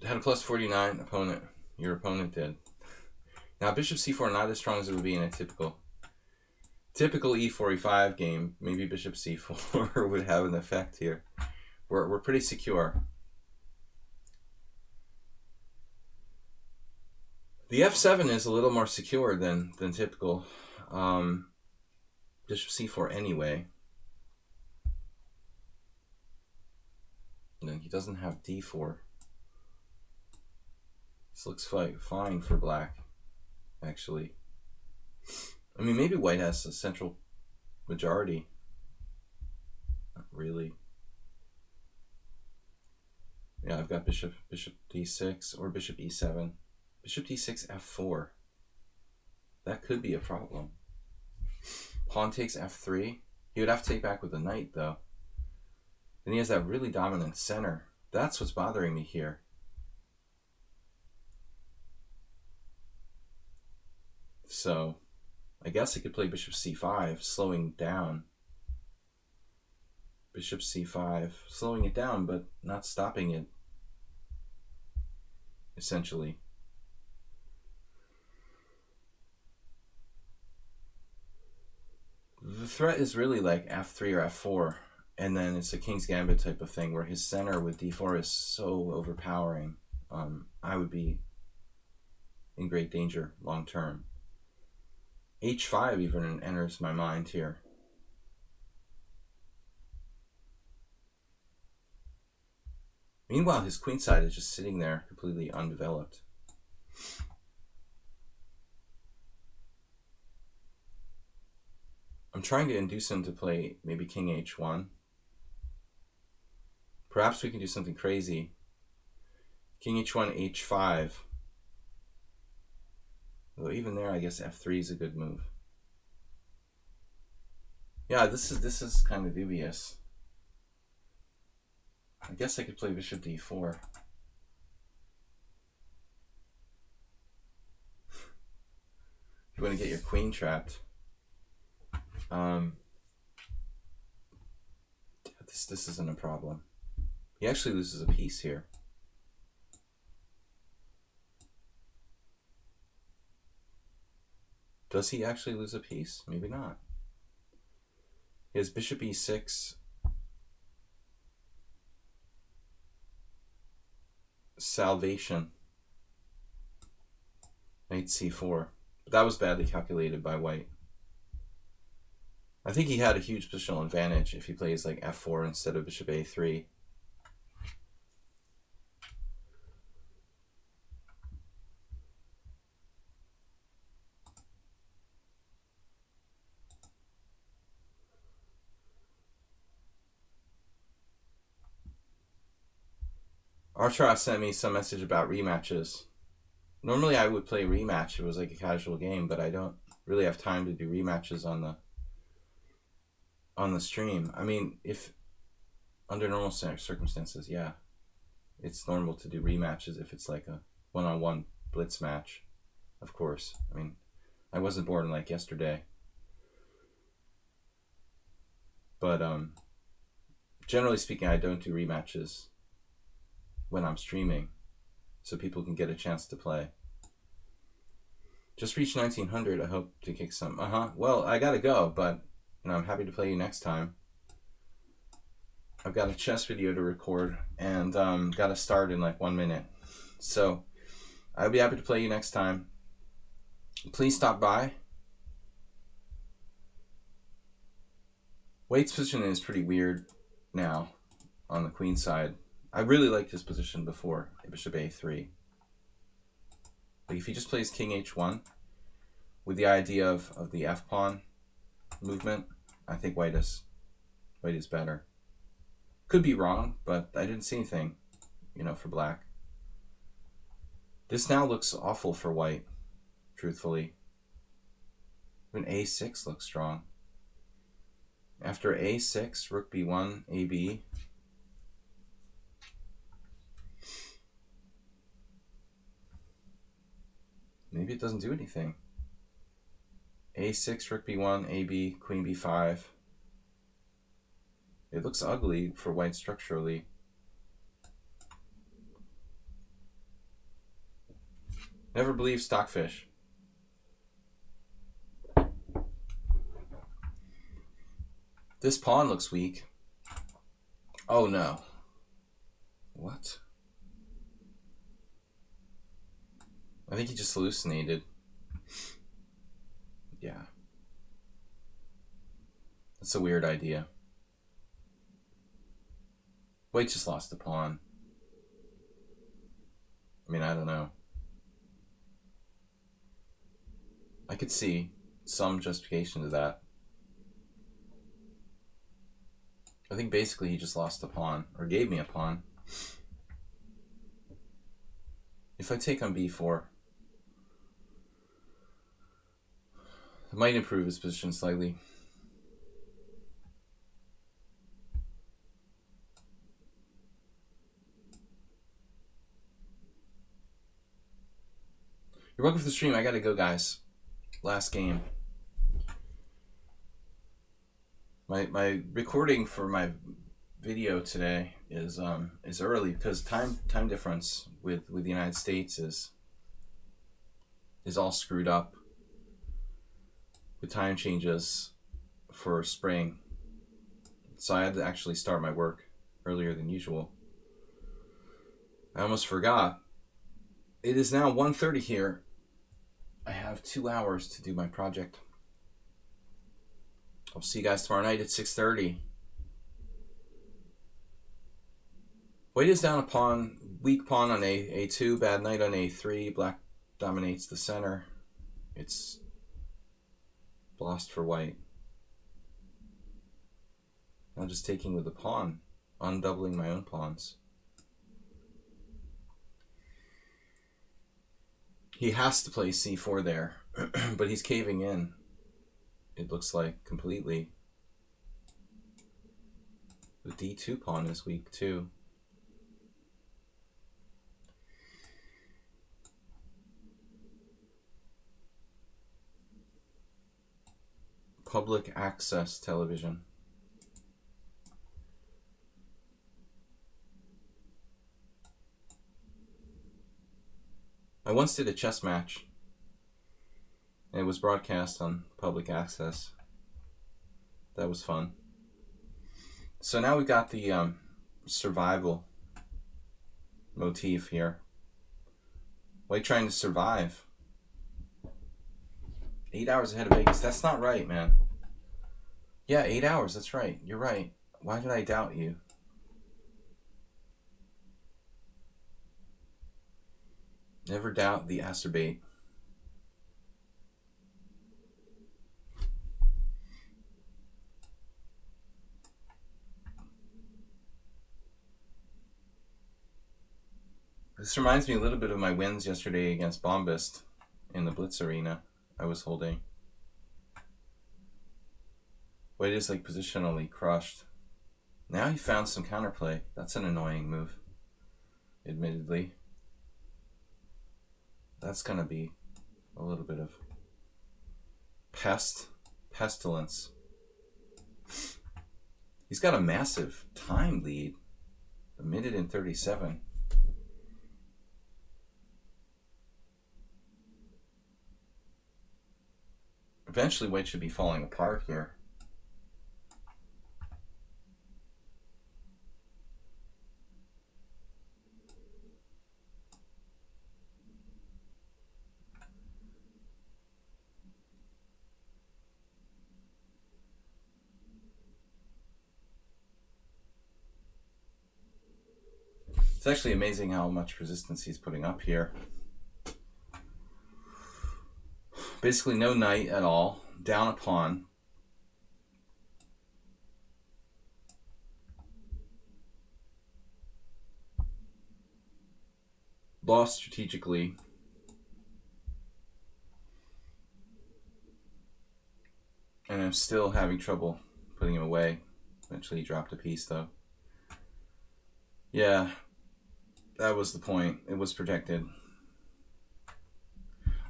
Had a plus 49 opponent. Your opponent did. Now bishop c4 not as strong as it would be in a typical e4 e5 game. Maybe bishop c4 would have an effect here. We're pretty secure. The f7 is a little more secure than typical. Bishop c4 anyway. And then he doesn't have d4. This looks fine for black, actually. I mean, maybe white has a central majority. Not really. Yeah, I've got bishop d6 or bishop e7. Bishop d6, f4. That could be a problem. Pawn takes f3. He would have to take back with the knight, though. Then he has that really dominant center. That's what's bothering me here. So, I guess I could play bishop c5, slowing down. Bishop c5, slowing it down, but not stopping it, essentially. The threat is really like f3 or f4, and then it's a king's gambit type of thing where his center with d4 is so overpowering. I would be in great danger long term. h5 even enters my mind here. Meanwhile, his queenside is just sitting there completely undeveloped. I'm trying to induce him to play maybe king h1. Perhaps we can do something crazy. King h1, h5. Though even there, I guess f3 is a good move. Yeah, this is kind of dubious. I guess I could play bishop d4. If you want to get your queen trapped. this isn't a problem. He actually loses a piece here. Does he actually lose a piece? Maybe not. He has bishop e6. Salvation. Knight c4. But that was badly calculated by white. I think he had a huge positional advantage if he plays like f4 instead of bishop a3. Artra sent me some message about rematches. Normally I would play rematch if it was like a casual game, but I don't really have time to do rematches on the stream. I mean, if under normal circumstances, yeah, it's normal to do rematches if it's like a one-on-one blitz match, of course. I mean, I wasn't born like yesterday. But generally speaking, I don't do rematches when I'm streaming, so people can get a chance to play. Just reached 1900. I hope to kick some. Well, I gotta go, but I'm happy to play you next time. I've got a chess video to record and gotta start in like 1 minute. So I'll be happy to play you next time. Please stop by. White's position is pretty weird now on the queen side. I really liked his position before, bishop a3. Like if he just plays king h1 with the idea of the f-pawn movement, I think white is better. Could be wrong, but I didn't see anything, for black. This now looks awful for white, truthfully. Even a6 looks strong. After a6, rook b1, ab. Maybe it doesn't do anything. a6, rook b1, ab, queen b5. It looks ugly for white structurally. Never believe stockfish. This pawn looks weak. Oh no. What? I think he just hallucinated. Yeah. That's a weird idea. White just lost the pawn. I mean, I don't know. I could see some justification to that. I think basically he just lost the pawn, or gave me a pawn. If I take on b4, it might improve his position slightly. You're welcome for the stream. I gotta go, guys. Last game. My recording for my video today is early because time difference with the United States is all screwed up with time changes for spring. So I had to actually start my work earlier than usual. I almost forgot. It is now 1:30 here. I have 2 hours to do my project. I'll see you guys tomorrow night at 6:30. White is down a pawn, weak pawn on a2, bad knight on a3. Black dominates the center. It's lost for white. I'm just taking with the pawn, undoubling my own pawns. He has to play c4 there, but he's caving in. It looks like completely. The d2 pawn is weak too. Public access television. I once did a chess match. And it was broadcast on public access. That was fun. So now we got the survival motif here. Why are you trying to survive? 8 hours ahead of Vegas. That's not right, man. Yeah, 8 hours. That's right. You're right. Why did I doubt you? Never doubt the acerbate. This reminds me a little bit of my wins yesterday against Bombist in the Blitz arena I was holding. White is like positionally crushed. Now he found some counterplay. That's an annoying move, admittedly. That's going to be a little bit of pestilence. He's got a massive time lead, 1:37. Eventually, White should be falling apart here. It's actually amazing how much resistance he's putting up here. Basically no knight at all. Down a pawn. Lost strategically. And I'm still having trouble putting him away. Eventually he dropped a piece though. Yeah, that was the point. It was protected.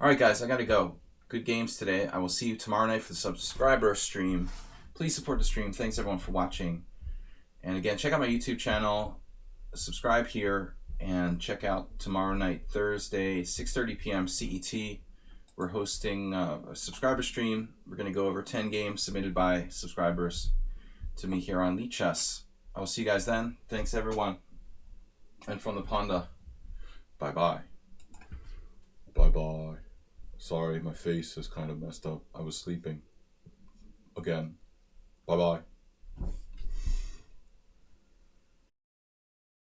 Alright guys, I gotta go. Good games today. I will see you tomorrow night for the subscriber stream. Please support the stream. Thanks everyone for watching. And again, check out my YouTube channel. Subscribe here. And check out tomorrow night, Thursday, 6:30 p.m. CET. We're hosting a subscriber stream. We're going to go over 10 games submitted by subscribers to me here on lichess. I will see you guys then. Thanks everyone. And from the Panda, bye-bye. Bye-bye. Sorry, my face is kind of messed up. I was sleeping. Again. Bye-bye.